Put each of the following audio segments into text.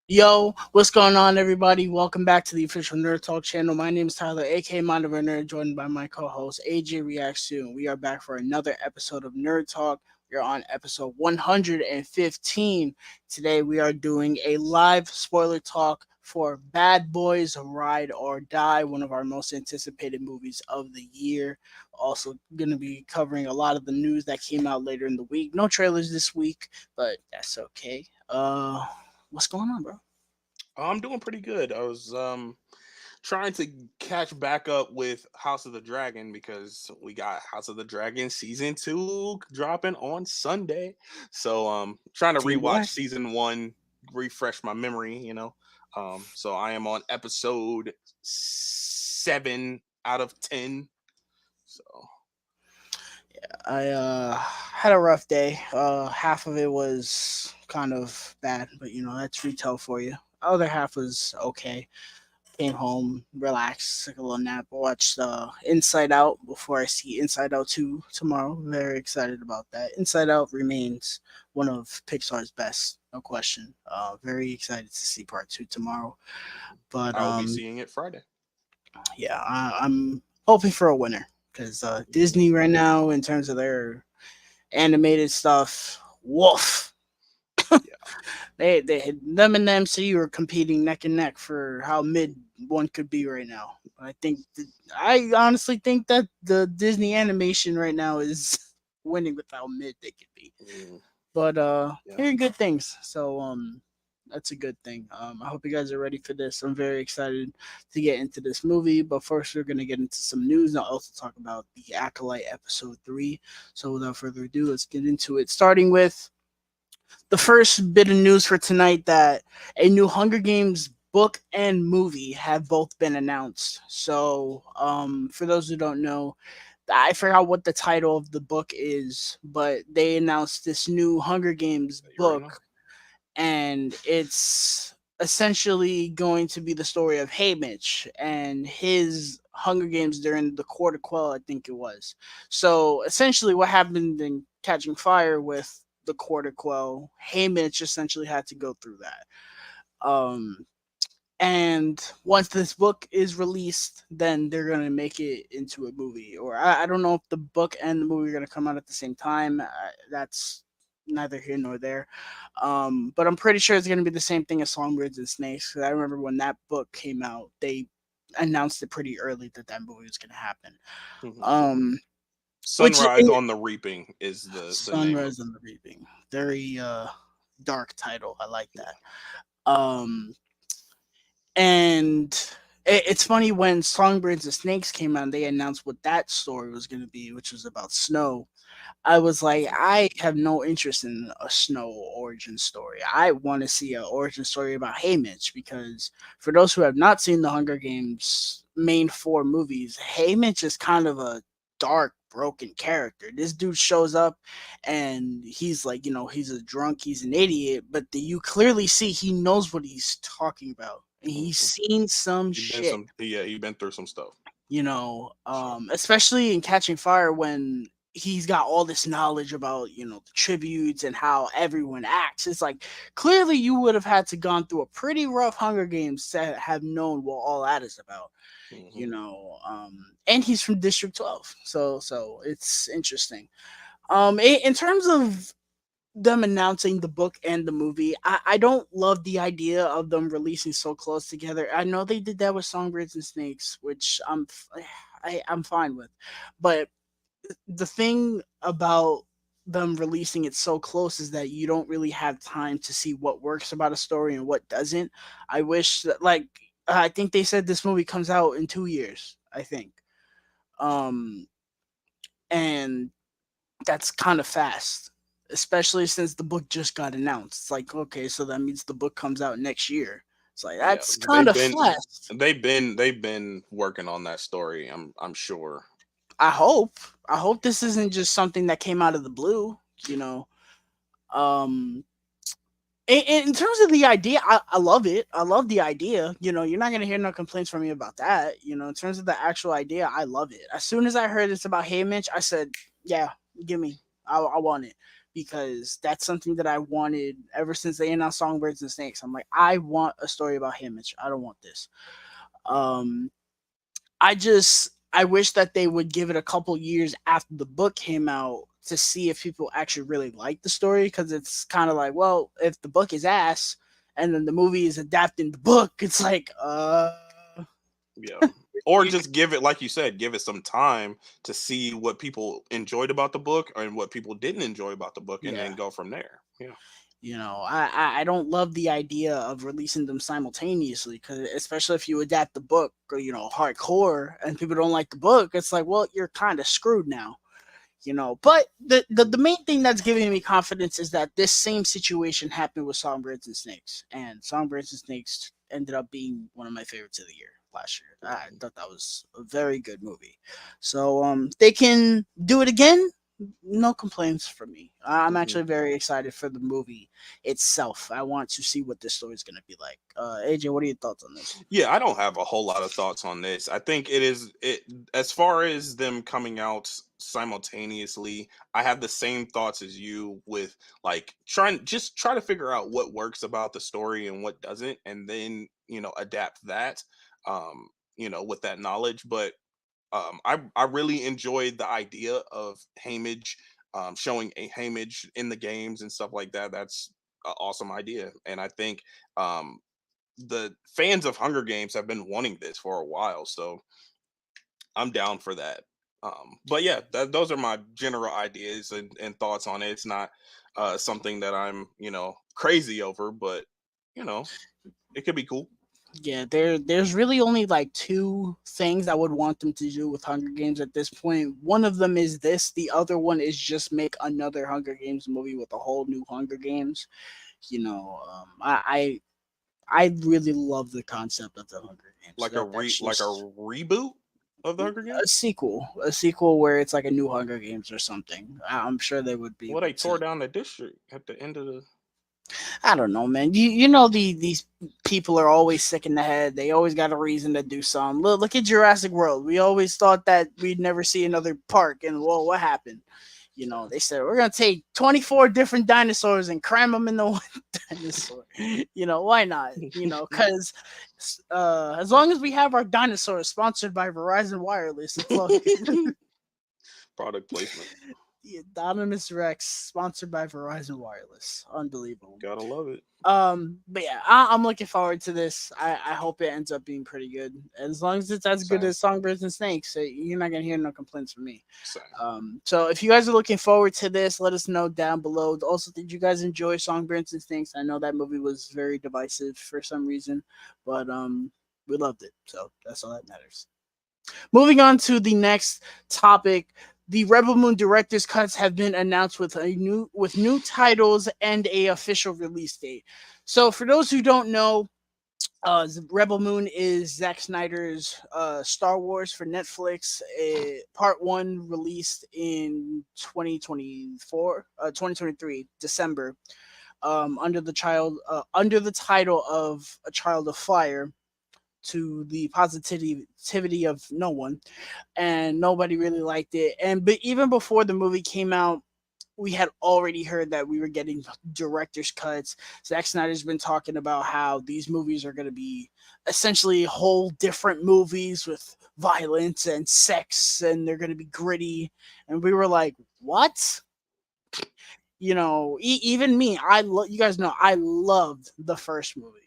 Yo, what's going on, everybody? Welcome back to the official Nerd Talk channel. My name is Tyler, aka Mind of a Nerd, joined by my co-host AJ Reacts to, and we are back for another episode of Nerd Talk. We are on episode 115. Today, we are doing a live spoiler talk for Bad Boys Ride or Die, one of our most anticipated movies of the year. Also, going to be covering a lot of the news that came out later in the week. No trailers this week, but that's okay. What's going on, bro? I'm doing pretty good. I was trying to catch back up with House of the Dragon because we got House of the Dragon season 2 dropping on Sunday. So trying to Team rewatch Black. season 1, refresh my memory. So I am on episode 7 out of 10. So I had a rough day. Half of it was kind of bad, but that's retail for you. Other half was okay. Came home, relaxed, took a little nap, watched Inside Out before I see Inside Out 2 tomorrow. Very excited about that. Inside Out remains one of Pixar's best, no question. Very excited to see part 2 tomorrow. But I will be seeing it Friday. yeah, I'm hoping for a winner because Disney right now, in terms of their animated stuff, woof. Yeah. They them and the MCU are competing neck and neck for how mid one could be right now. I honestly think that the Disney animation right now is winning with how mid they could be. Mm, But yeah. hearing good things, so that's a good thing. I hope you guys are ready for this. I'm very excited to get into this movie. But first, we're gonna get into some news, and I'll also talk about the Acolyte episode 3. So without further ado, let's get into it. Starting with the first bit of news for tonight, that a new Hunger Games book and movie have both been announced. So, for those who don't know, I forgot what the title of the book is, but they announced this new Hunger Games You already know. book, and it's essentially going to be the story of Haymitch and his Hunger Games during the Court of Quell, I think it was. So essentially, what happened in Catching Fire with the Court of Quell, Haymitch essentially had to go through that. And once this book is released, then they're gonna make it into a movie. Or I don't know if the book and the movie are gonna come out at the same time. That's neither here nor there. But I'm pretty sure it's gonna be the same thing as Songbirds and Snakes. 'Cause I remember when that book came out, they announced it pretty early that that movie was gonna happen. Mhm. Um, which Sunrise on the Reaping is the name of. Sunrise and the Reaping, very dark title. I like that. Um, And it's funny, when Songbirds and Snakes came out, they announced what that story was going to be, which was about Snow. I was like, I have no interest in a Snow origin story. I want to see an origin story about Haymitch, because for those who have not seen the Hunger Games main four movies, Haymitch is kind of a dark, broken character. This dude shows up and he's like, he's a drunk, he's an idiot, but you clearly see he knows what he's talking about. And he's Mhm. seen some He been shit, some. Yeah, he been through some stuff. Sure. especially in Catching Fire, when he's got all this knowledge about the tributes and how everyone acts. It's like, clearly you would have had to gone through a pretty rough Hunger Games to have known what all that is about. Hmm. And he's from District 12, so it's interesting. In terms of them announcing the book and the movie, I don't love the idea of them releasing so close together. I know they did that with Songbirds and Snakes, which I'm fine with, but the thing about them releasing it so close is that you don't really have time to see what works about a story and what doesn't. I wish that, like, I think they said this movie comes out in 2 years, I think. Um, and that's kind of fast, especially since the book just got announced. It's like, okay, so that means the book comes out next year. It's like, Yeah, that's kind of fast. they've been working on that story. I'm sure. I hope. I hope this isn't just something that came out of the blue. You know, um, in terms of the idea, I love it. I love the idea. You're not gonna hear no complaints from me about that. In terms of the actual idea, I love it. As soon as I heard it's about Haymitch, I said, "Yeah, give me. I want it." Because that's something that I wanted ever since they announced Songbirds and Snakes. I'm like, I want a story about Haymitch. I don't want this. Um, I wish that they would give it a couple years after the book came out to see if people actually really like the story, because it's kind of like, well, if the book is ass and then the movie is adapting the book, it's like, Yeah. Or you, just give it, like you said, give it some time to see what people enjoyed about the book and what people didn't enjoy about the book, and yeah. then go from there. Yeah. I don't love the idea of releasing them simultaneously, because especially if you adapt the book, or hardcore, and people don't like the book, it's like, well, you're kind of screwed now. But the main thing that's giving me confidence is that this same situation happened with Songbirds and Snakes, and Songbirds and Snakes ended up being one of my favorites of the year last year. I thought that was a very good movie. So they can do it again. No complaints from me. I'm Mhm. actually very excited for the movie itself. I want to see what this story is going to be like. AJ, what are your thoughts on this? Yeah, I don't have a whole lot of thoughts on this. I think it as far as them coming out simultaneously, I have the same thoughts as you with like try to figure out what works about the story and what doesn't, and then, adapt that with that knowledge. But I really enjoyed the idea of Hamage, showing a Hamage in the games and stuff like that. That's an awesome idea, and I think um the fans of Hunger Games have been wanting this for a while, so I'm down for that. But yeah, those are my general ideas and thoughts on it. It's not something that I'm, crazy over, but you know, it could be cool. Yeah, there's really only like two things I would want them to do with Hunger Games at this point. One of them is this. The other one is just make another Hunger Games movie with a whole new Hunger Games. I really love the concept of the Hunger Games. That's Like a just reboot of the Hunger Games. a sequel where it's like a new Hunger Games or something. I'm sure they would be Well, able they tore to. down the district at the end of the. I don't know, man. These people are always sick in the head. They always got a reason to do something. Look at Jurassic World. We always thought that we'd never see another park, and well, what happened? They said we're gonna take 24 different dinosaurs and cram them into one dinosaur. Why not? Because as long as we have our dinosaurs sponsored by Verizon Wireless, it's all good. Product placement. The Anonymous Rex sponsored by Verizon Wireless. Unbelievable. Gotta love it. But yeah, I'm looking forward to this. I hope it ends up being pretty good. As long as it's as good Same. as Songbirds and Snakes, you're not gonna hear no complaints from me. Same. So if you guys are looking forward to this, let us know down below. Also, did you guys enjoy Songbirds and Snakes? I know that movie was very divisive for some reason, but we loved it. So that's all that matters. Moving on to the next topic, the Rebel Moon director's cuts have been announced with new titles and a official release date. So for those who don't know, Rebel Moon is Zack Snyder's Star Wars for Netflix. Part one released in 2023 December, under the title of A Child of Fire, to the positivity of no one, and nobody really liked it. And but even before the movie came out, we had already heard that we were getting director's cuts. Zack Snyder's been talking about how these movies are going to be essentially whole different movies with violence and sex, and they're going to be gritty. And we were like, what? Even me, you guys know I loved the first movie.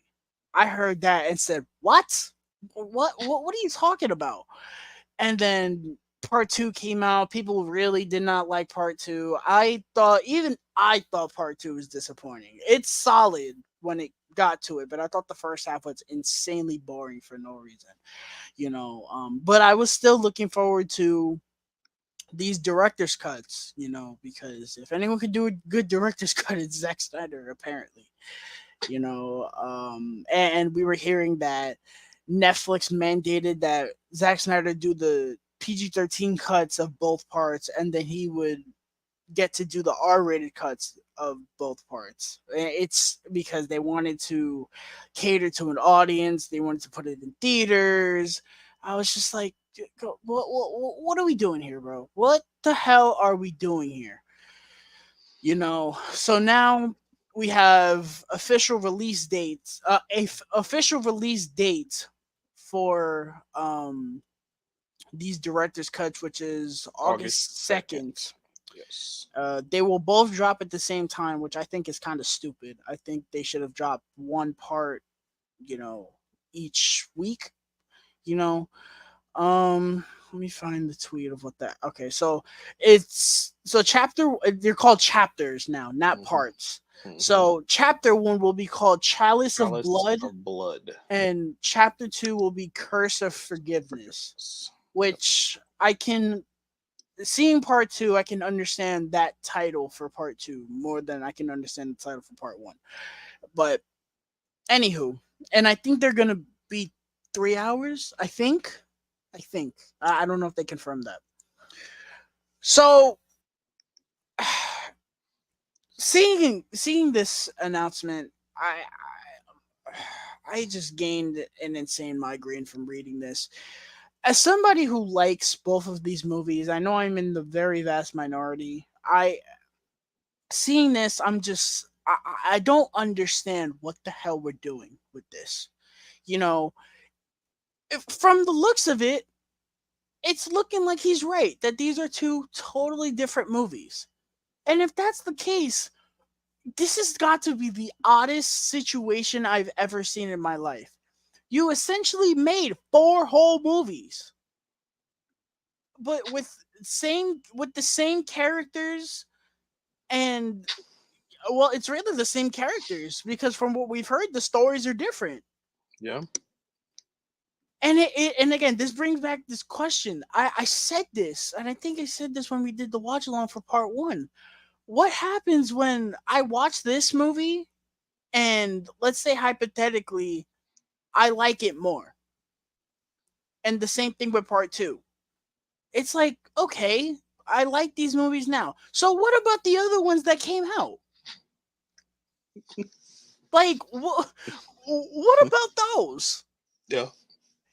I heard that and said, what? What are you talking about? And then part two came out. People really did not like part two. I thought part two was disappointing. It's solid when it got to it, but I thought the first half was insanely boring for no reason. But I was still looking forward to these director's cuts, because if anyone could do a good director's cut, it's Zack Snyder, apparently. And we were hearing that Netflix mandated that Zack Snyder do the PG-13 cuts of both parts, and then he would get to do the R-rated cuts of both parts. It's because they wanted to cater to an audience. They wanted to put it in theaters. I was just like, what are we doing here, bro? What the hell are we doing here? So now we have official release dates, official release date for these director's cuts, which is August August 2nd. 2nd. Yes. They will both drop at the same time, which I think is kind of stupid. I think they should have dropped one part, you know, each week. You know, let me find the tweet of what that. Okay, so they're called chapters now, not Hmm. parts. Hmm. So chapter 1 will be called Chalice of Palace Blood, of Blood. and chapter 2 will be Curse of Forgiveness, Forgiveness. Yep. which I can seeing part 2, I can understand that title for part 2 more than I can understand the title for part 1. But anywho, and I think they're gonna be 3 hours. I think I don't know if they confirmed that. So seeing this announcement, I just gained an insane migraine from reading this. As somebody who likes both of these movies, I know I'm in the very vast minority. I seeing this, I don't understand what the hell we're doing with this. You know, from the looks of it, it's looking like he's right that these are two totally different movies. And if that's the case, this has got to be the oddest situation I've ever seen in my life. You essentially made four whole movies, but with the same characters, and well, it's really the same characters because from what we've heard, the stories are different. Yeah. And again, this brings back this question. I said this, and I think I said this when we did the watch along for part one. What happens when I watch this movie and let's say hypothetically I like it more? And the same thing with part two. It's like, okay, I like these movies now. So what about the other ones that came out? Like what about those? Yeah.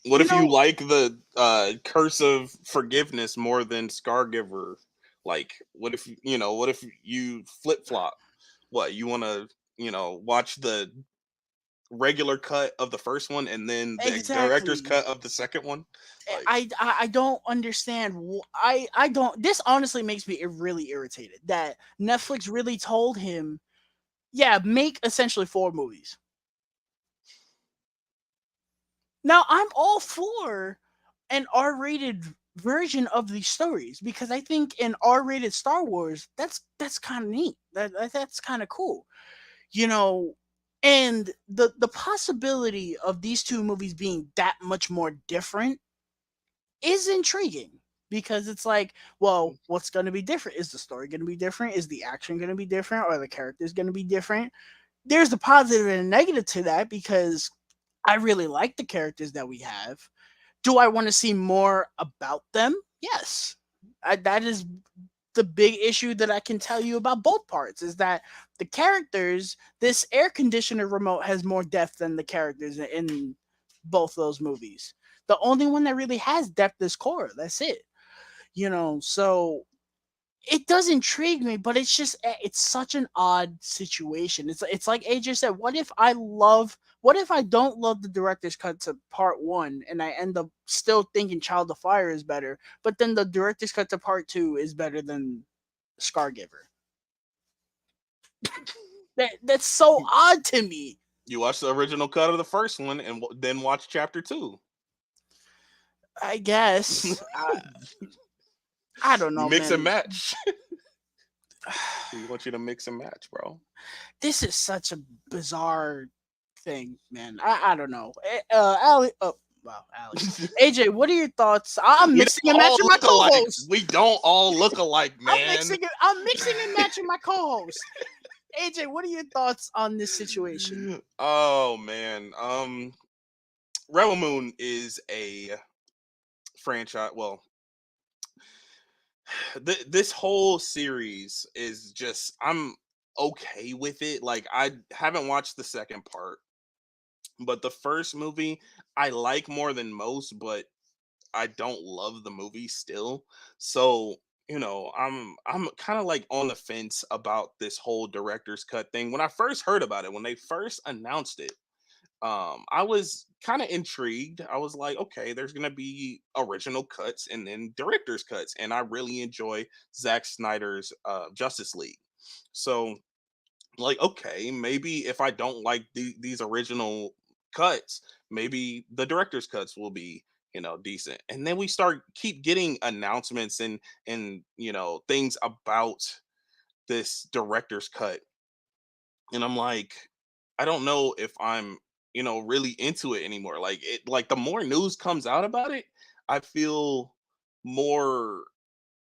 What You if you know, like the Curse of Forgiveness more than Scargiver? Like, what if you flip flop? What, you want to, watch the regular cut of the first one and then the director's exactly. cut of the second one? Like, I don't understand. I don't. This honestly makes me really irritated that Netflix really told him, yeah, make essentially four movies. Now I'm all for an R-rated version of these stories because I think in R-rated Star Wars, that's kind of neat. That's kind of cool, you know. And the possibility of these two movies being that much more different is intriguing because it's like, well, what's going to be different? Is the story going to be different? Is the action going to be different? Are the characters going to be different? There's a positive and a negative to that because I really like the characters that we have. Do I want to see more about them? Yes. That is the big issue that I can tell you about both parts is that the characters, this air conditioner remote has more depth than the characters in both those movies. The only one that really has depth is Cora. That's it. So it does intrigue me, but it's such an odd situation. It's like AJ said, what if I don't love the director's cut to part one and I end up still thinking Child of Fire is better, but then the director's cut to part two is better than Scargiver. That's so odd to me. you watch the original cut of the first one and then watch chapter two. I guess I don't You know, mix and man. match. We want you to mix and match, bro. This is such a bizarre thing, man. I don't know. Ali, oh wow, Ali. AJ, what are your thoughts? I'm We mixing don't and all matching my look alike. co-host. We don't all look alike, I'm man. mixing it. I'm mixing and matching my co-host. AJ, what are your thoughts on this situation? Oh man. Rebel Moon is a franchise. Well, this whole series is just, I'm okay with it. Like, I haven't watched the second part, but the first movie I like more than most, but I don't love the movie still. So, I'm kind of like on the fence about this whole director's cut thing. When I first heard about it, when they first announced it, I was kind of intrigued. I was like, okay, there's gonna be original cuts and then director's cuts, and I really enjoy Zack Snyder's Justice League. So, like, okay, maybe if I don't like these original cuts, maybe the director's cuts will be, decent. And then we start keep getting announcements and things about this director's cut, and I'm like, I don't know if I'm, really into it anymore. Like the more news comes out about it, I feel more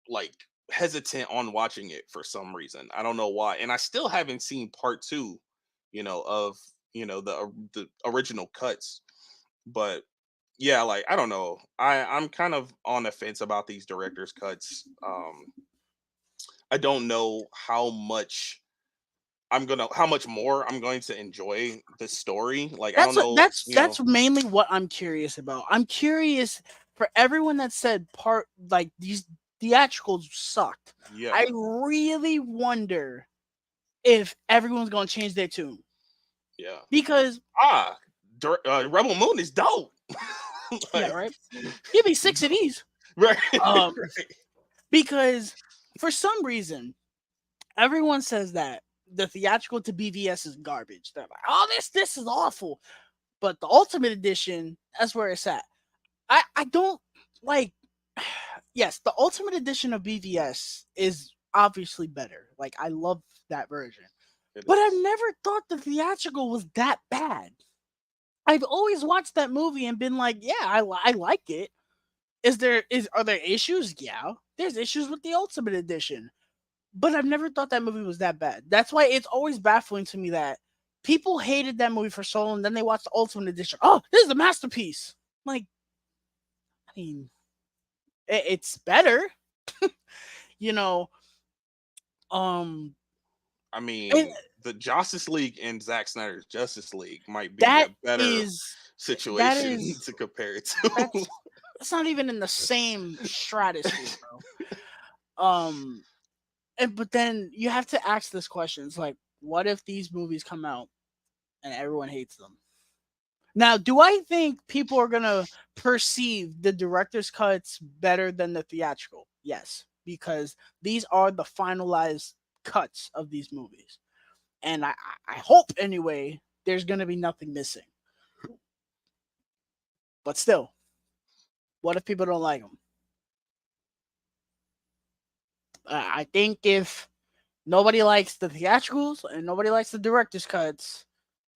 like hesitant on watching it for some reason. I don't know why. And I still haven't seen part 2, of, the original cuts. But yeah, like, I don't know. I'm kind of on the fence about these director's cuts. I don't know how much more I'm going to enjoy the story. Like, I don't know, That's mainly what I'm curious about. I'm curious for everyone that said part like these theatricals sucked. I yeah, really wonder if everyone's gonna change their tune yeah. because Ah, Rebel Moon is dope. yeah, Like, right. Give me six of these. right, Um, right. because for some reason everyone says that the theatrical to BVS is garbage. They're like, oh, this is awful. But the Ultimate Edition, that's where it's at. I don't like. Yes, the Ultimate Edition of BVS is obviously better. Like I love that version, It but I've is. never thought the theatrical was that bad. I've always watched that movie and been like, yeah, I like it. Are there issues? Yeah, there's issues with the Ultimate Edition, but I've never thought that movie was that bad. That's why it's always baffling to me that people hated that movie for so long, and then they watched the Ultimate Edition. Oh, this is a masterpiece. Like, I mean, it's better, you know. Um, I and mean, the Justice League and Zack Snyder's Justice League might be that a better is that situation is to compare it to. that's not even in the same stratosphere, bro. Um, and but then you have to ask this question: it's like, what if these movies come out and everyone hates them? Now, do I think people are gonna perceive the director's cuts better than the theatrical? Yes, because these are the finalized cuts of these movies, and I hope anyway there's gonna be nothing missing. But still, what if people don't like them? I think if nobody likes the theatricals and nobody likes the director's cuts,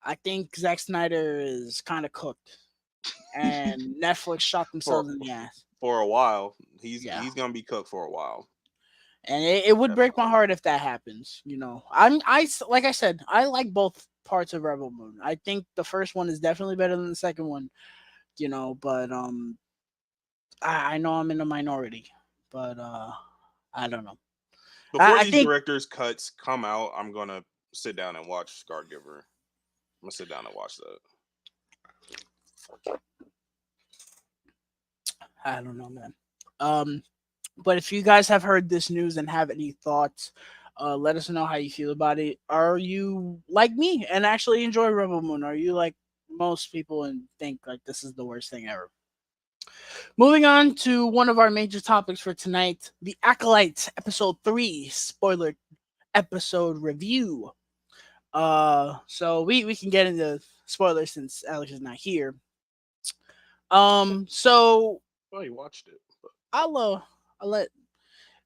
I think Zack Snyder is kind of cooked, and Netflix shot for themselves in the ass. for a while. He's Yeah. he's gonna be cooked for a while. And it would break my Definitely. heart if that happens. Like I said, I like both parts of Rebel Moon. I think the first one is definitely better than the second one. But I know I'm in a minority, but I don't know. Before I these think directors' cuts come out, I'm gonna sit down and watch Scargiver. I'm gonna sit down and watch that. I don't know, man. Um, but if you guys have heard this news and have any thoughts, let us know how you feel about it. Are you like me and actually enjoy Rebel Moon? Are you like most people and think like this is the worst thing ever? Moving on to one of our major topics for tonight, The Acolyte, episode 3, spoiler episode review. So we can get into spoilers since Alex is not here. So Oh, you watched it. But I'll uh, I'll let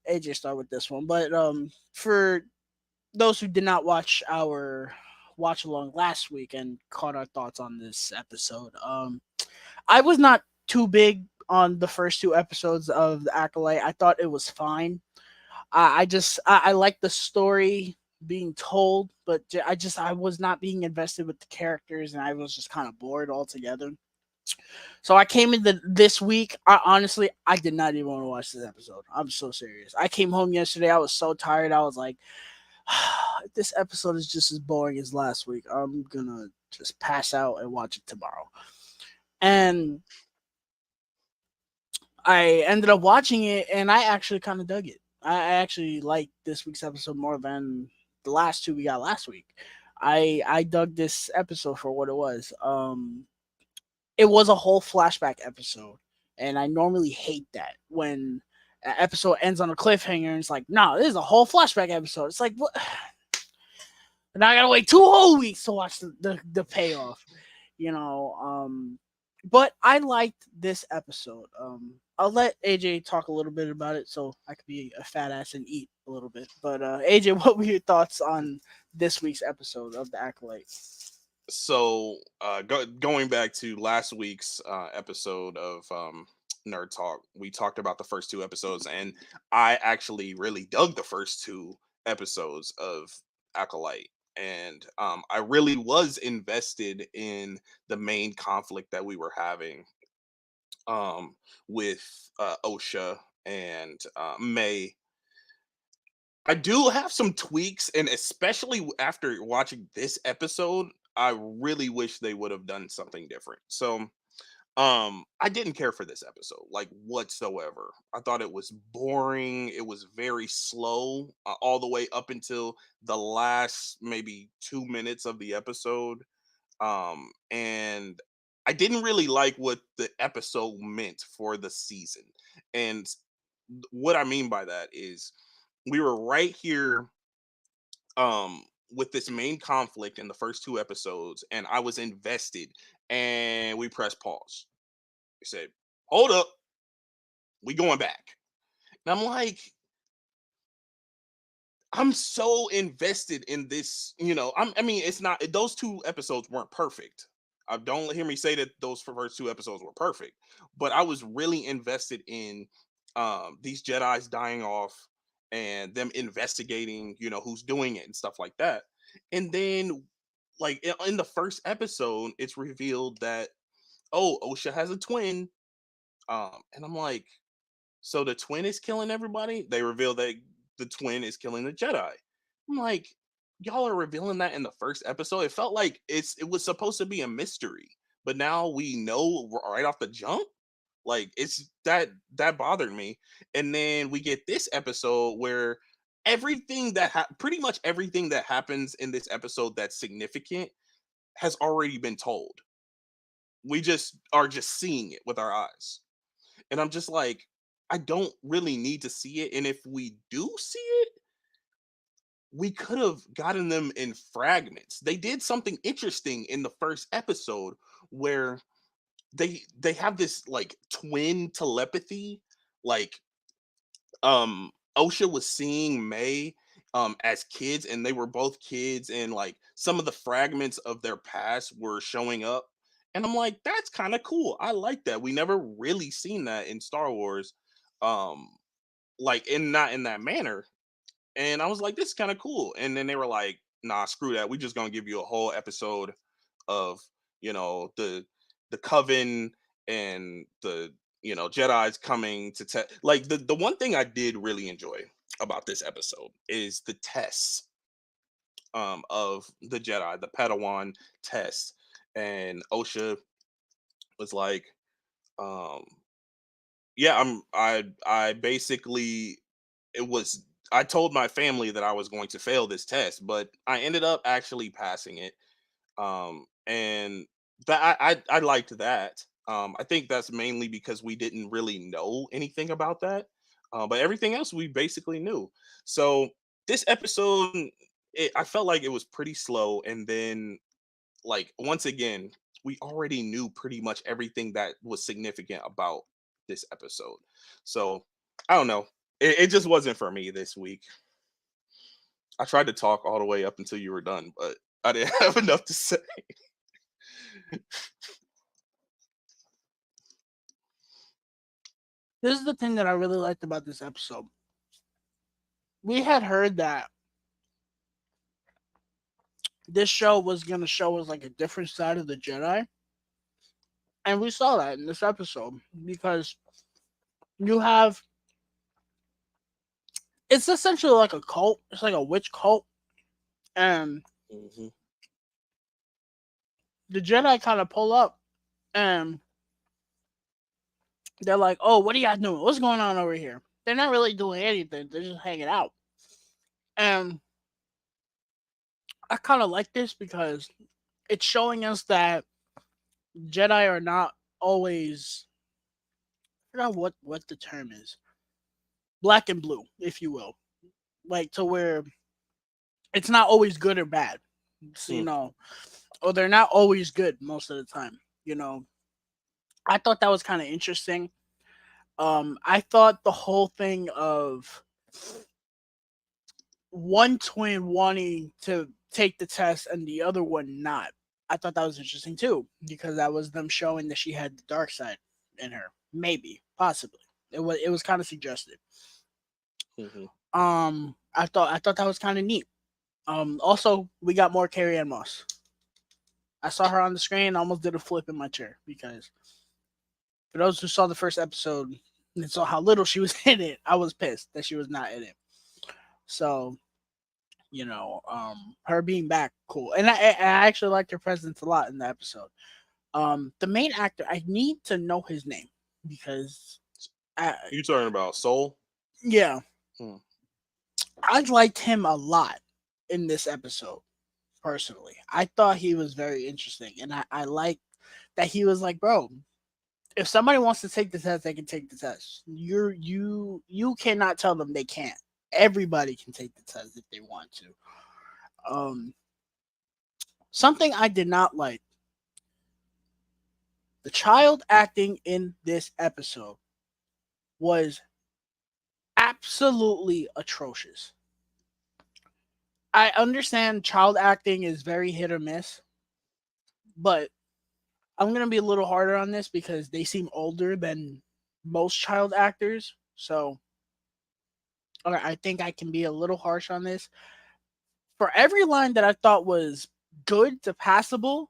AJ start with this one. But for those who did not watch our watch along last week and caught our thoughts on this episode, I was not too big on the first two episodes of the Acolyte. I thought it was fine. I like the story being told, but I was not being invested with the characters, and I was just kind of bored altogether. So I came into this week. I honestly, I did not even want to watch this episode. I'm so serious. I came home yesterday. I was so tired. I was like, this episode is just as boring as last week. I'm gonna just pass out and watch it tomorrow. And I ended up watching it, and I actually kind of dug it. I actually liked this week's episode more than the last two we got last week. I dug this episode for what it was. It was a whole flashback episode, and I normally hate that when an episode ends on a cliffhanger and it's like, no, this is a whole flashback episode. It's like, what? And I gotta wait 2 whole weeks to watch the payoff, you know. But I liked this episode. I'll let AJ talk a little bit about it so I could be a fat ass and eat a little bit. But AJ, what were your thoughts on this week's episode of The Acolyte? So going back to last week's episode of Nerd Talk, we talked about the first two episodes, and I actually really dug the first two episodes of Acolyte. And I really was invested in the main conflict that we were having um, with OSHA and May. I do have some tweaks, and especially after watching this episode, I really wish they would have done something different. So, I didn't care for this episode like whatsoever. I thought it was boring. It was very slow all the way up until the last maybe 2 minutes of the episode. And I didn't really like what the episode meant for the season. And what I mean by that is we were right here with this main conflict in the first two episodes, and I was invested, and we pressed pause. We said, hold up, we going back. And I'm like, I'm so invested in this, I mean, it's not those two episodes weren't perfect. Don't hear me say that those first two episodes were perfect, but I was really invested in these Jedi's dying off and them investigating, who's doing it and stuff like that. And then, like in the first episode, it's revealed that OSHA has a twin, and I'm like, so the twin is killing everybody. They reveal that the twin is killing the Jedi. I'm like, y'all are revealing that in the first episode. It felt like it was supposed to be a mystery, but now we know right off the jump. Like it's that bothered me. And then we get this episode where everything pretty much everything that happens in this episode that's significant has already been told. We just are just seeing it with our eyes. And I'm just like, I don't really need to see it. And if we do see it, we could have gotten them in fragments. They did something interesting in the first episode where they have this like twin telepathy. Like OSHA was seeing May as kids, and they were both kids, and like some of the fragments of their past were showing up. And I'm like, that's kind of cool. I like that. We never really seen that in Star Wars. Um, like in not in that manner. And I was like, this is kind of cool. And then they were like, nah, screw that. We just gonna give you a whole episode of, the coven and the Jedi's coming to test. Like the one thing I did really enjoy about this episode is the tests of the Jedi, the Padawan test. And OSHA was like, um, yeah, I basically it was I told my family that I was going to fail this test, but I ended up actually passing it. And that I liked that. I think that's mainly because we didn't really know anything about that. But everything else we basically knew. So this episode, I felt like it was pretty slow, and then like once again, we already knew pretty much everything that was significant about this episode. So I don't know. It just wasn't for me this week. I tried to talk all the way up until you were done, but I didn't have enough to say. This is the thing that I really liked about this episode. We had heard that this show was gonna show us like a different side of the Jedi, And we saw that in this episode because you have it's essentially like a cult. It's like a witch cult, and Hmm. the Jedi kind of pull up, and they're like, "Oh, what are y'all doing? What's going on over here?" They're not really doing anything. They're just hanging out, and I kind of like this because it's showing us that Jedi are not always. I forgot what the term is. Black and blue, if you will, like to where it's not always good or bad. So, or they're not always good most of the time. You know, I thought that was kind of interesting. I thought the whole thing of one twin wanting to take the test and the other one not. I thought that was interesting too because that was them showing that she had the dark side in her. Maybe, possibly. It was kind of suggested. Hmm. I thought that was kind of neat. Also we got more Carrie Ann Moss. I saw her on the screen, I almost did a flip in my chair because for those who saw the first episode and saw how little she was in it, I was pissed that she was not in it. So, her being back, cool. And I actually liked her presence a lot in the episode. The main actor, I need to know his name because, I, You talking about Soul? yeah, Hmm. I liked him a lot in this episode. Personally, I thought he was very interesting, and I like that he was like, bro, if somebody wants to take the test, they can take the test. You cannot tell them they can't. Everybody can take the test if they want to. Um, Something I did not like: the child acting in this episode was absolutely atrocious. I understand child acting is very hit or miss, but I'm gonna be a little harder on this because they seem older than most child actors. So, okay, I think I can be a little harsh on this. For every line that I thought was good to passable,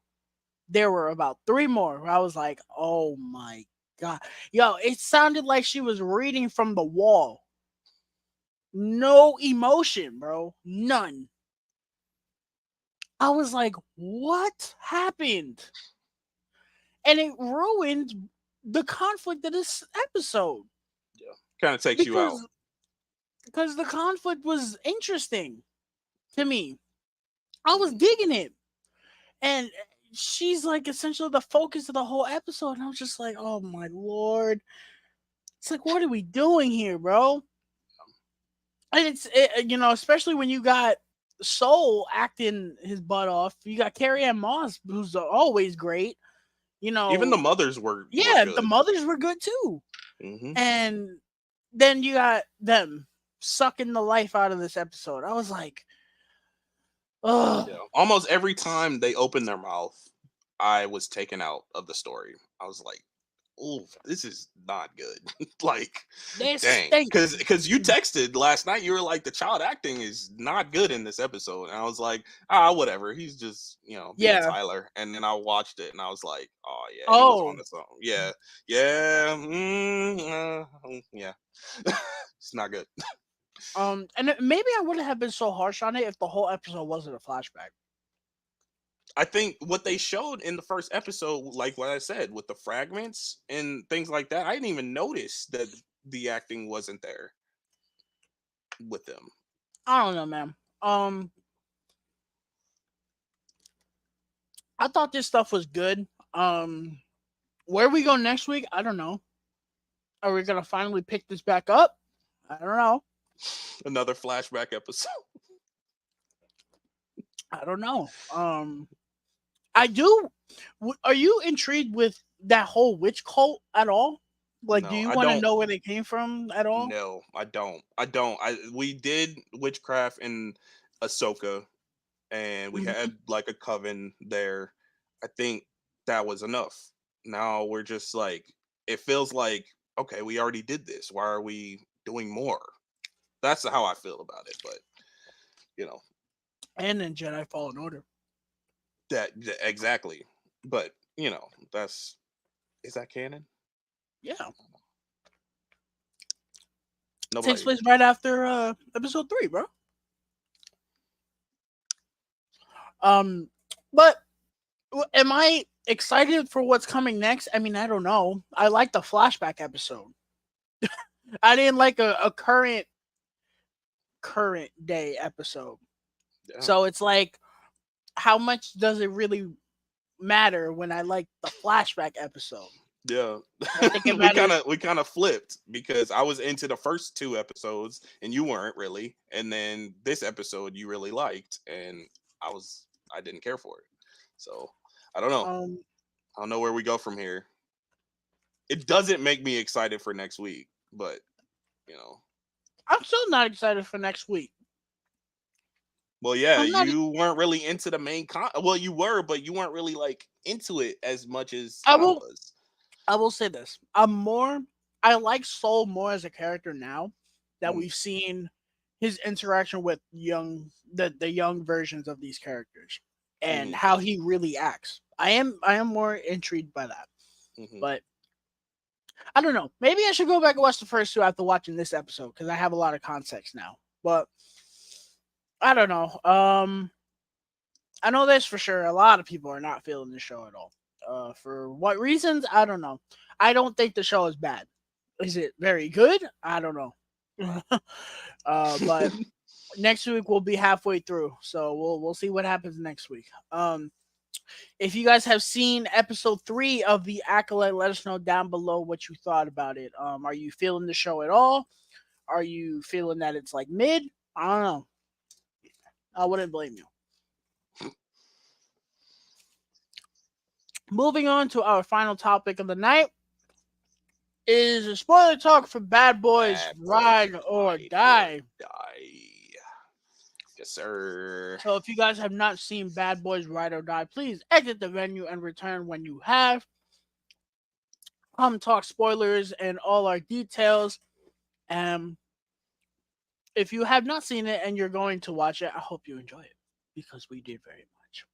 there were about three more where I was like, "Oh my god, yo!" It sounded like she was reading from the wall. No emotion, bro. None. I was like, "What happened?" And it ruined the conflict of this episode Yeah, kind of takes you out. because the conflict was interesting to me. I was Hmm. digging it, and she's like essentially the focus of the whole episode. And I was just like, oh my lord, it's like, what are we doing here, bro? And especially when you got Soul acting his butt off. You got Carrie Ann Moss, who's always great. You Even the know, mothers were yeah, the good. mothers were good too. Hmm. And then you got them sucking the life out of this episode. I was like, oh, Yeah, almost every time they opened their mouth, I was taken out of the story. I was like, "Ooh, this is not good." Like, they dang, stink. because you texted last night, you were like, "The child acting is not good in this episode," and I was like, "Ah, whatever. He's just being Yeah. Tyler." And then I watched it, and I was like, "Oh yeah, he was on Oh, the song. Yeah, yeah, yeah." It's not good. and maybe I wouldn't have been so harsh on it if the whole episode wasn't a flashback. I think what they showed in the first episode, like what I said, with the fragments and things like that, I didn't even notice that the acting wasn't there with them. I don't know, man. I thought this stuff was good. Where we go next week, I don't know. Are we gonna finally pick this back up? I don't know. Another flashback episode. I don't know. I do. Are you intrigued with that whole witch cult at all? Like, do No, you I want to don't. know where they came from at all? No, I don't. I don't. We did witchcraft in Ahsoka, and we Mhm. had like a coven there. I think that was enough. Now we're just like, it feels like, okay, we already did this. Why are we doing more? That's how I feel about it. But you know, And then Jedi Fallen Order. exactly. But that's Is that canon? Yeah, takes Nobody. place right after episode 3, bro. Um, but am I excited for what's coming next? I mean, I don't know. I like the flashback episode. I didn't like a current day episode. Yeah. So it's like, how much does it really matter when I like the flashback episode? Yeah. I think it we matters. kind of we kind of flipped because I was into the first two episodes and you weren't really, and then this episode you really liked, and I didn't care for it. So I don't know. Um, I don't know where we go from here. It doesn't make me excited for next week, but you know. I'm still not excited for next week. Well, yeah, I'm not. you weren't really into the main well, you were, but you weren't really like into it as much as I I will. was. I will say this. I'm more. I like Soul more as a character now that Mm, we've seen his interaction with the young versions of these characters and mhm, how he really acts. I am more intrigued by that. mhm. But I don't know. Maybe I should go back and watch the first two after watching this episode because I have a lot of context now. But I don't know. I know this for sure. A lot of people are not feeling the show at all. For what reasons? I don't know. I don't think the show is bad. Is it very good? I don't know. But next week we'll be halfway through, so we'll see what happens next week. If you guys have seen episode 3 of the Acolyte, let us know down below what you thought about it. Are you feeling the show at all? Are you feeling that it's like mid? I don't know. I wouldn't blame you. Moving on to our final topic of the night is a spoiler talk for Bad Boys Bad boys Ride or ride or Die. die. Yes, sir. So if you guys have not seen Bad Boys Ride or Die, please exit the venue and return when you have. Talk spoilers and all our details. Um, if you have not seen it and you're going to watch it, I hope you enjoy it because we did very much.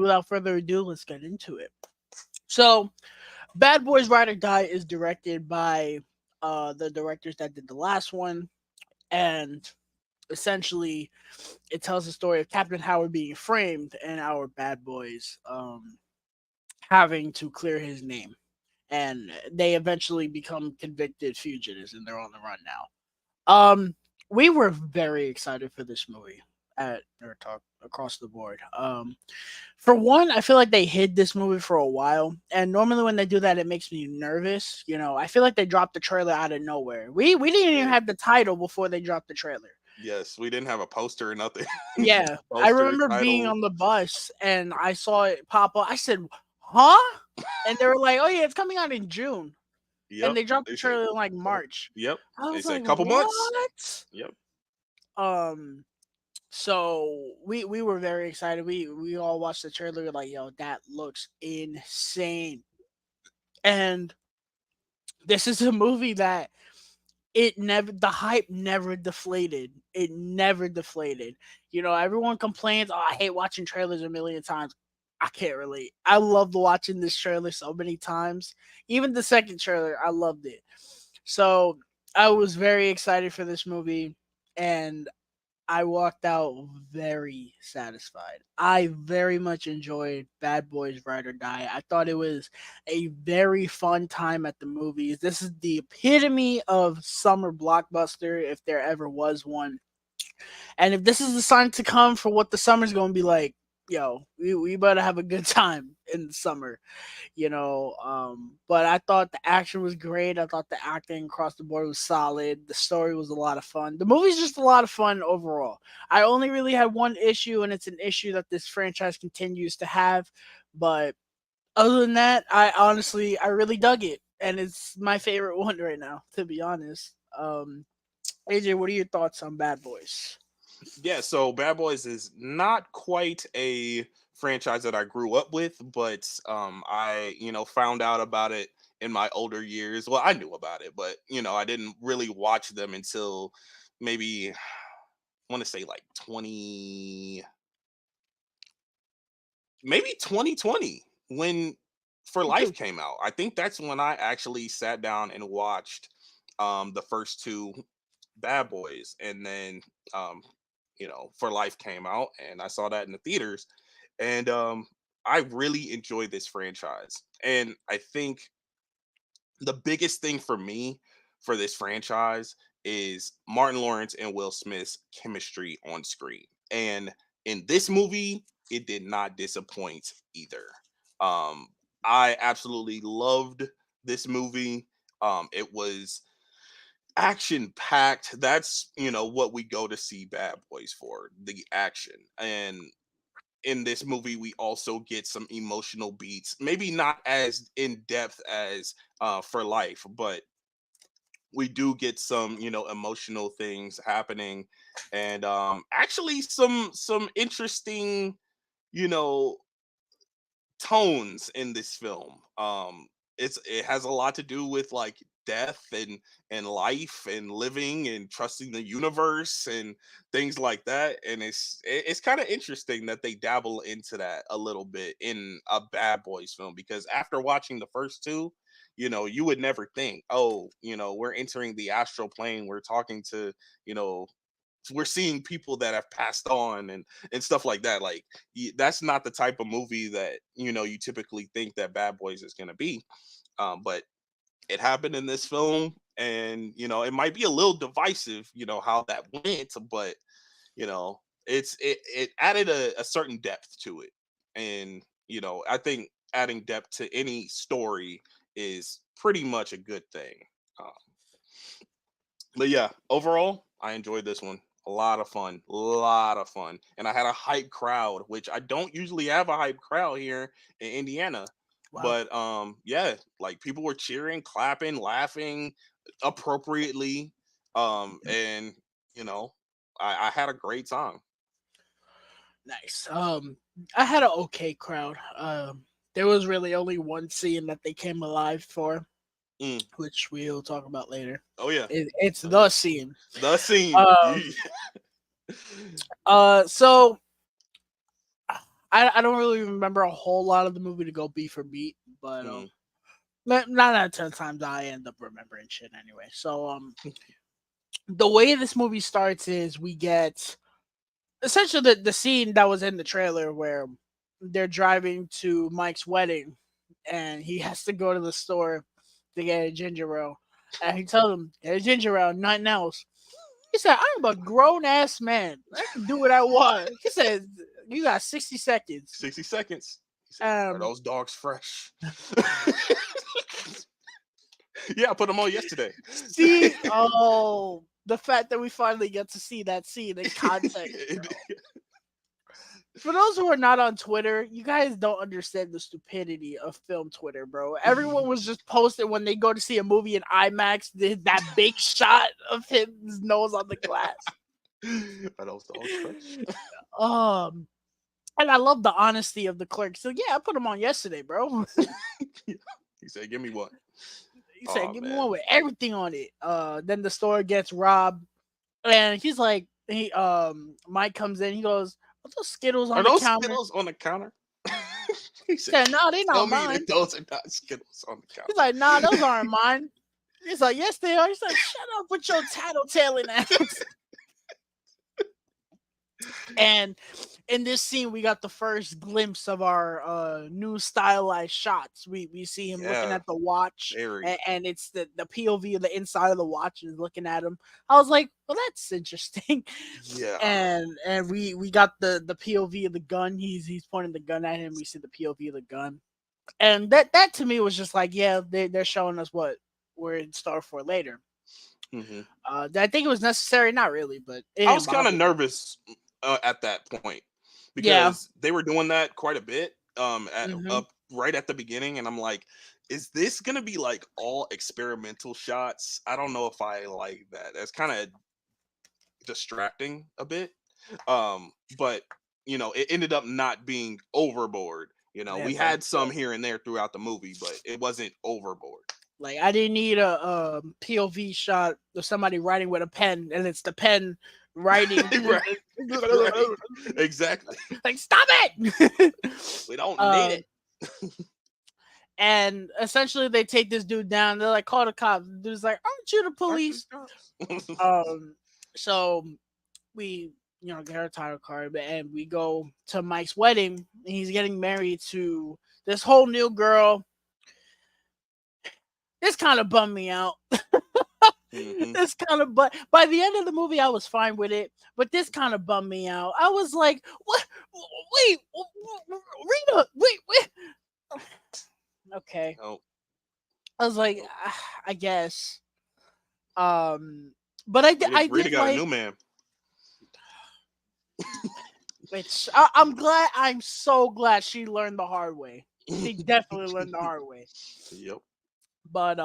Without further ado, let's get into it. So, Bad Boys Ride or Die is directed by the directors that did the last one, and essentially, it tells the story of Captain Howard being framed and our bad boys having to clear his name. And they eventually become convicted fugitives and they're on the run now. We were very excited for this movie at Nerd Talk across the board. For one, I feel like they hid this movie for a while, and normally when they do that, it makes me nervous. You know, I feel like they dropped the trailer out of nowhere. We didn't even Yeah. have the title before they dropped the trailer. Yes, we didn't have a poster or nothing. Yeah, I Poster, remember being title. on the bus and I saw it pop up. I said, "Huh?" And they were like, "Oh yeah, it's coming out in June." And Yep. they dropped the They said, trailer in like "Couple-" March. yep. I They was said like, couple months. "What?" Yep. Um so we were very excited. We all watched the trailer like, "Yo, that looks insane." And this is a movie that the hype never deflated. It never deflated. You know, everyone complains, "Oh, I hate watching trailers a million times." I can't relate. I loved watching this trailer so many times. Even the second trailer, I loved it. So I was very excited for this movie, and I walked out very satisfied. I very much enjoyed Bad Boys Ride or Die. I thought it was a very fun time at the movies. This is the epitome of summer blockbuster, if there ever was one. And if this is the sign to come for what the summer's going to be like, yo, we better have a good time in the summer, you know. But I thought the action was great. I thought the acting across the board was solid. The story was a lot of fun. The movie's just a lot of fun overall. I only really had one issue, and it's an issue that this franchise continues to have. But other than that, I really dug it, and it's my favorite one right now, to be honest. AJ, what are your thoughts on Bad Boys? Yeah, so Bad Boys is not quite a franchise that I grew up with, but I, found out about it in my older years. Well, I knew about it, but I didn't really watch them until maybe I want to say like 20, maybe 2020, when For Me Life too. came out. I think that's when I actually sat down and watched the first two Bad Boys, and then um, For Life came out, and I saw that in the theaters, and I really enjoyed this franchise, and I think the biggest thing for me for this franchise is Martin Lawrence and Will Smith's chemistry on screen. And in this movie, it did not disappoint either. Um, I absolutely loved this movie. It was action packed. That's, what we go to see Bad Boys for, the action. And in this movie we also get some emotional beats, maybe not as in depth as For Life, but we do get some emotional things happening, and actually some interesting you know tones in this film. It has a lot to do with like death and life and living and trusting the universe and things like that. And it's kind of interesting that they dabble into that a little bit in a Bad Boys film, because after watching the first two, you would never think, oh, we're entering the astral plane, we're talking to, you know we're seeing people that have passed on and stuff like that. Like, that's not the type of movie that you typically think that Bad Boys is going to be. But it happened in this film, and it might be a little divisive, how that went, but you know it added a certain depth to it. And I think adding depth to any story is pretty much a good thing. um, but yeah, overall, I enjoyed this one. A lot of fun, and I had a hype crowd, which I don't usually have a hype crowd here in Indiana. Wow. But yeah, like people were cheering, clapping, laughing appropriately, and you know, I had a great time. Nice. I had an okay crowd. There was really only one scene that they came alive for, Mm. which we'll talk about later. Oh yeah, It's oh yeah, the scene. the scene. Um. So I don't really remember a whole lot of the movie to go beat for beat, but Mm. 9 out of 10 times I end up remembering shit anyway. So the way this movie starts is we get essentially the scene that was in the trailer where they're driving to Mike's wedding and he has to go to the store to get a ginger ale. And he tells him, get a ginger ale, nothing else. He said, I'm a grown ass man. I can do what I want. He said, you got 60 seconds. 60 seconds. He said, "Are Um, those dogs fresh?" Yeah, I put them on yesterday. see, oh, the fact that we finally get to see that scene in context, bro. For those who are not on Twitter, you guys don't understand the stupidity of film Twitter, bro. Everyone was just posting when they go to see a movie in IMAX, that big shot of his nose on the glass. Are those dogs fresh? Um, and I love the honesty of the clerk. So yeah, I put him on yesterday, bro. He said, "Give me one." He said, Oh "Give me man, one with everything on it." Then the store gets robbed, and he's like, Mike comes in. He goes, "Are those Skittles are on the those counter?" Skittles on the counter? He He said, said, "No, they "Tell not me that mine." those are not Skittles on the He's counter." like, "Nah, those aren't mine." He's like, "Yes, they are." He's like, "Shut up with your tattletaling ass." And in this scene, we got the first glimpse of our new stylized shots. We see him looking Yeah, at the watch, very. and it's the POV of the inside of the watch is looking at him. I was like, well, that's interesting. Yeah, And we got the POV of the gun. He's pointing the gun at him. We see the POV of the gun, and that to me was just like, yeah, they're showing us what we're in store for later. hmm I think it was necessary, not really, but it I didn't was kind of bother me. nervous at that point Yeah. because they were doing that quite a bit Hmm. up right at the beginning, and I'm like, is this gonna be like all experimental shots? I don't know if I like that. That's kind of distracting a bit. But it ended up not being overboard. Yeah, We bro. had some here and there throughout the movie, but it wasn't overboard. Like I didn't need a POV shot of somebody writing with a pen, and it's the pen writing. Right, right, exactly. Like stop it. We don't need um, it. And essentially they take this dude down. They're like, call the cops. The dude's like, aren't you the Aren't you police? cops? Um, so we, get our title card and we go to Mike's wedding. And he's getting married to this whole new girl. This kind of bummed me out. Hmm. This kind of, but by the end of the movie, I was fine with it. But this kind of bummed me out. I was like, what? Wait, Rita, wait. Okay. No, I was like, no. I guess. Um, but I Rita did got a like, new man. which I'm glad. I'm so glad she learned the hard way. She definitely learned the hard way. Yep. But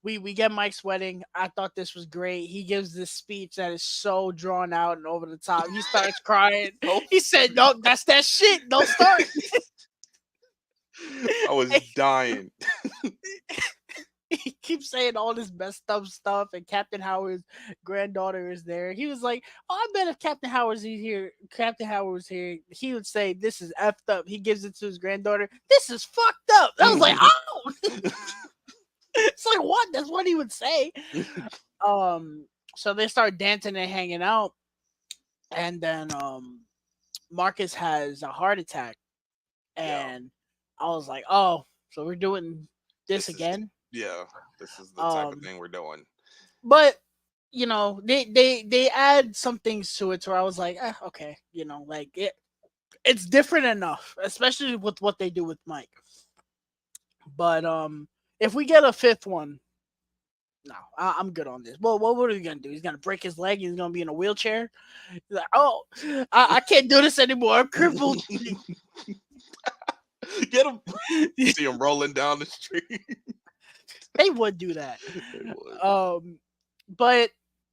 we get Mike's wedding. I thought this was great. He gives this speech that is so drawn out and over the top. He starts crying. Nope. He said, "No, that's that shit. Don't start." I was dying. He keeps saying all this messed up stuff, and Captain Howard's granddaughter is there. He was like, "Oh, I bet if Captain Howard was here, he would say this is effed up." He gives it to his granddaughter. This is fucked up. I was like, "Oh." It's like what? That's what he would say. Um, so they start dancing and hanging out, and then Marcus has a heart attack, Yeah. and I was like, "Oh, so we're doing this This is again?" yeah. This is the type of Um, thing we're doing. but they add some things to it where I was like, okay, like it's different enough, especially with what they do with Mike. But if we get a fifth one, no, I'm good on this. Well, what are we gonna do? He's gonna break his leg. He's gonna be in a wheelchair. He's like, oh, I can't do this anymore. I'm crippled. Get him. See him rolling down the street. They would do that. They would. But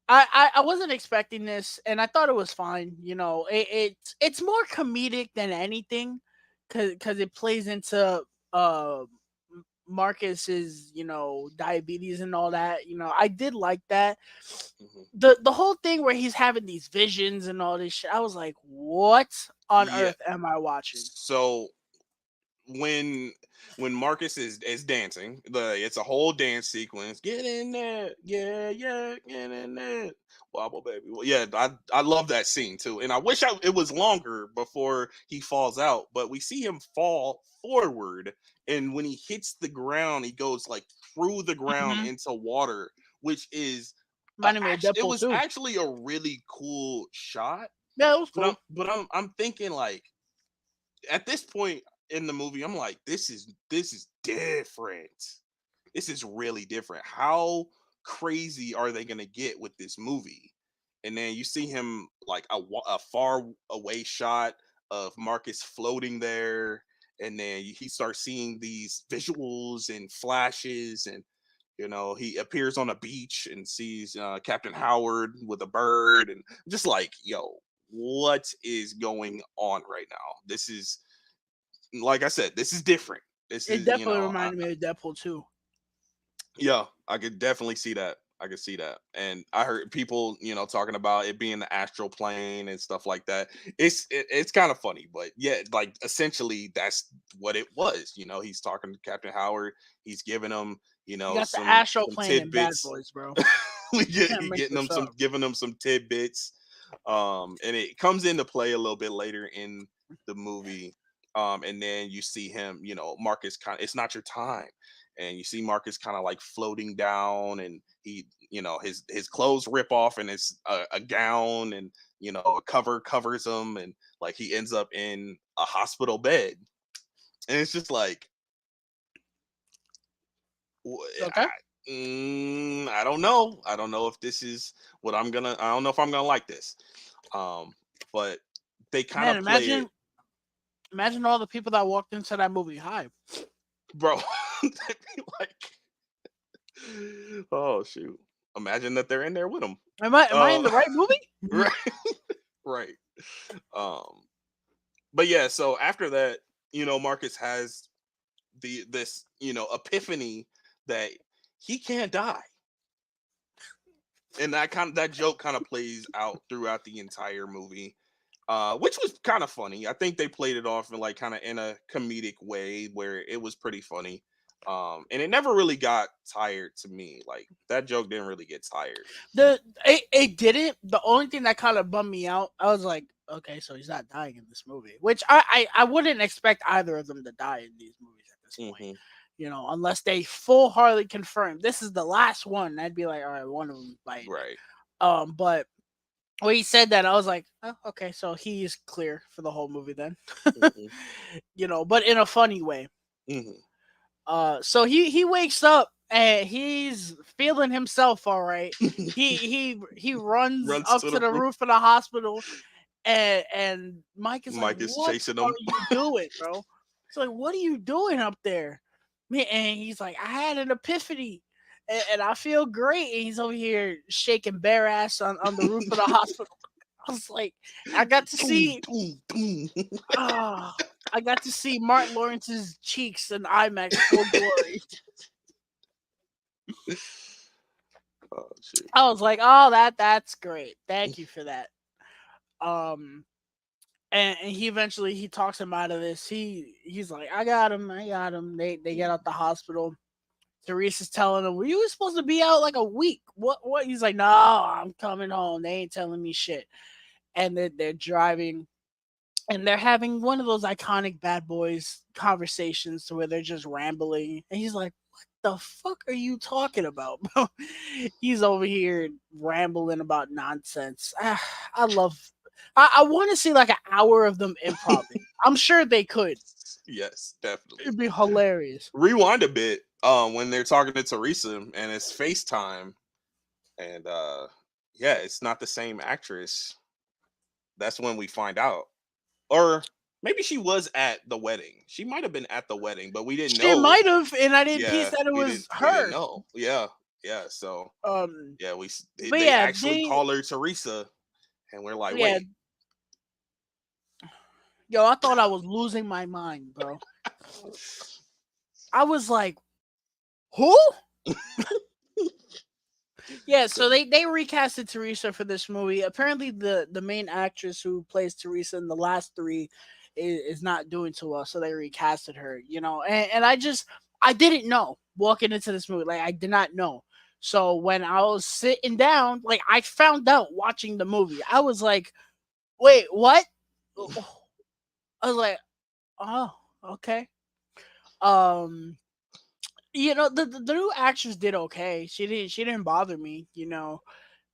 I wasn't expecting this, and I thought it was fine. It's more comedic than anything, because it plays into uh Marcus's diabetes and all that. I did like that. Mhm. The whole thing where he's having these visions and all this shit. I was like, what on Yeah. earth am I watching? So when Marcus is dancing, it's a whole dance sequence. Get in there, yeah, yeah, get in there, wobble baby. Well, yeah, I love that scene too, and I wish it was longer before he falls out. But we see him fall forward, and when he hits the ground, he goes like through the ground Hmm. into water, which is Reminded me of it Deadpool was 2. actually a really cool shot. Yeah, it was But I'm cool. I'm thinking like at this point in the movie, I'm like, this is different. This is really different. How crazy are they gonna get with this movie? And then you see him like a far away shot of Marcus floating there, and then he starts seeing these visuals and flashes, and he appears on a beach and sees Captain Howard with a bird, and just like, yo, what is going on right now? This is, like I said, this is different. This It is, definitely reminded me of Deadpool 2. yeah, I could definitely see that. I could see that. And I heard people, talking about it being the astral plane and stuff like that. It's kind of funny, but yeah, like essentially that's what it was. He's talking to Captain Howard. He's giving him, You got the some Astro plane in Bad tidbits. Boys, bro. You can't He make getting them this up. some, giving them some tidbits. And it comes into play a little bit later in the movie. And then you see him, Marcus kind of, it's not your time. And you see Marcus kind of like floating down, and he, his clothes rip off, and it's a gown, and a cover covers him, and like he ends up in a hospital bed. And it's just like, Okay, I don't know. I don't know if this is what I don't know if I'm gonna like this. Um, but they kind man. of play it, Imagine all the people that walked into that movie high. bro. They'd be like, oh shoot! Imagine that they're in there with them. Am I in Uh, the right movie? right, right. Um, but yeah. So after that, Marcus has this epiphany that he can't die, and that joke kind of plays out throughout the entire movie. which was kind of funny. I think they played it off in like kind of in a comedic way where it was pretty funny. And it never really got tired to me. Like that joke didn't really get tired. It didn't. The only thing that kind of bummed me out, I was like, okay, so he's not dying in this movie, which I wouldn't expect either of them to die in these movies at this point. Hmm. Unless they full hardly confirm this is the last one. I'd be like, all right, one of them biting it. Right. But when he said that, I was like, oh, okay, so he's clear for the whole movie then. Hmm. But in a funny way. Hmm. So he wakes up and he's feeling himself all right. He runs Runs up to to the the roof. roof of the hospital, and Mike is like, Mike is "What chasing are him. you doing, bro?" It's like, "What are you doing up there?" And he's like, "I had an epiphany, and I feel great." And he's over here shaking bare ass on the roof of the hospital. I was like, I got to Boom, see boom, boom. ah, I got to see Martin Lawrence's cheeks in IMAX full glory. Oh shit. I was like, "Oh, that's great. Thank you for that." Um, and he eventually he talks him out of this. He's like, "I got him. I got him." They get out the hospital. Teresa's telling him, "Well, you were supposed to be out like a week. What?" He's like, "No, I'm coming home. They ain't telling me shit." And they're driving, and they're having one of those iconic bad boys conversations to where they're just rambling. And he's like, "What the fuck are you talking about, bro?" He's over here rambling about nonsense. I love. I want to see like an hour of them improv. I'm sure they could. Yes, definitely. It'd be hilarious. Rewind a bit. When they're talking to Teresa and it's FaceTime, and yeah, it's not the same actress. That's when we find out. Or maybe she was at the wedding. She might have been at the wedding, but we didn't She know. might have, and I didn't piece Yeah, that it was we didn't her. know. Yeah, yeah. So Um, yeah, but they yeah, actually call her Teresa, and we're like, yeah, wait, yo, I thought I was losing my mind, bro. I was like, who? Yeah, so so they recasted Teresa for this movie. Apparently, the main actress who plays Teresa in the last three is not doing too well, so they recasted her. And I didn't know walking into this movie, like I did not know. So when I was sitting down, like I found out watching the movie, I was like, wait, what? I was like, oh, okay. Um, the new actress did okay. She didn't bother me,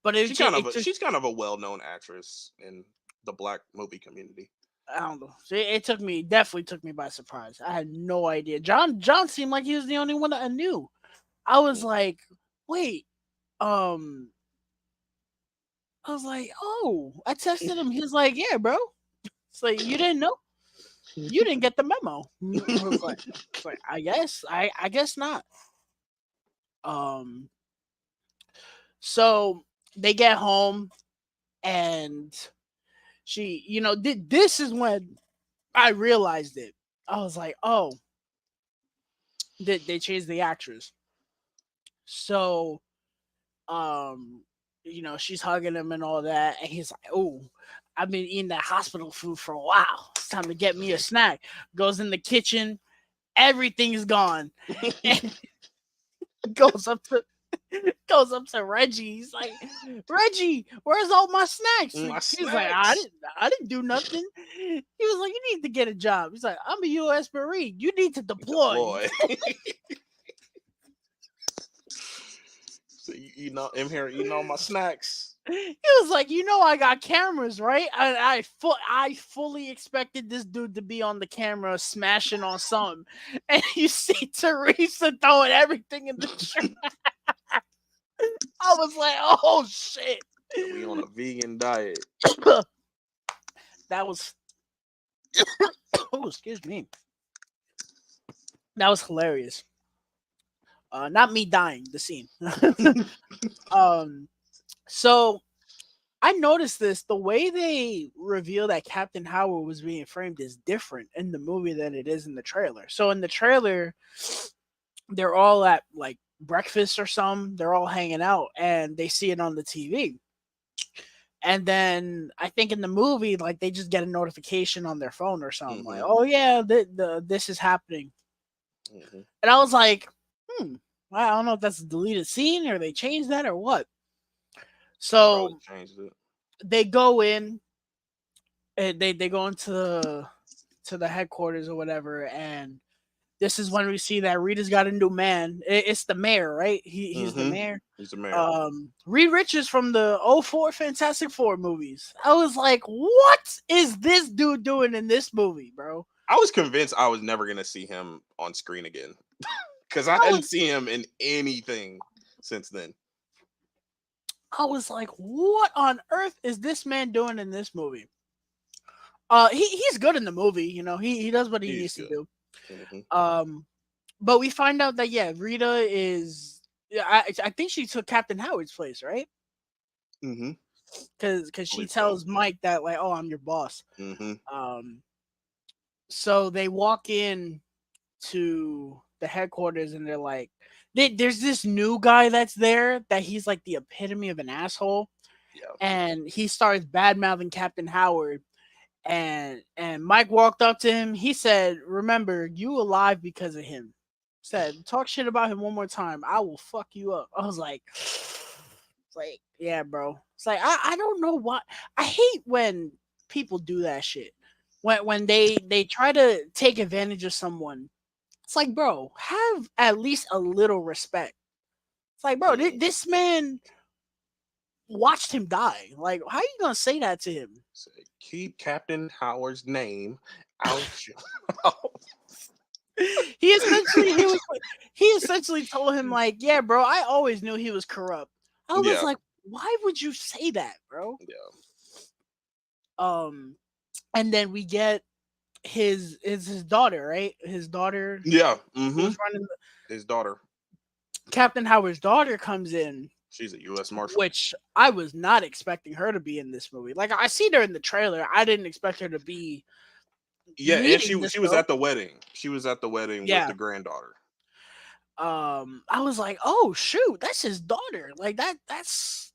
but it took she's kind of a well known actress in the black movie community. I don't know. It took me definitely took me by surprise. I had no idea. John seemed like he was the only one that I knew. I was like, wait, um, I was like, oh, I tested him. He's like, yeah, bro. It's like you didn't know, you didn't get the memo. I was like, I guess not. Um, so they get home and this is when I realized it. I was like, oh, they changed the actress. So, um, she's hugging him and all that, and he's like, "Oh, I've been eating that hospital food for a while. It's time to get me a snack." Goes in the kitchen, everything is gone, and goes up to goes up to Reggie. He's like, "Reggie, where's all my snacks?" My He's like, "I snacks. didn't do nothing." He was like, "You need to get a job." He's like, "I'm a U.S. Marine. You need to deploy." Deploy. So you know, I'm here eating all my snacks. He was like, I got cameras, right? I fully expected this dude to be on the camera smashing on something, and you see Teresa throwing everything in the trash. I was like, oh shit. Yeah, we on a vegan diet. That was oh, excuse me. That was hilarious. Not me dying, the scene. um, so I noticed this. The way they reveal that Captain Howard was being framed is different in the movie than it is in the trailer. So in the trailer, they're all at like breakfast or something. They're all hanging out and they see it on the TV. And then I think in the movie, like they just get a notification on their phone or something, like, Mhm. "Oh yeah, this is happening." Mhm. And I was like, "Hmm, well, I don't know if that's a deleted scene or they changed that or what." Probably So changed it. they go in, and they go into the headquarters or whatever, and this is when we see that Rita's got a new man. It's the mayor, right? He's the Mhm. mayor. He's the mayor. Reed Richards from the '04 Fantastic Four movies. I was like, what is this dude doing in this movie, bro? I was convinced I was never gonna see him on screen again because I I hadn't was seen him in anything since then. I was like, what on earth is this man doing in this movie? He's good in the movie, he does what he He's needs to good. do. Mhm. Um, but we find out that yeah, Rita is. Yeah, I think she took Captain Howard's place, right? Mhm. Because I she believe so. tells Mike that like, oh, I'm your boss. Mhm. Um, so they walk in to the headquarters and they're like, there's this new guy that's there that he's like the epitome of an asshole, Yeah. and he starts bad mouthing Captain Howard. And Mike walked up to him. He said, "Remember, you alive because of him." Said, "Talk shit about him one more time, I will fuck you up." I was like, it's like, yeah, bro. It's like I don't know why. I hate when people do that shit. When they try to take advantage of someone. It's like, bro, have at least a little respect. It's like, bro, Mhm. this man watched him die. Like, how you gonna say that to him? Say, keep Captain Howard's name out your mouth. he essentially he was he essentially told him like, yeah, bro, I always knew he was corrupt. I was Yeah. like, why would you say that, bro? Yeah. Um, and then we get his daughter, right? His daughter Yeah. who's Mhm. running His daughter. Captain Howard's daughter comes in, She's a U.S. Marshal. which I was not expecting her to be in this movie. Like I seen her in the trailer. I didn't expect her to be Yeah, and leading she this she was though. at the wedding. She was at the wedding with Yeah. the granddaughter. I was like, "Oh shoot, that's his daughter." Like that's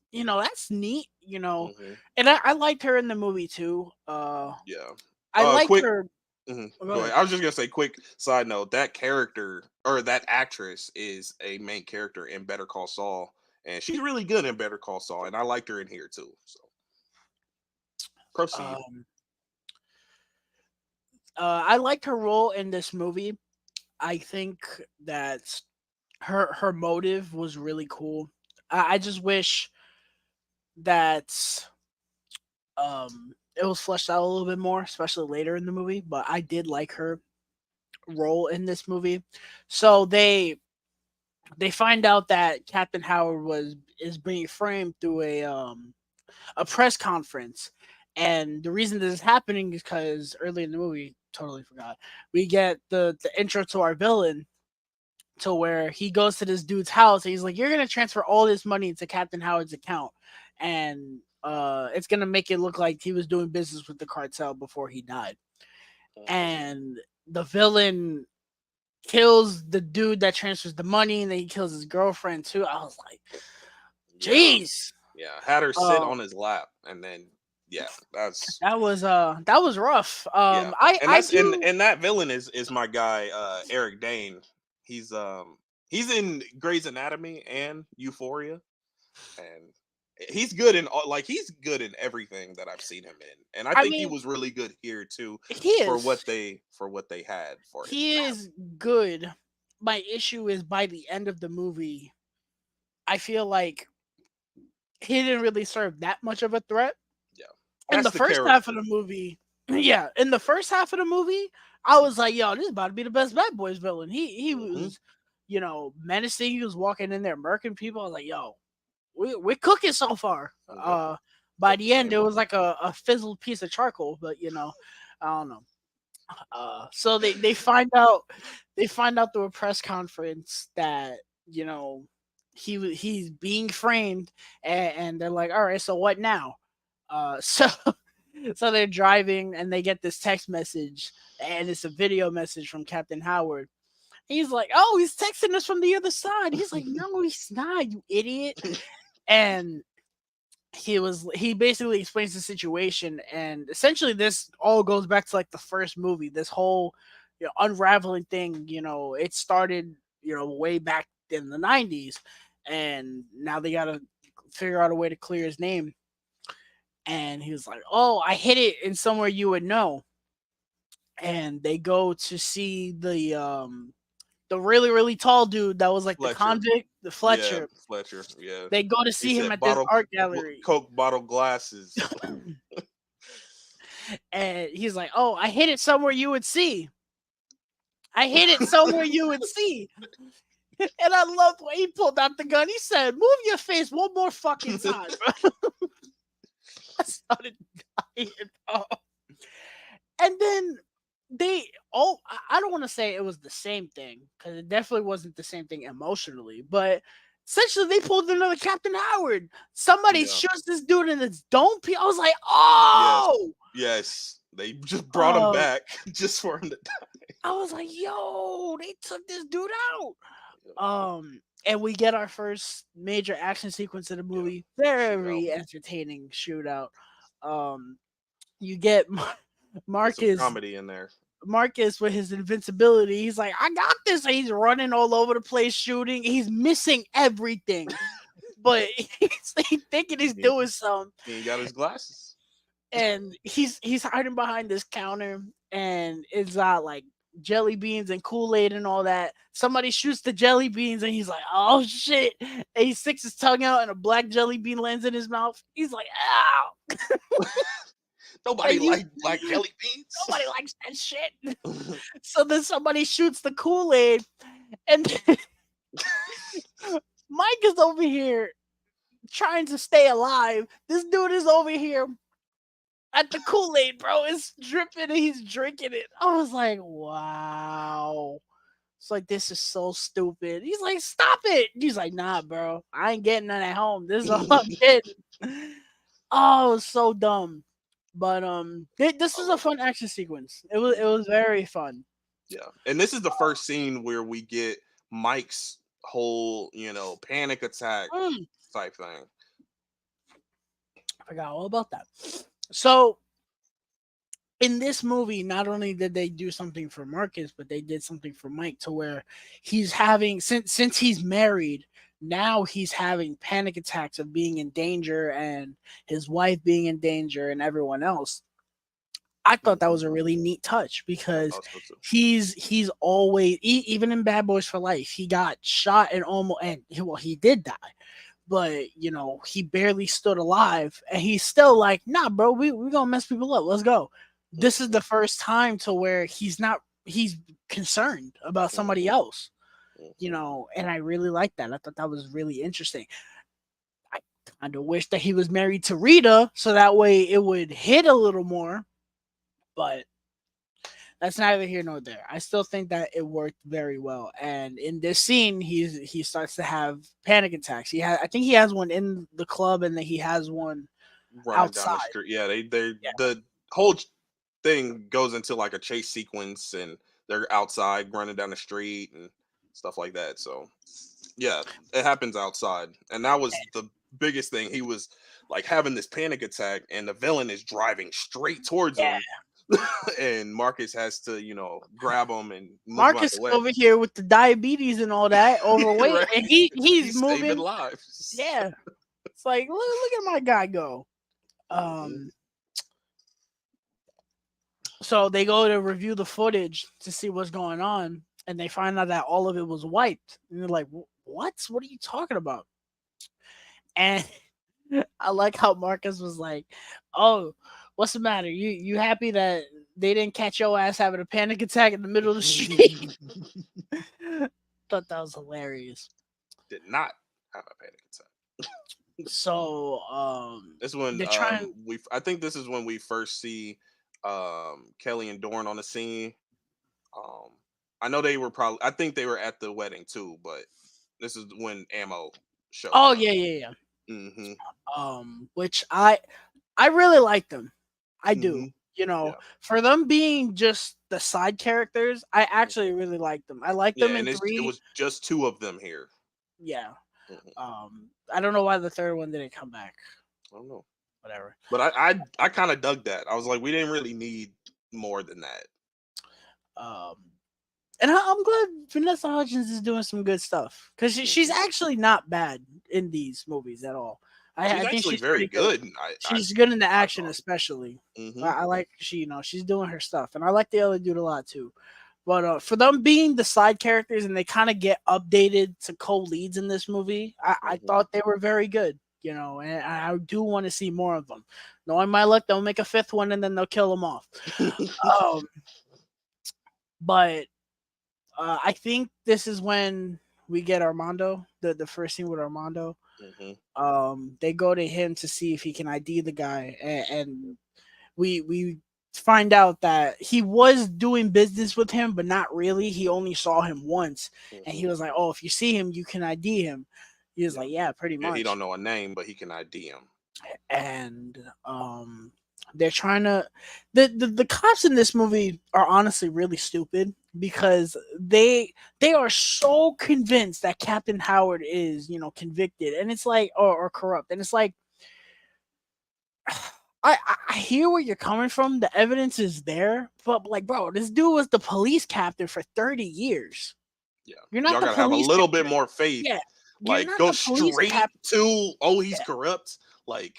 neat, Mhm. And I liked her in the movie too. Yeah. I liked Quick. her. Mhm. Oh, go Go ahead. ahead. I was just gonna say, quick side note. That character or that actress is a main character in Better Call Saul, and she's really good in Better Call Saul, and I liked her in here too. So proceed. Um, I liked her role in this movie. I think that her motive was really cool. I just wish that it was fleshed out a little bit more, especially later in the movie. But I did like her role in this movie. So they find out that Captain Howard was is being framed through a press conference. And the reason this is happening is because early in the movie, totally forgot, we get the intro to our villain, to where he goes to this dude's house and he's like, "You're gonna transfer all this money into Captain Howard's account, and it's gonna make it look like he was doing business with the cartel before he died." Mhm. And the villain kills the dude that transfers the money, and then he kills his girlfriend too. I was like, Yeah. "Jeez." Yeah. Had her sit Um, on his lap, and then yeah, that's that was rough. yeah, and I that's do. and that villain is my guy Eric Dane. He's he's in Grey's Anatomy and Euphoria, and he's good in all, like he's good in everything that I've seen him in, and I I think he mean, was really good here too he for is what they had for him. he is good. My issue is by the end of the movie, I feel like he didn't really serve that much of a threat. Yeah, In that's the the first half of character. the movie, yeah, in the first half of the movie, I was like, "Yo, this is about to be the best Bad Boys villain." He Hmm. was, menacing. He was walking in there murking people. I was like, "Yo, we're cooking so far." Yep, By felt the the end, same it way. was like a fizzled piece of charcoal, but I don't know. So they find out through a press conference that you know he's being framed, and they're like, all right, so what now? So so they're driving and they get this text message, and it's a video message from Captain Howard. He's like, oh, he's texting us from the other side. He's like, no, he's not, you idiot. And he basically explains the situation, and essentially this all goes back to like the first movie. This whole unraveling thing, it started way back in the 90s, and now they gotta figure out a way to clear his name. And he was like, "Oh, I hid it in somewhere you would know." And they go to see the really really tall dude that was like the Fletcher. convict, the Yeah, Fletcher. Fletcher. Yeah. They go to He see him said at this art gallery, Coke bottle glasses. and he's like, "Oh, I hid it somewhere you would see. I hid it somewhere you would see." And I loved when he pulled out the gun. He said, "Move your face one more fucking time." I started dying. Oh. And then I don't want to say it was the same thing because it definitely wasn't the same thing emotionally, but essentially they pulled another Captain Howard. Somebody Yeah. shoots this dude in his dome. I was like, Yes. oh, Yes. They just brought him uh, back just for him to I was like, yo, they took this dude out. yeah. And we get our first major action sequence of the Yeah. movie. Shootout. Very entertaining shootout. Um, you get Get some Marcus comedy in there. Marcus with his invincibility. He's like, I got this. And he's running all over the place shooting. He's missing everything, but he's thinking he's He, doing something. he ain't got his glasses. And he's hiding behind this counter, and it's got like jelly beans and Kool-Aid and all that. Somebody shoots the jelly beans and he's like, oh shit. And he sticks his tongue out and a black jelly bean lands in his mouth. He's like, ow. Nobody And you like black jelly beans. nobody likes that shit. So then somebody shoots the Kool-Aid, and Mike is over here trying to stay alive. This dude is over here at the Kool-Aid, bro. It's dripping and he's drinking it. I was like, wow. It's like, this is so stupid. He's like, stop it. He's like, nah, bro. I ain't getting none at home. This is all I'm getting. Oh, so dumb. But this I was a love it. fun action sequence. It was very fun. Yeah. And this is the first scene where we get Mike's whole, panic attack Mm, type thing. I forgot all about that. So in this movie, not only did they do something for Marcus, but they did something for Mike to where he's having since he's married, now he's having panic attacks of being in danger and his wife being in danger and everyone else. I thought that Mhm. was a really neat touch I because thought so too. he's always even in Bad Boys for Life, he got shot and almost and well he did die, but he barely stood alive, and he's still like, nah, bro, we gonna mess people up. Let's go. This is Mhm. the first time to where he's concerned about somebody Mhm. else, Mhm. and I really like that. I thought that was really interesting. I kind of wish that he was married to Rita so that way it would hit a little more, but that's neither here nor there. I still think that it worked very well. And in this scene, he starts to have panic attacks. I think he has one in the club, and then he has one Running down outside. the street. Yeah, they Yeah, the whole thing goes into like a chase sequence, and they're outside running down the street and stuff like that. So yeah, it happens outside, and that was the biggest thing. He was like having this panic attack, and the villain is driving straight towards yeah. him, and Marcus has to, grab him and move him out Marcus the is way. over here with the diabetes and all that, overweight, Right? and he's He's saving moving. lives. Yeah, it's like look at my guy go. Mhm. Um, so they go to review the footage to see what's going on, and they find out that all of it was wiped. And they're like, "What? What are you talking about?" And I like how Marcus was like, "Oh, what's the matter? You happy that they didn't catch your ass having a panic attack in the middle of the street?" Thought that was hilarious. Did not have a panic attack. So, This one, they're trying. I think this is when we first see Kelly and Dorn on the scene. Um, I know they were probably. I think they were at the wedding too, but this is when Ammo shows Oh up. yeah, yeah, yeah. Hmm. Which I really like them. I do. Hmm. Yeah. For them being just the side characters, I actually Mhm. really like them. I like Yeah, them in and it three. was just two of them here. Yeah. Hmm. I don't know why the third one didn't come back. I don't know. whatever. But I kind of dug that. I was like, we didn't really need more than that. Um, and I'm glad Vanessa Hudgens is doing some good stuff because she's Mhm. actually not bad in these movies at all. She's I think actually she's very pretty good. good. She's good in the I action, thought. especially. Hmm. I like she's doing her stuff, and I like the other dude a lot too. But for them being the side characters and they kind of get updated to co-leads in this movie, I Hmm. thought they were very good. And I do want to see more of them. Knowing my luck, they'll make a fifth one and then they'll kill them off. Um, but I think this is when we get Armando, the first scene with Armando. Hmm. They go to him to see if he can ID the guy, and we find out that he was doing business with him, but not really. He only saw him once, and he Hmm. was like, "Oh, if you see him, you can ID him." He was Yeah. like, "Yeah, pretty Yeah. He much." don't know a name, but he can ID him. And they're trying to the cops in this movie are honestly really stupid because they are so convinced that Captain Howard is convicted, and it's like or corrupt, and it's like I hear where you're coming from. The evidence is there, but like, bro, this dude was the police captain for 30 years. Yeah. You're not Y'all the gotta have a police little bit captain. more faith. Yeah, you're Like, not go the police straight captain. to, oh, he's Yeah, corrupt. Like,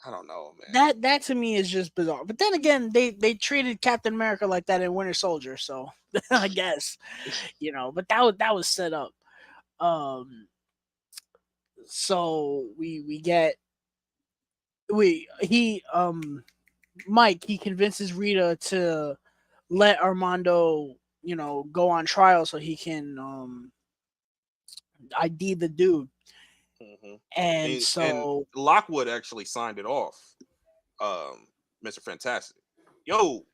I don't know, man. that to me is just bizarre. But then again, they treated Captain America like that in Winter Soldier, so I guess But that was set up. Um, so we get we he Mike he convinces Rita to let Armando, go on trial so he can ID the dude. Hmm. And And so Lockwood actually signed it off. Mr. Fantastic. Yo,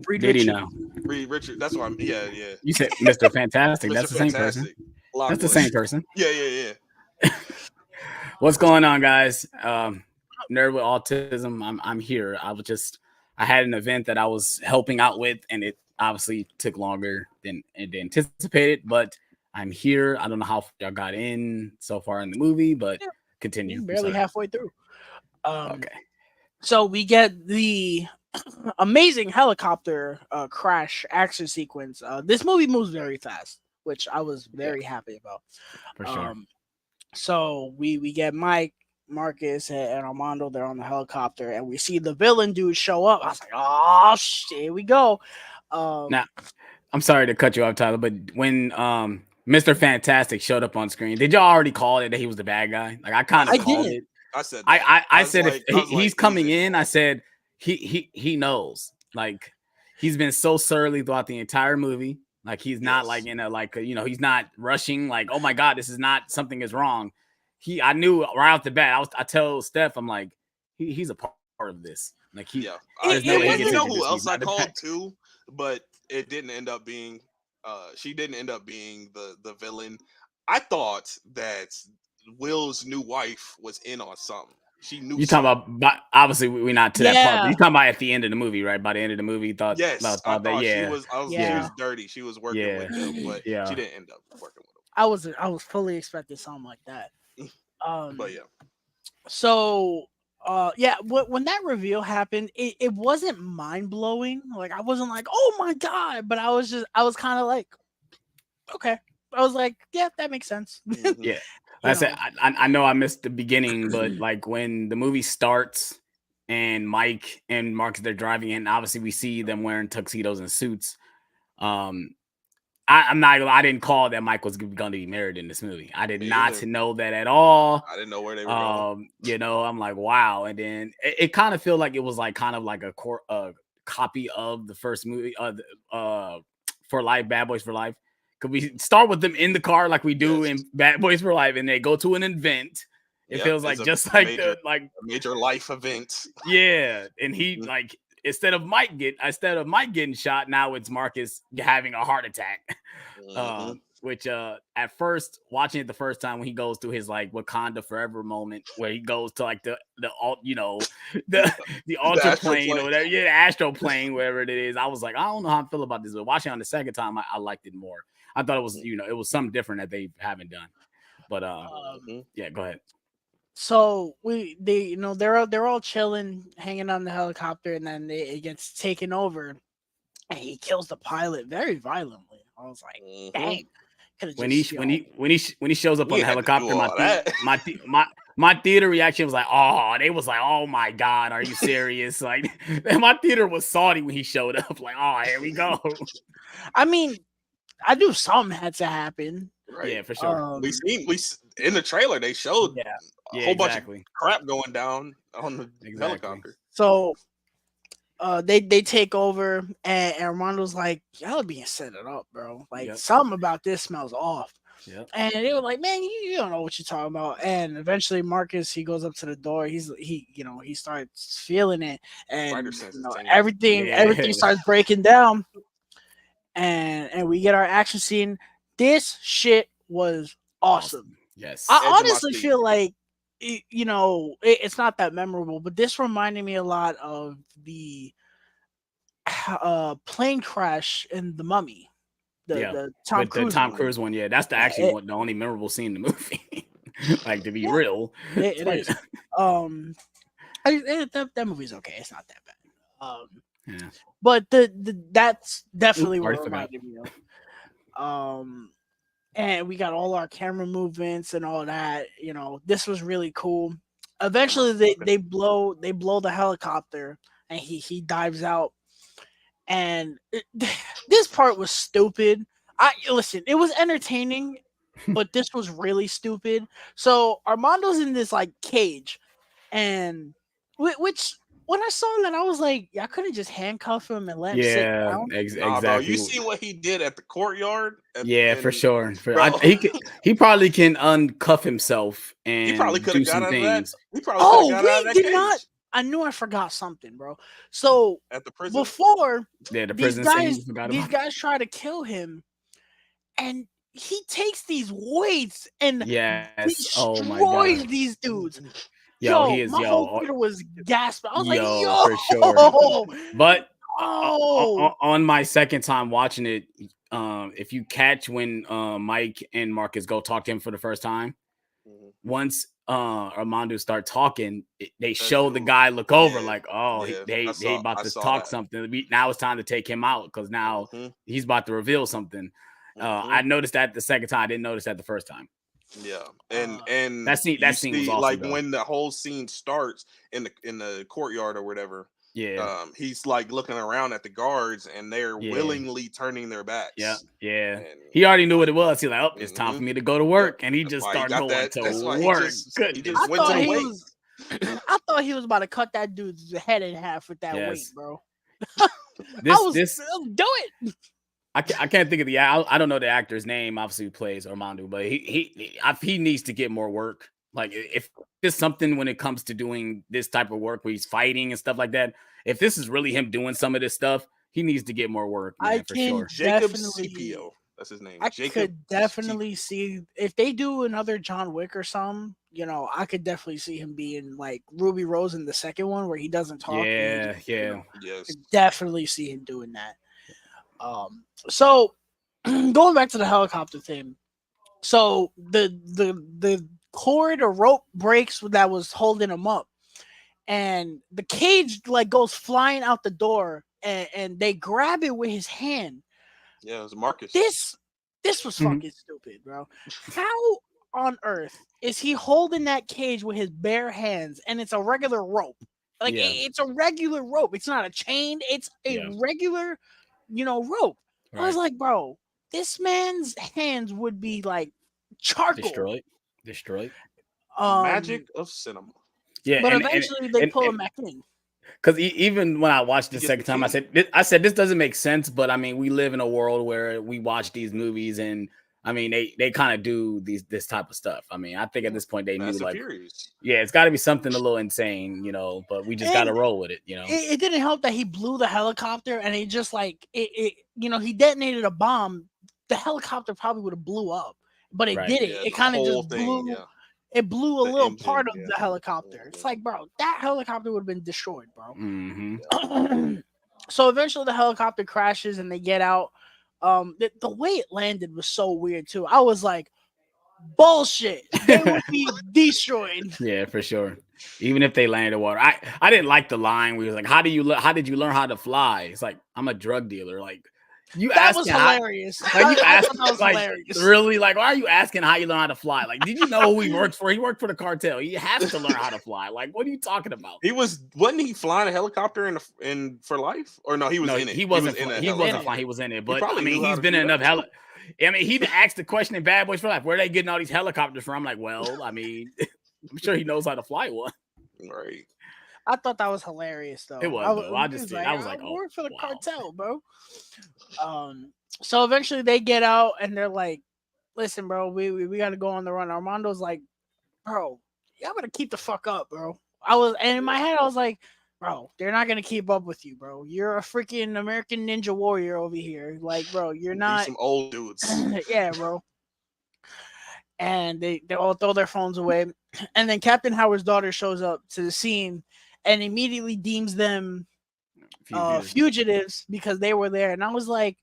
Reed Did he Richards. now? Reed Richard. That's why I'm. Yeah, yeah. You said Mr. Fantastic. Mr. That's the same person. Fantastic. That's the Lockwood. same person. Yeah, yeah, yeah. What's going on, guys? Nerd with autism. I'm here. I had an event that I was helping out with, and it obviously took longer than anticipated. But I'm here. I don't know how y'all got in so far in the movie, but Yeah, continue. I'm barely sorry. halfway through. Um, Okay. so we get the amazing helicopter crash action sequence. This movie moves very fast, which I was Yeah, very happy about. for sure. Um, so we get Mike, Marcus, and Armando. They're on the helicopter, and we see the villain dude show up. I was like, "Oh shit, here we go." Now, Um, I'm sorry to cut you off, Tyler, but when Mr. Fantastic showed up on screen, did y'all already call it that he was the bad guy? Like I I kind of I said called that. did. it. I said I, that. I I I was said if like, I was he's like, he's coming in in, on I it. said he knows. Like he's been so surly throughout the entire movie. Like he's not like Yes. in a he's not rushing. Like oh my god, this is not something is wrong. I knew right off the bat. I tell Steph, I'm like he's a part of this. Like Yeah. there's no way he gets You know introduced who and he's else not I the bad. called too, but it didn't end up being. She didn't end up being the villain. I thought that Will's new wife was in on something. She knew You talking something. about? But obviously, we're not to that part. But Yeah, you talking about at the end of the movie, right? By the end of the movie, Yes, I thought that, thought she yeah, was. I was. She yeah, yeah. was dirty. She was working yeah, with them, but she yeah. didn't end up working with I was fully expecting something like that. him. But Um, yeah, so yeah, when that reveal happened, it wasn't mind blowing. Like I wasn't like, oh my god, but I was kind of like, okay. I was like, yeah, that makes sense. hmm Yeah. you Like I said, know, I know I missed the beginning, but like when the movie starts and Mike and Marcus they're driving in, obviously we see them wearing tuxedos and suits. Um, I'm not. I didn't call that Mike was going to be married in this movie. I did me not either. know that at all. I didn't know where they were going. I'm like, wow. And then it kind of feel like it was like kind of like a copy of the first movie, for Life, Bad Boys for Life. Could we start with them in the car like we do Yes. in Bad Boys for Life, and they go to an event? It Yep. feels It's like just a like major the like a major life event. yeah, and he like instead of Mike getting shot, now it's Marcus having a heart attack. Mm-hmm. Which at first watching it the first time when he goes through his like Wakanda forever moment where he goes to like the alt the the The ultra astral plane or plane. whatever, yeah, the astral plane, wherever it is. I was like, I don't know how I feel about this, but watching it on the second time, I liked it more. I thought it was it was something different that they haven't done. But um, Mm-hmm. yeah, go ahead. So they're all chilling, hanging on the helicopter, and then it gets taken over, and he kills the pilot very violently. I was like, Mm-hmm. dang, could have When he just when he shows up We on the ain't had to do helicopter, all that. my theater reaction was like, oh, they was like, oh my god, are you serious? Like, my theater was salty when he showed up. Like, oh, here we go. I mean, I knew something had to happen. Right. Yeah, for sure. We Um, seen in the trailer they showed yeah. a Yeah, whole bunch of exactly. crap going down on the Exactly. helicopter. So they take over, and Armando's like, y'all being set it up, bro. Like Yep. something about this smells off. Yep. And they were like, man, you don't know what you're talking about. And eventually Marcus, he goes up to the door. He starts feeling it, Spider and sense is tingling. everything Yeah. starts breaking down. And we get our action scene. This shit was awesome. Yes. I Edge of my honestly seat. feel like it's not that memorable, but this reminded me a lot of the plane crash in The Mummy, Yeah. the Tom With the Cruise Tom movie. Cruise one, yeah, that's the Yeah, actually one, the only memorable scene in the movie. Like, to be yeah, real. it is. Um, that movie's okay. It's not that bad. Yeah. But that's Oop, definitely what already it forgot. reminded me of. And we got all our camera movements and all that. This was really cool. Camera Eventually, flipping. they blow the helicopter, and he dives out. And this part was stupid. I listen, it was entertaining, but this was really stupid. So Armando's in this like cage, and which when I saw that, I was like, y'all couldn't just handcuff him and let him sit Yeah, down. Nah, bro. You exactly. see what he did at the courtyard? Yeah, for And sure. bro, He probably can uncuff himself he probably and could do have got some out of that. things. He probably could have Oh, got out of we that did not. cage I knew I forgot something, bro. So at the prison. before Yeah, the these prison scene, guys, you forgot these about. guys try to kill him, and he takes these weights and Yes. Oh my destroys god. these dudes. Yo, he Yo, is my whole yo, theater was gasping. I was like, yo, for sure. yo, But oh, on my second time watching it, if you catch when Mike and Marcus go talk to him for the first time, Mhm. once Armando start talking, they That show the dude. guy look over Yeah. like, oh, Yeah. they about I to saw talk that. something. Now it's time to take him out because now Hmm. he's about to reveal something. Hmm. I noticed that the second time. I didn't notice that the first time. Yeah. uh, And That you scene was see awesome like though. when the whole scene starts in the courtyard or whatever, Yeah, he's like looking around at the guards and they're yeah, willingly turning their yeah, backs. yeah. And He already knew like, what it was. He's like, oh, it's time hmm for me to go to yep. work, and he That's just why he start got going that. That's to why work. he I just Goodness went to thought the he weight. gracious. was, I thought he was about to cut that dude's head in half with that weight, Yes. bro. I This was this do it. I can't think of I don't know the actor's name. Obviously, who plays Armando, but he needs to get more work. Like, if there's something when it comes to doing this type of work where he's fighting and stuff like that, if this is really him doing some of this stuff, he needs to get more work, I man, for can sure. Jacob definitely, Scipio. That's his name. I Jacob could Scipio. definitely see if they do another John Wick or something. I could definitely see him being like Ruby Rose in the second one where he doesn't talk and he Yeah, just, yeah, Yes. could definitely see him doing that. So going back to the helicopter thing. So the cord or rope breaks that was holding him up, and the cage like goes flying out the door, and they grab it with his hand. Yeah, it was Marcus. This was Mhm. fucking stupid, bro. How on earth is he holding that cage with his bare hands, and it's a regular rope? Like Yeah, it's a regular rope. It's not a chain. It's a yeah, regular, rope. I was right. like, bro, this man's hands would be like charcoal. Destroyed, destroyed. Magic Um, of cinema. Yeah, but eventually they pull him and back in. because even when I watched He the gets the second time, key. I said this doesn't make sense. But I mean, we live in a world where we watch these movies, and I mean, they kind of do this type of stuff. I mean, I think at Yeah. this point they knew Fast and like, Furious. yeah, it's got to be something a little insane, but we just got to And roll with it, it didn't help that he blew the helicopter, and he just like he detonated a bomb. The helicopter probably would have blew up, but it Right? didn't. Yeah, It the kind of whole just thing. blew. Yeah, It blew a the little part engine. of Yeah. the helicopter. It's Mhm. like, bro, that helicopter would have been destroyed, bro. Mm-hmm. So eventually the helicopter crashes and they get out. The way it landed was so weird too. I was like, Bullshit. They would be destroyed. Yeah, for sure. Even if they landed water, I didn't like the line where he was like, how did you learn how to fly?" It's like, I'm a drug dealer. Like, you That was asking how, hilarious. like you I ask thought that was like hilarious. really like, why are you asking how you learn how to fly? Like, did you know who he works for? He worked for the cartel. He has to learn how to fly. Like, what are you talking about? Wasn't he flying a helicopter in for life? Or no, he was No, in it. he He was wasn't. in a He wasn't helicopter. flying. He was in it. He But I probably mean, knew how he's to been do in that. enough I mean, he asked the question in Bad Boys for Life, where are they getting all these helicopters from? I'm like, well, I mean, I'm sure he knows how to fly one. Right. I thought that was hilarious though. It was though. I He just was did. like, I was I like, oh work for the wow. cartel, bro. So eventually they get out and they're like, listen, bro, we gotta go on the run. Armando's like, bro, y'all better keep the fuck up, bro. And in my head I was like, bro, they're not gonna keep up with you, bro. You're a freaking American Ninja Warrior over here. Like, bro, you're These not some old dudes. yeah, bro. And they all throw their phones away. And then Captain Howard's daughter shows up to the scene and immediately deems them fugitives because they were there. And I was like,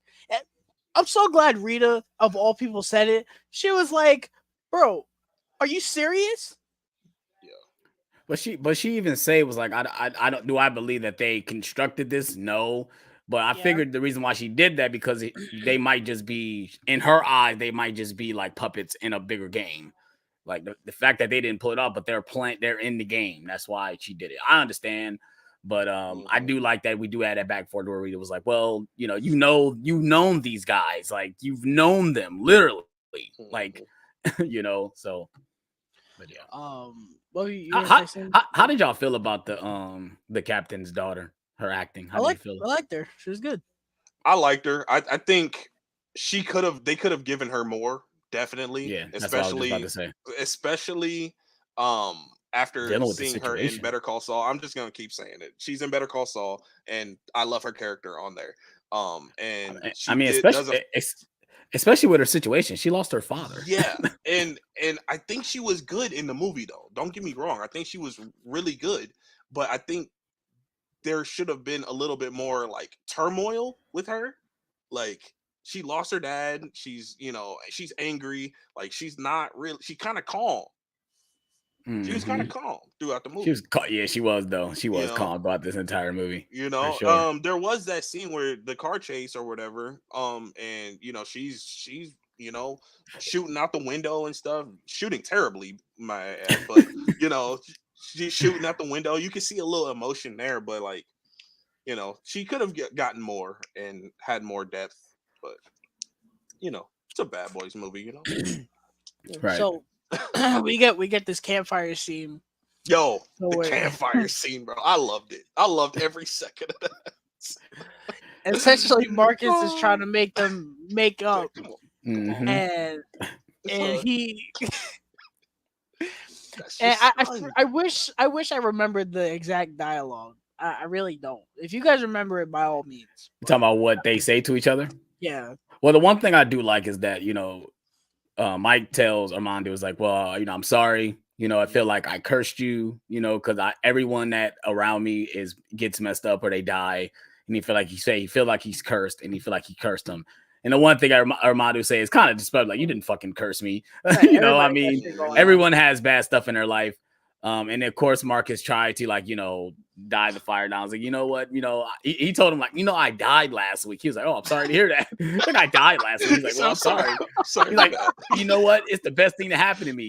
I'm so glad Rita, of all people, said it. She was like, bro, are you serious? But she even say was like, I don't, do I believe that they constructed this? No. But I figured the reason why she did that because they might just be, in her eyes, they might just be like puppets in a bigger game. Like the fact that they didn't pull it off, but they're in the game. That's why she did it. I understand. But I do like that we do add that back for where Rita was like, well, you've known these guys, like you've known them literally, like so. But yeah. Well, how did y'all feel about the captain's daughter? Her acting. How do you feel? I liked her. She was good. I liked her. I think they could have given her more, definitely. Yeah, that's what I was just about to say. Especially after Dealing with the seeing her in situation. Better Call Saul. I'm just gonna keep saying it. She's in Better Call Saul, and I love her character on there. And I mean, especially with her situation, she lost her father. Yeah, and I think she was good in the movie though. Don't get me wrong. I think she was really good, but I think there should have been a little bit more like turmoil with her. Like she lost her dad. She's she's angry. Like she's not really. She kind of calm. She was kind of calm throughout the movie. She was she was though. She was calm about this entire movie. For sure. There was that scene where the car chase or whatever. And she's shooting out the window and stuff, shooting terribly, my ass, but she's shooting out the window. You can see a little emotion there, but like, she could have gotten more and had more depth, but it's a Bad Boys movie, Right. So we get this campfire scene. Yo, the campfire scene, bro. I loved it. I loved every second of that. Essentially, Marcus is trying to make them make up, Mm-hmm. and he. And I wish I remembered the exact dialogue. I really don't. If you guys remember it, by all means. You're talking about what they say to each other? Yeah. Well, the one thing I do like is that Mike tells Armando is like, well, I'm sorry. I feel like I cursed you. Because everyone that around me gets messed up or they die, and he feel like he's cursed, and he feel like he cursed them. And the one thing Armando say is kind of just like, you didn't fucking curse me. Right, I mean, everyone has bad stuff in their life. And of course, Marcus tried to die the fire down. I was like, you know what? He told him like, I died last week. He was like, oh, I'm sorry to hear that. Like I died last week. He's like, well, I'm sorry. He's like, you know what? It's the best thing to happen to me.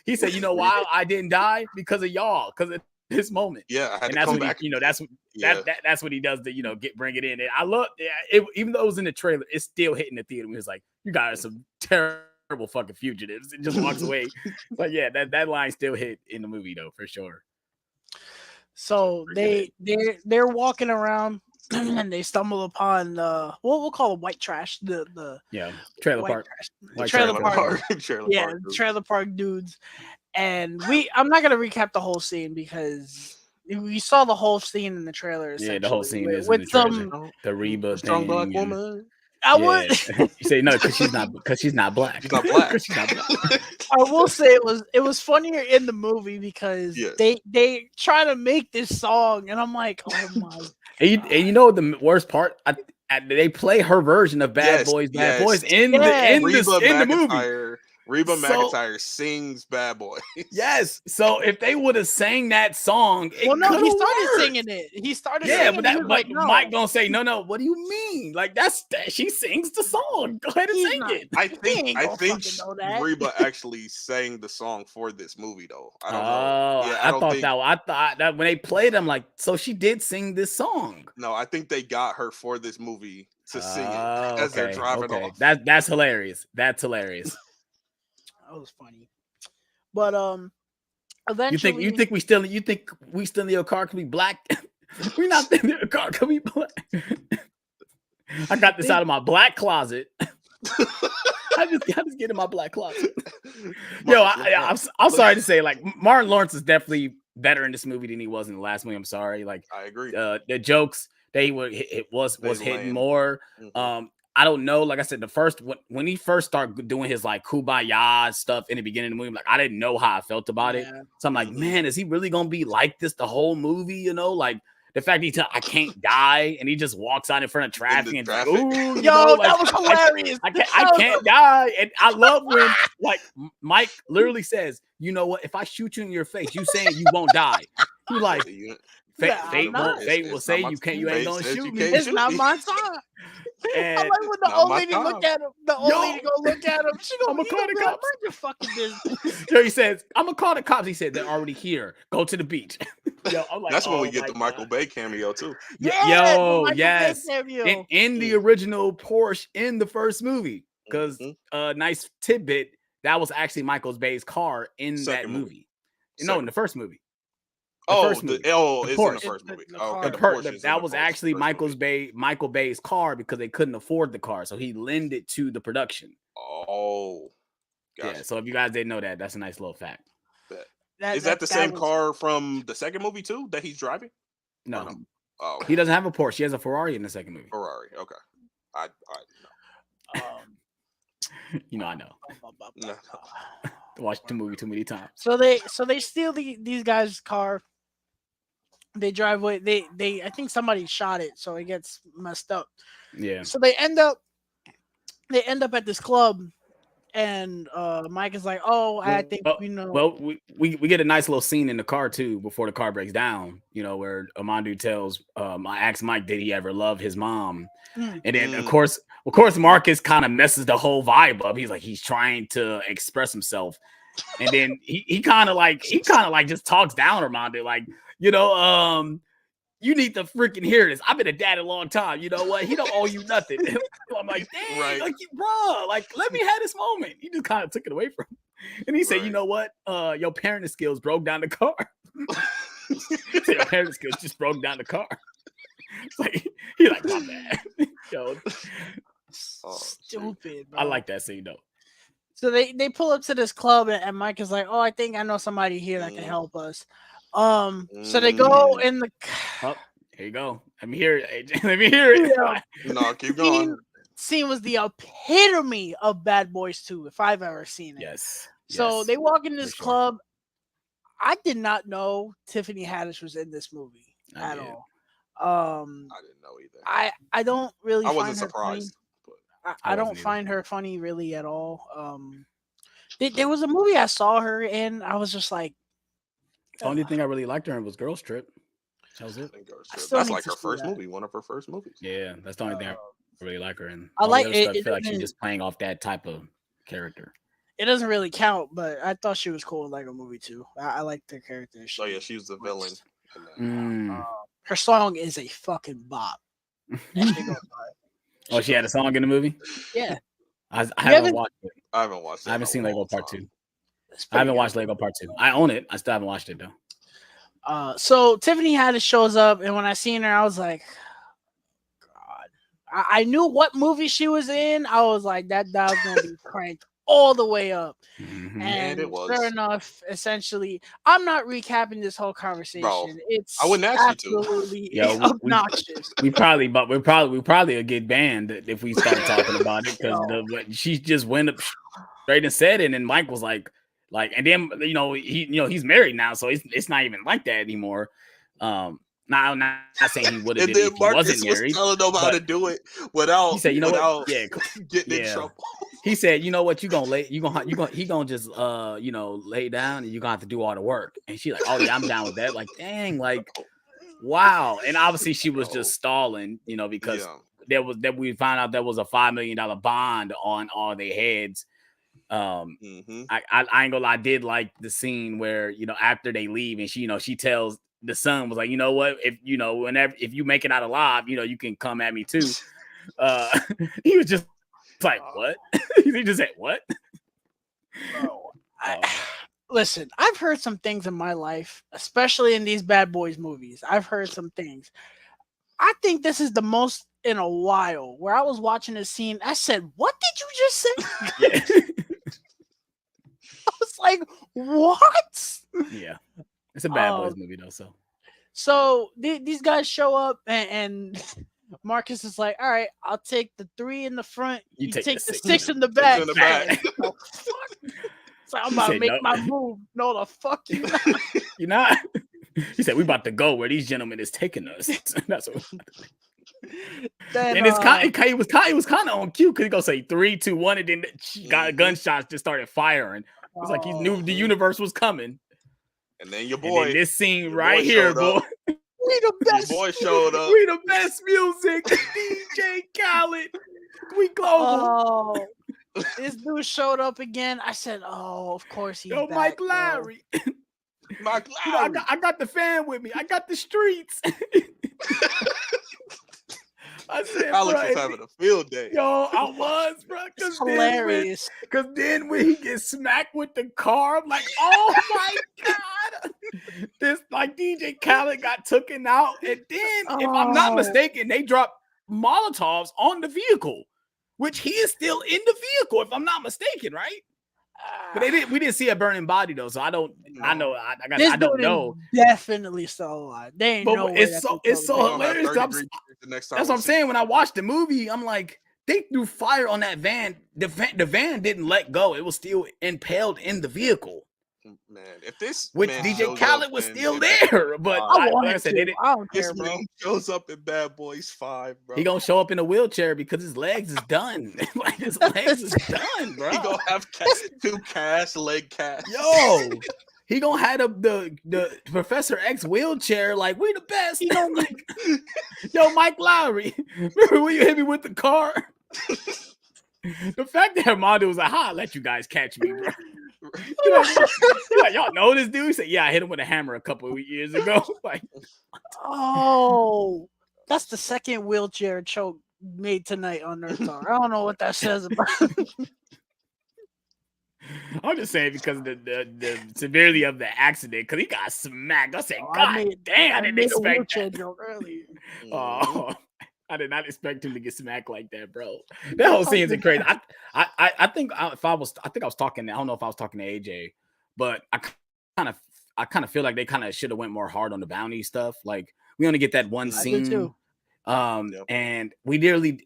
He said, you know why I didn't die? Because of y'all. Because of this moment. Yeah, I had and to that's come what back. That's what he does to bring it in. And I love even though it was in the trailer, it's still hitting the theater. He was like, you guys are some terrible fucking fugitives, and just walks away. But yeah, that line still hit in the movie though, for sure. So they're walking around and they stumble upon we'll call it white trash, the trailer park. Trailer park. Trailer park dudes. And I'm not gonna recap the whole scene because we saw the whole scene in the trailer. Yeah, the whole scene is with in the trailer. The Reba strong thing black woman. I would. You say no because she's not black. She's not black. She's not black. I will say it was funnier in the movie because they try to make this song, and I'm like, oh my. And you know the worst part? They play her version of Bad Boys in the movie. Reba So- McEntire sings "Bad Boy." Yes. So if they would have sang that song, it Well, no, could he have started worked. singing it. He started Yeah, singing but it. He that was but like, no, Mike gonna say no. What do you mean? Like she sings the song. Go ahead and he's sing not. it. I He think ain't I gonna think fucking know that. Reba actually sang the song for this movie though. I don't know. Oh, Yeah, I I don't thought think. that. I thought that when they played, I'm like, so she did sing this song. No, I think they got her for this movie to sing it Oh, as they're okay, driving okay. off. That's hilarious. That's hilarious. That was funny. But You eventually, think we still in your car? Can we black? We not in your car. Can we black? I got this out of my black closet. I just get in my black closet. Yo, I'm sorry to say, like Martin Lawrence is definitely better in this movie than he was in the last movie. I'm sorry, like I agree. the jokes they were was hitting more. Mhm. I don't know. Like I said, the first when he first started doing his like kumbaya stuff in the beginning of the movie, like I didn't know how I felt about it. yeah, So I'm like, Mhm. man, is he really gonna be like this the whole movie? You know, like the fact I can't die, and he just walks out in front of traffic and traffic. like, ooh, you yo, know, like that was hilarious. I can't die. And I love when like Mike literally says, you know what? If I shoot you in your face, you saying you won't die. He's like, You- Yeah, I'm fate not. will say you ain't fate gonna says shoot you me. can't It's shoot not me. my time. I And like when the Not old my lady look time. at him. The old lady go look at him. She gonna, I'ma he call gonna the be like, cops. mind your fucking business. Yo, he says, I'm gonna call the cops. He said they're already here. Go to the beach. Yo, I'm like, That's when we oh get my the Michael God. Bay cameo too. Yeah, the Yo, Michael Bay yes. cameo. In the original Porsche in the first movie. Because Mhm. nice tidbit, that was actually Michael Bay's car in Second that movie. No, in Second. the first movie. Oh, first movie. The it's in the Porsche. first movie. The Oh, car. okay, the Porsche is in That the was first actually movie. Michael Bay's car because they couldn't afford the car, so he lent it to the production. Oh, gotcha. Yeah. So if you guys didn't know that, that's a nice little fact. Is that the same was- car from the second movie too that he's driving? No, Or no? Oh, he doesn't have a Porsche. He has a Ferrari in the second movie. Ferrari. Okay, I know. You know, I know. No. Watched the movie too many times. So they steal these guys' car. They drive away. They I think somebody shot it, so it gets messed up. Yeah. So they end up at this club, and Mike is like, "Oh, I think you know." Well, we get a nice little scene in the car too before the car breaks down. You know, where Amandu tells, I asked Mike, did he ever love his mom? Mm. And then of course, Marcus kind of messes the whole vibe up. He's like, he's trying to express himself, and then he kind of like just talks down Armando, like, you know, you need to freaking hear this. I've been a dad a long time. You know what? He don't owe you nothing. I'm like, dang, Right. like, bro, like, let me have this moment. He just kind of took it away from him. And he said, you Right. know what? Your parenting skills broke down the car. Your parenting skills just broke down the car. It's like, he like, my bad. Yo, Oh, Stupid, bro. I like that scene though. So they pull up to this club, and Mike is like, "Oh, I think I know somebody here that can help us." So they go in the. Oh, here you go. Let me hear it. AJ. Let me hear it. Yeah. No, keep going. Scene was the epitome of Bad Boys 2, if I've ever seen it. Yes. So yes, they walk in this for sure. club. I did not know Tiffany Haddish was in this movie at all. I didn't know either. I don't really. I wasn't find her funny. surprised. I don't find her funny really at all. There was a movie I saw her in. I was just like, The only thing I really liked her in was Girls Trip. That was it. That's like her first movie, one of her first movies. Yeah, that's the only thing I really like her in. I like it. I feel like she's just playing off that type of character. It doesn't really count, but I thought she was cool in Lego Movie too. I liked her character. Oh yeah, she was the villain. Her song is a fucking bop. Oh, she had a song in the movie? Yeah. I haven't watched it. I haven't watched it. I haven't seen Lego Part 2. I pretty haven't good. watched Lego Part 2. I own it. I still haven't watched it though. So Tiffany Haddish shows up, and when I seen her, I was like, God. I knew what movie she was in. I was like, that dial's gonna be cranked all the way up. And it was. sure enough, essentially, I'm not recapping this whole conversation. Bro, it's I wouldn't ask you to. absolutely Yo, obnoxious. We probably will get banned if we start talking about it because she just went up straight and said it, and Mike was like, and then he's married now, so it's not even like that anymore. Now, I'm not saying he would have did it if he wasn't married. Was telling them how to do it without. He said, you know what? Yeah, getting in trouble. he said, you know what, he gonna just lay down and you're gonna have to do all the work. And she like, oh yeah, I'm down with that. Like, dang, like wow. And obviously she was just stalling, because we found out there was a $5 million bond on all their heads. I ain't gonna lie, I did like the scene where, after they leave and she tells the son, was like, you know what, if if you make it out alive, you can come at me too. He was just like, what? He just said, what? Bro, listen, I've heard some things in my life, especially in these Bad Boys movies. I've heard some things. I think this is the most in a while where I was watching this scene. I said, what did you just say? Yeah. I was like, what? Yeah. It's a Bad Boys movie though, so. So these guys show up and Marcus is like, all right, I'll take the 3 in the front. You take the 6 in the back. Oh, fuck. So I'm about to make my move. No, the fuck you not. You're not. He said, we about to go where these gentlemen is taking us. That's what. Then, and he was kind of on cue because he gonna say 3, 2, 1, and then got gunshots just started firing. It was like he knew the universe was coming. And then your boy, this scene right here, boy. We the best. Your boy showed up. We the best music. DJ Khaled. We global. Oh, this dude showed up again. I said, oh, of course he's back. Mike Lowry. Mike Lowry. I got the fan with me. I got the streets. I said, Alex was having a field day. Yo, I was, bro. It's hilarious. Because then when he gets smacked with the car, I'm like, oh my God. This, like, DJ Khaled got taken out. And then, if I'm not mistaken, they dropped Molotovs on the vehicle, which he is still in the vehicle, if I'm not mistaken, right? But we didn't see a burning body though, so I don't know. I don't know. Definitely still alive. They ain't no way. It's so hilarious. That's what I'm saying. When I watched the movie, I'm like, they threw fire on that van. The van didn't let go. It was still impaled in the vehicle. Man, if this DJ Khaled was still there, but I said, I don't care, bro. He shows up in Bad Boys 5, bro. He gonna show up in a wheelchair because his legs is done. Like his legs is done, bro. He gonna have 2 leg casts. Yo, he gonna have the Professor X wheelchair. Like, we the best. He gonna like, yo, Mike Lowry. Remember when you hit me with the car? The fact that Armando was like, I'll let you guys catch me, bro. Y'all know this dude? He said, yeah, I hit him with a hammer a couple of years ago. Like, that's the second wheelchair choke made tonight on NerdTalk. I don't know what that says about it. I'm just saying because the severity of the accident, because he got smacked. I said, God damn, I didn't expect that. Joke earlier. Oh, I did not expect him to get smacked like that, bro. That whole scene is crazy. I think I was talking. I don't know if I was talking to AJ, but I kind of feel like they kind of should have went more hard on the bounty stuff. Like, we only get that one scene, too. And we nearly.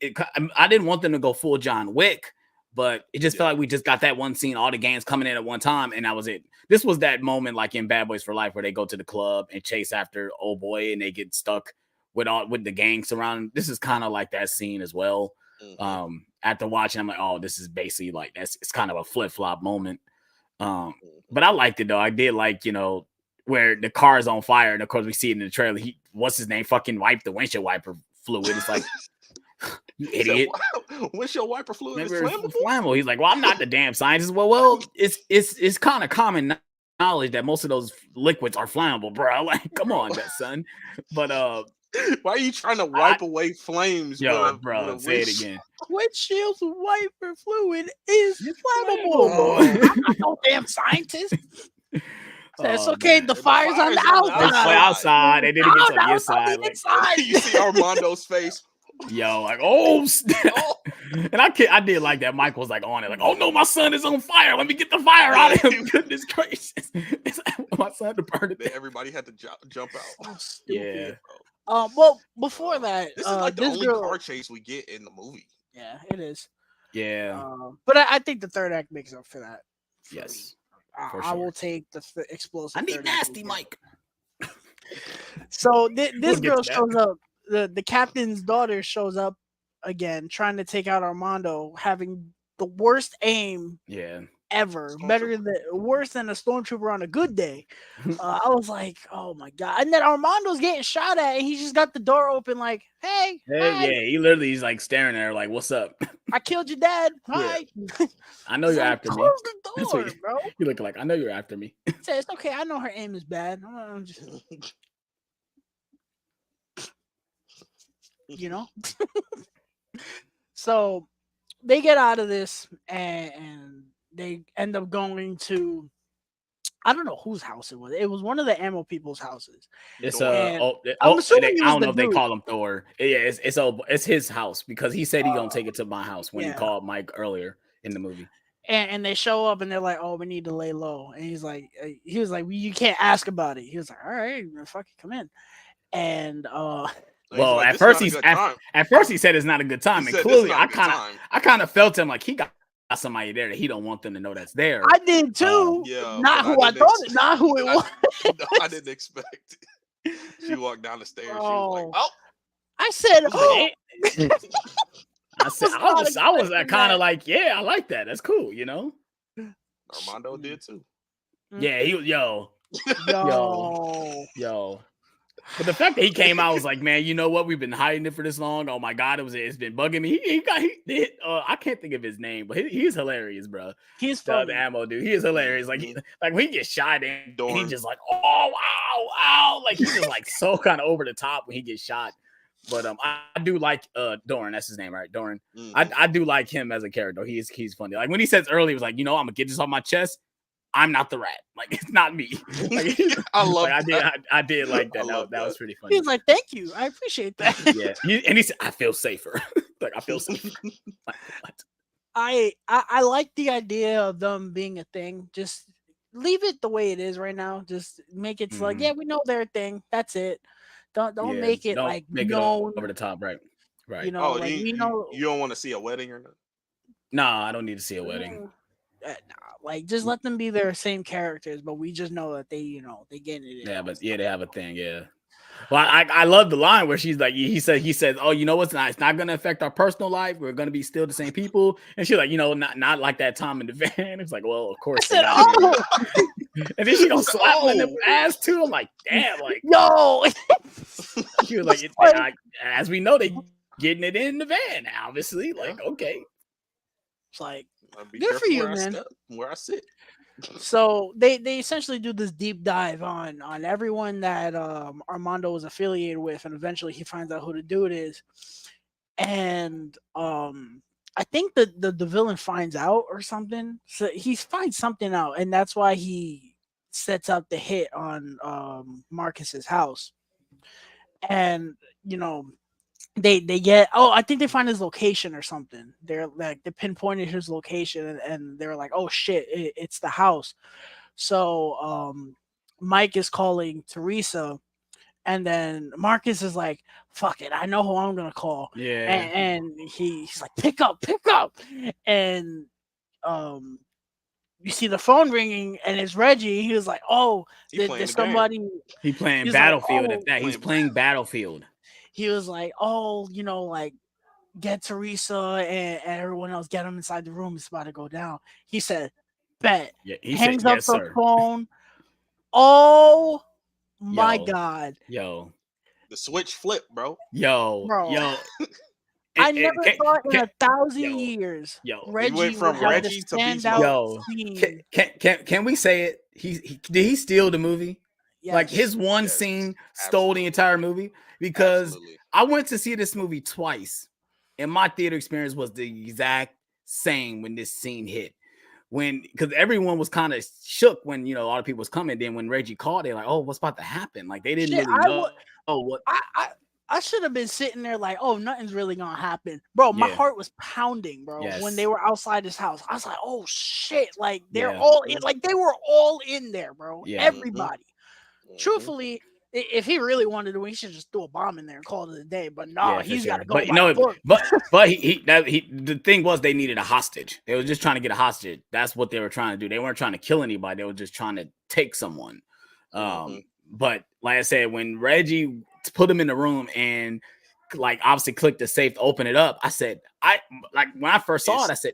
I didn't want them to go full John Wick, but it just felt like we just got that one scene, all the gangs coming in at one time, and that was it. This was that moment, like in Bad Boys for Life, where they go to the club and chase after old boy, and they get stuck with the gang surrounding. This is kind of like that scene as well. After watching, I'm like, oh, this is basically like it's kind of a flip-flop moment. But I liked it though. I did like, where the car is on fire, and of course we see it in the trailer. What's his name? Fucking wiped the windshield wiper fluid. It's like, you idiot. Windshield wiper fluid is flammable. He's like, well, I'm not the damn scientist. Well, it's kind of common knowledge that most of those liquids are flammable, bro. Like, come on, son. But why are you trying to wipe away flames? Yo, bro, say it again. Windshield wiper fluid is flammable. I'm not no damn scientist. It's okay. The fire's on the outside, and then it gets on the inside. Inside. You see Armando's face. Yo, like, and I did like that. Mike was like on it, like, oh no, my son is on fire. Let me get the fire out of him. Goodness gracious, it's like, my son to burn it. Everybody had to jump out. Oh, stupid. Yeah. Well, before that, this is like the only car chase we get in the movie. Yeah, it is. Yeah. But I think the third act makes up for that. Yes. I will take the explosive. I need nasty Mike. So this girl shows up. The captain's daughter shows up again, trying to take out Armando, having the worst aim Yeah. ever, better than worse than a stormtrooper on a good day. I was like, oh my god! And then Armando's getting shot at, and he just got the door open, like, hey, hi, Yeah, he literally he's like staring at her like, "What's up?" I killed your dad. Yeah. Hi. I know It's you're like, after me. close the That's what door, bro. you look like. I know you're after me. Say it's okay. I know her aim is bad. I'm just, you know. So they get out of this, and they end up going to, I don't know whose house it was. It was one of the ammo people's houses. It's And I'm assuming it I was don't the know if they dude. call him Thor. Yeah, it's his house because he said he gonna take it to my house when he Yeah. called Mike earlier in the movie. And they show up and they're like, "Oh, we need to lay low." And he was like, well, "You can't ask about it." He was like, "All right, fucking come in." And Well, like, at first he said it's not a good time, and clearly I kind of felt him like he got somebody there that he don't want them to know that's there. I did too. Not who I thought it, not who it was. I didn't expect it. She walked down the stairs. She was like, "Oh." I said, "Oh." I was kind of like, yeah, I like that. That's cool, you know. Armando did too. Yeah, he was yo. But the fact that he came out was like, man, you know what? We've been hiding it for this long. Oh my god, it's been bugging me. I can't think of his name, but he's hilarious, bro. He's funny. The ammo dude. He is hilarious. Like like when he gets shot and he just like, oh wow, like he's just like so kind of over the top when he gets shot. But I do like Doran. That's his name, right? Doran. I do like him as a character. He's funny. Like when he says earlier, he was like, you know, I'm gonna get this off my chest. I'm not the rat. Like it's not me. Like, I love. Like, I did like that. That was pretty funny. He was like, "Thank you, I appreciate that." Yeah, and he said, "I feel safer." Like I feel safer. Like, what? I like the idea of them being a thing. Just leave it the way it is right now. Just make it like, yeah, we know they're a thing. That's it. Don't make it like known over the top, right? Right. You know, like you don't want to see a wedding or not? No, I don't need to see a wedding. Nah, like just let them be their same characters, but we just know that they get it. Yeah, but they have a thing. Yeah. Well, I love the line where she's like, he says, oh, you know what's not? It's not going to affect our personal life. We're going to be still the same people. And she's like, you know, not like that time in the van. It's like, well, of course. I said, oh. And then she gonna slap him in the ass too. I'm like, damn, like, yo. She was like, as we know, they getting it in the van. Obviously, like, okay. It's like, good for you, man. Where I sit. So they essentially do this deep dive on everyone that Armando was affiliated with, and eventually he finds out who the dude is. And I think the villain finds out or something. So he finds something out, and that's why he sets up the hit on Marcus's house. And you know, they get, I think they find his location or something. They're like, they pinpointed his location, and they're like, oh shit, it's the house. So Mike is calling Teresa, and then Marcus is like, fuck it, I know who I'm gonna call. Yeah. And he's like, pick up, and you see the phone ringing, and it's Reggie. He was like, oh, there's somebody. He playing Battlefield. He's playing Battlefield. He was like, oh, you know, like, get Teresa and everyone else, get them inside the room. It's about to go down. He said, bet. Yeah, he hangs said, up yes, the sir. phone. Oh my God. Yo. The switch flip, bro. I never thought in 1,000 years Reggie went from would have Reggie the to Beast standout scene. Can we say it? Did he steal the movie? Yes. Like his one scene stole the entire movie, because I went to see this movie twice, and my theater experience was the exact same when this scene hit. Because everyone was kind of shook when, you know, a lot of people was coming. Then when Reggie called, they're like, "Oh, what's about to happen?" Like they didn't really know. What I should have been sitting there like, oh, nothing's really gonna happen, bro. My heart was pounding, bro. When they were outside his house, I was like, oh shit, like they're all in, like they were all in there, bro. Everybody. Truthfully, if he really wanted to, he should just throw a bomb in there and call it a day. But no, he's got to go. But the thing was, they needed a hostage. They were just trying to get a hostage. That's what they were trying to do. They weren't trying to kill anybody. They were just trying to take someone. But like I said, when Reggie put him in the room and like obviously clicked the safe to open it up, I said, when I first saw it, I said,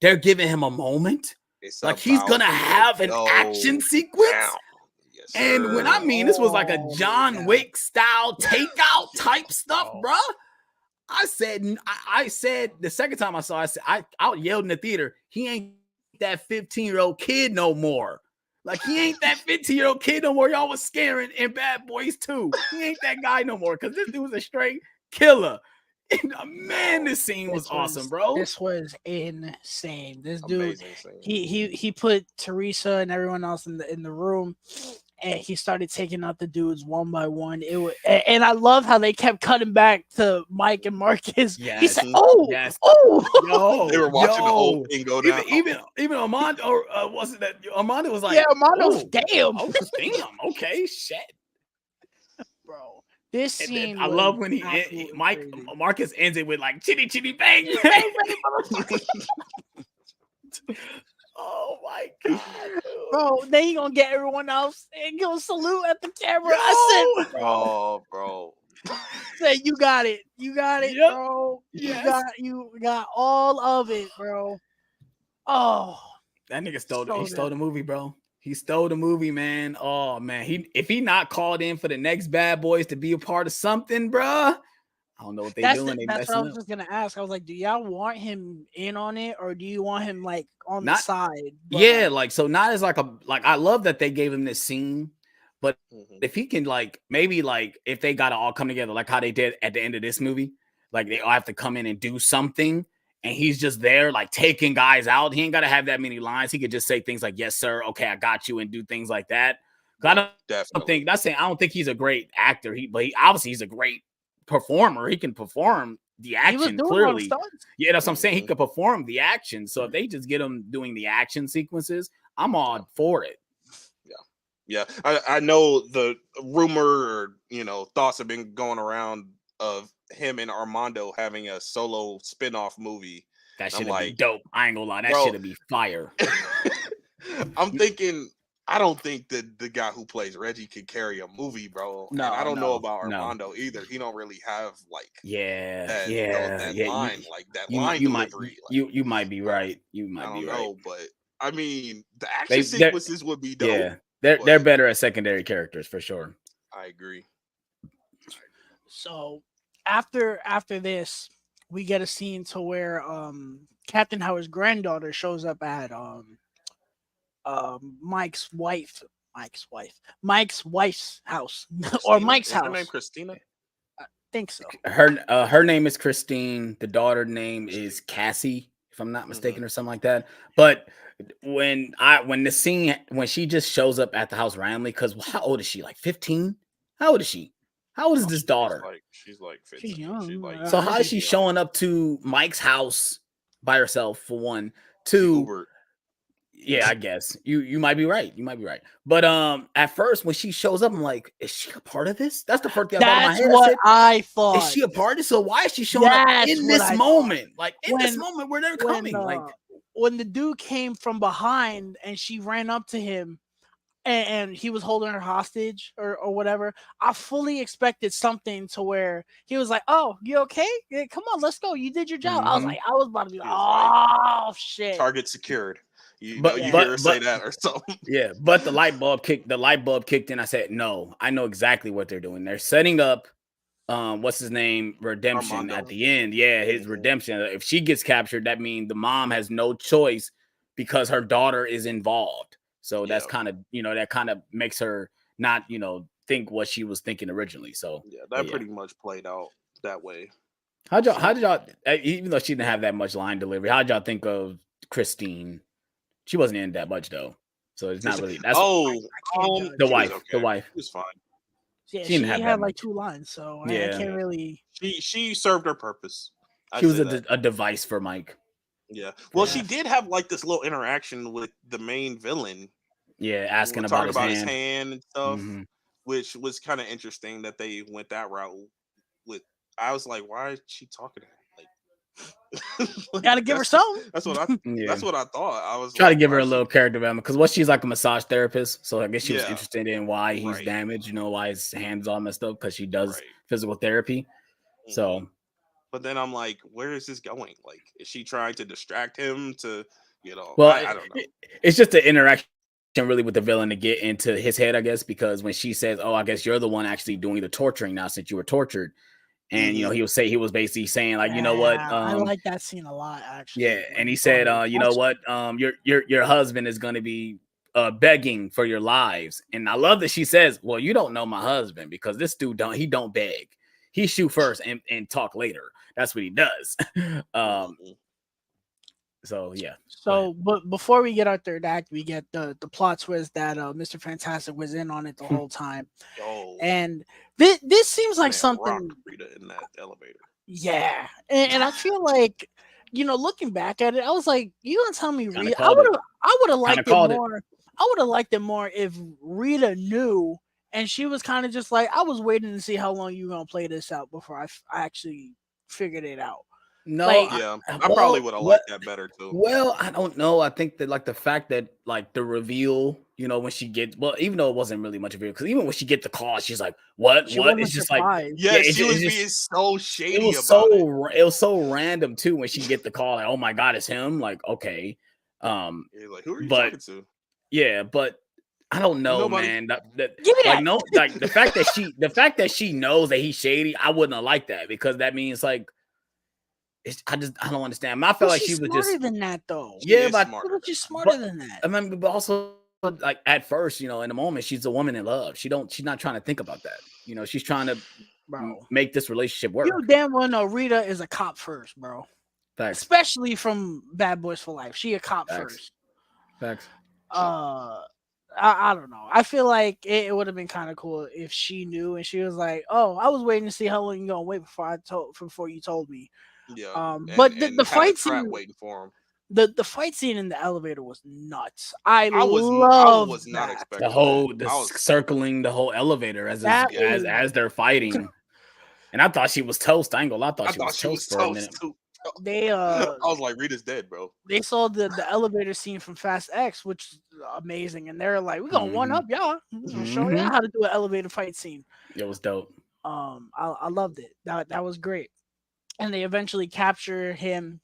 they're giving him a moment. It's Like he's about gonna to have an action go sequence. down. Yes, And when sir. I mean this was like a Oh, John yeah. Wick style takeout type stuff, Oh. bruh. I said the second time I saw it, I yelled in the theater, he ain't that 15-year-old kid no more. Like he ain't that 15-year-old kid no more. Y'all was scaring in Bad Boys 2. He ain't that guy no more because this dude was a straight killer. And man, this scene was awesome, bro. This was insane. This dude, Amazing scene. he put Teresa and everyone else in the room, and he started taking out the dudes one by one. It was, and I love how they kept cutting back to Mike and Marcus. He said, Yes, "Oh, yes. oh." Yo, They were watching the whole yo. thing go down. Even Armando, or wasn't that Armando was like, Yeah, Armando's oh, damn, oh, damn, okay, shit. bro. This And then scene I was love when absolutely crazy. Marcus ends it with like chitty chitty bang. Bang, bang, motherfucker. Oh my god, dude. Bro, then he gonna get everyone else and give a salute at the camera. Yo! I said, Oh, bro. say you got it, Yep. bro. Yes. You got all of it, bro. Oh, That nigga so stole good. the movie, bro. He stole the movie, man. Oh man, if he not called in for the next Bad Boys to be a part of something, bruh, I don't know what they doing. They That's what I messing was up. just gonna ask. I was like, do y'all want him in on it, or do you want him like on the Not side? But, Yeah, like so not as like I love that they gave him this scene, but Mhm. if he can like maybe like if they gotta all come together like how they did at the end of this movie, like they all have to come in and do something, and he's just there like taking guys out. He ain't gotta have that many lines. He could just say things like "Yes, sir," "Okay, I got you," and do things like that. 'Cause I don't Definitely. I don't think he's a great actor. But he obviously he's a great performer. He can perform the he was action doing all the clearly. stunts. Yeah, that's what I'm saying. He Mhm. could perform the action. So if they just get him doing the action sequences, I'm all for it. Yeah, I know the rumor or thoughts have been going around of him and Armando having a solo spin-off movie. That I'm should be like, dope. I ain't gonna lie. That bro, should be fire. I'm thinking. I don't think that the guy who plays Reggie could carry a movie, bro. And I don't know about no. Armando either. He don't really have like Yeah, that yeah, that yeah. line, like that You line might delivery. Like, you might be right. You I might be don't right. know, but I mean, the action They're sequences would be dope. yeah. They're But better at secondary characters for sure. I agree. So after this, we get a scene to where Captain Howard's granddaughter shows up at Mike's wife Mike's wife's house or Christina? Mike's Is her name house. Christina? I think so. Her name is Christine. The daughter name is Cassie, if I'm not mistaken, or something like that. But when she just shows up at the house randomly, because how old is she? Like 15? How old is she? How old is this daughter? She's like She's 15. young. She's like So how is she young. showing up to Mike's house by herself? For one, She two. Ubered. Yeah, I guess you might be right. You might be right. But at first when she shows up, I'm like, is she a part of this? That's the first thing I thought in my That's head. what I said, I thought. is she a part of this? So why is she showing up That's in what this I moment? Like in When- this moment where they're coming. Like when the dude came from behind and she ran up to him and he was holding her hostage or whatever, I fully expected something to where he was like, "Oh, you okay? Yeah, come on, let's go. You did your job." I was about to be like, "Oh shit!" Target secured. You But- hear her but- say that or something. yeah, but the light bulb kicked in. I said, no, I know exactly what they're doing. They're setting up what's his name, redemption Armando. at the end. Yeah, his redemption. If she gets captured, that means the mom has no choice because her daughter is involved. So that's kind of, that kind of makes her not, think what she was thinking originally. So Yeah, that pretty much played out that way. how did y'all, even though she didn't have that much line delivery, how did y'all think of Christine? She wasn't in that much though. So it's not really, that's can't the she wife. was okay. The wife. It was fine. Yeah, She didn't have that had like much. 2 lines, so Yeah. I can't really. She served her purpose. She was a device for Mike. Yeah. Well, Yeah. she did have like this little interaction with the main villain. Yeah, asking talking about his hand and stuff, Mhm. which was kind of interesting that they went that route. With I was like, why is she talking to him? Like, Gotta give her something. That's what I. That's what I thought. I was try like, to give her why a is little she- character development because what she's like a massage therapist, so I guess she was Yeah. interested in why he's Right. damaged, why his hands all messed up because she does Right. physical therapy. So But then I'm like, where is this going? Like, is she trying to distract him to, Well, I don't know. it's just an interaction really with the villain to get into his head, I guess, because when she says, "Oh, I guess you're the one actually doing the torturing now since you were tortured," and Hmm. he was basically saying like, you know what, Yeah, I like that scene a lot, yeah, actually. and When he go said, ahead. you know what, your husband is going to be begging for your lives, and I love that she says, well, you don't know my husband because this dude don't beg, he shoot first and talk later. That's what he does. um, Hmm. so yeah, go ahead. So, but before we get our third act, we get the plot twist that Mr. Fantastic was in on it the whole time, Yo, and this seems that like man rocked something. Rita in that elevator. Yeah, and I feel like, looking back at it, I was like, you gonna tell me Kind of Rita? called it. I would have Kind of liked it called it. more. I would have liked it more if Rita knew, and she was kind of just like, I was waiting to see how long you gonna play this out before I actually figured it out. No, Like, Yeah, I probably would have what? liked that better too. Well, I don't know. I think that like the fact that like the reveal, when she gets, well, even though it wasn't really much of it, because even when she get the call, she's like, "What? she What?" It's wasn't just like, surprised. yeah, Yeah, she was it's being just so it shady was about it. it was so random too when she get the call, like, "Oh my god, it's him!" Like, okay, You're like, who are you but talking to? yeah, but I don't know, Nobody. man. That Give me like that. no, like the fact that she knows that he's shady, I wouldn't have liked that because that means like I don't understand. I felt But like she's she was smarter just than that, though. She yeah, is but smarter But than she's but smarter than that. I mean, but also like at first, in the moment, she's a woman in love. She's not trying to think about that. She's trying to Bro. make this relationship You work. damn well know Rita is a cop first, bro. Facts, Especially from Bad Boys for Life. She a cop facts, first. facts. Uh I don't know. I feel like it would have been kind of cool if she knew and she was like, "Oh, I was waiting to see how long you gonna wait before you told me." yeah, and But the and had a fight trap scene, waiting for him. the fight scene in the elevator was nuts. I I loved was not that. expecting that. The I was circling the whole elevator That yeah. was as they're fighting, and I thought she was toast. I ain't gonna lie, I thought I she was thought she toast was for a minute. toast too. they I was like, Rita's dead, bro. they saw the elevator scene from Fast X, which is amazing, and they're like, "We're gonna one Hmm. up y'all. We're gonna show y'all Hmm. how to do an elevator fight scene." It was dope. I loved it. That was great. And they eventually capture him,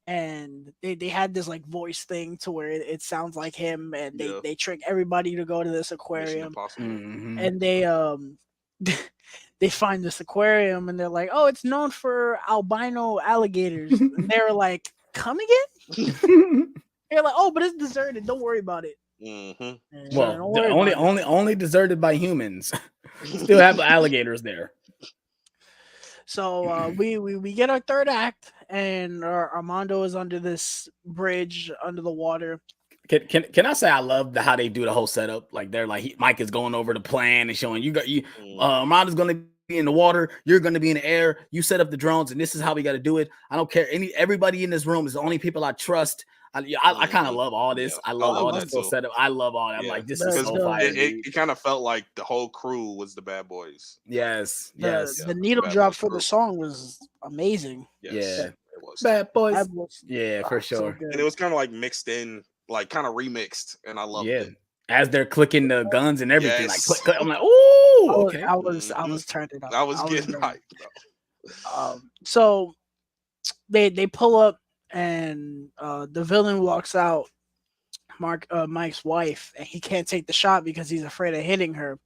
and they had this like voice thing to where it sounds like him, and Yeah, they trick everybody to go to this Mission aquarium, Impossible. Hmm. and they they find this aquarium, and they're like, "Oh, it's known for albino alligators," and they're like, "Come again?" They're like, "Oh, but it's deserted. Don't worry about it." Hmm. Well, Don't worry about it. only deserted by humans. Still have alligators there. So we get our third act, and Armando is under this bridge under the water. Can I say I love how they do the whole setup? Like they're like Mike is going over the plan and showing you Armando's gonna be in the water, you're gonna be in the air. You set up the drones, and this is how we got to do it. I don't care. Everybody in this room is the only people I trust. I kind of Hmm. love all Yeah, this. I I love love all Uh, this that little too. setup. I love all that. I'm Yeah, like, this is the because so the fire, it dude. kind of felt like the whole crew was the bad boys. Yes, the yes, Yeah, the the needle bad drop boys for the crew. song was amazing. Yes, yeah. That it was. Bad boys. that was Yeah, for so sure. And it good. was kind of like mixed in, like kind of remixed, and I loved Yeah. it. As they're clicking the guns and everything, like Yes. click, click. I'm like, ooh, okay. I Hmm. was turned it up. I was I was getting ready. hyped, bro. So they pull up, and the villain walks out, Mike's wife, and he can't take the shot because he's afraid of hitting her.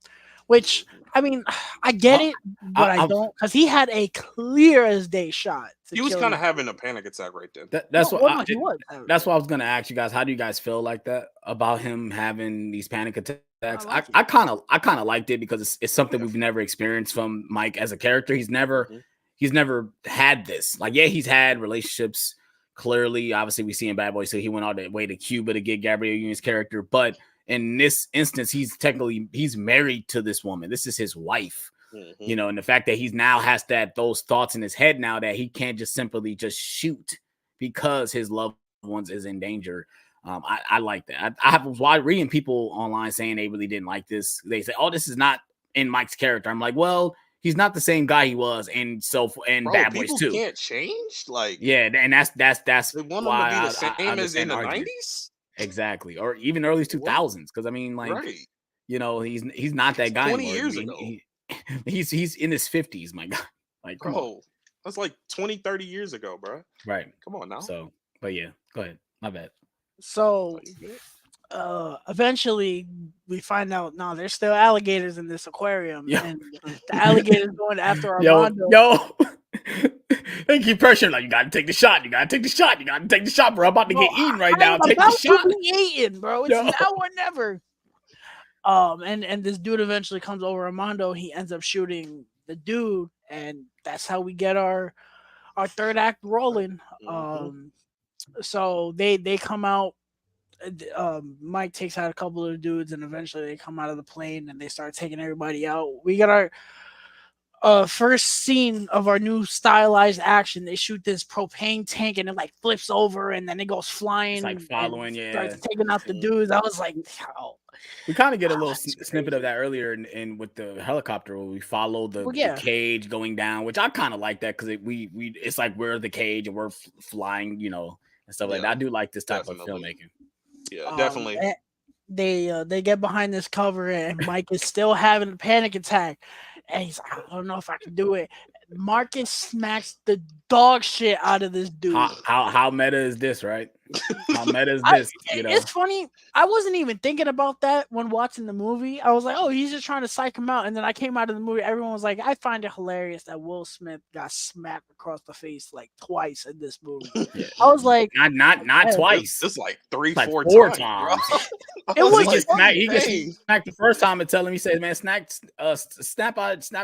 Which, I mean, I get I, it, but I I, don't, because he had a clear as day shot to He was kill kind this. of having a panic attack right then. that's No, what well, no, he was. that's what I was gonna ask you guys. How do you guys feel like that about him having these panic attacks? I like it. I kind of liked it because it's something Yeah. we've never experienced from Mike as a character. Hmm. He's never had this. Like, yeah, he's had relationships. Clearly, obviously, we see in Bad Boys, so he went all the way to Cuba to get Gabrielle Union's character. But in this instance, he's married to this woman. This is his wife. Hmm. And the fact that he's now has those thoughts in his head now that he can't just simply just shoot because his loved ones is in danger. I like that. I was reading people online saying they really didn't like this. They say, "Oh, this is not in Mike's character." I'm like, well, he's not the same guy he was in Bro, Bad Boys people 2. can't change. Like, Yeah, and that's they want him to be the why I same as in understand the the argument. 90s. Exactly, or even early What? 2000s. Because I mean, like, Right. He's not that guy 20 anymore. years ago. He's in his 50s, my God. Like, come on. Bro, That's like 20, 30 years ago, bro. Right. Come on now. So, but yeah, go ahead. My bad. Oh, So you good? eventually we find out no, there's still alligators in this aquarium, Yo, and the alligators going after yo, Armando. yo. They keep pressuring like you gotta take the shot. You gotta take the shot. You gotta take the shot, bro. I'm about to Bro, get eaten right I'm now. Take the about to shot. be eaten, bro. It's Yo. now or never. And this dude eventually comes over Armando. He ends up shooting the dude, and that's how we get our third act rolling. Mm-hmm. So they come out. Mike takes out a couple of dudes, and eventually they come out of the plane and they start taking everybody out. We got our first scene of our new stylized action. They shoot this propane tank and it like flips over and then it goes It's like flying and following, starts yeah. taking out the dudes. I was like, oh, We kind of get a little that's snippet of crazy. that earlier in with the helicopter where we follow Well, the yeah. cage going down, which I kind of like that because we it's like we're the cage and we're flying, and stuff like Yeah, that. I do like this type of definitely. filmmaking. Yeah, Um, definitely. eh, they get behind this cover and Mike is still having a panic attack, and he's like, I don't know if I can do it. Marcus smacks the dog shit out of this dude. How meta is this, right? How meta is I this? it's funny. I wasn't even thinking about that when watching the movie. I was like, "Oh, he's just trying to psych him out." And then I came out of the movie. Everyone was like, "I find it hilarious that Will Smith got smacked across the face like twice in this movie." Yeah, I was like, not "Eh, twice, It's like three, like four four times, bro. times. I it was He was like, gets smacked. funny." He gets dang. smacked the first time and tell him. He says, "Man, snap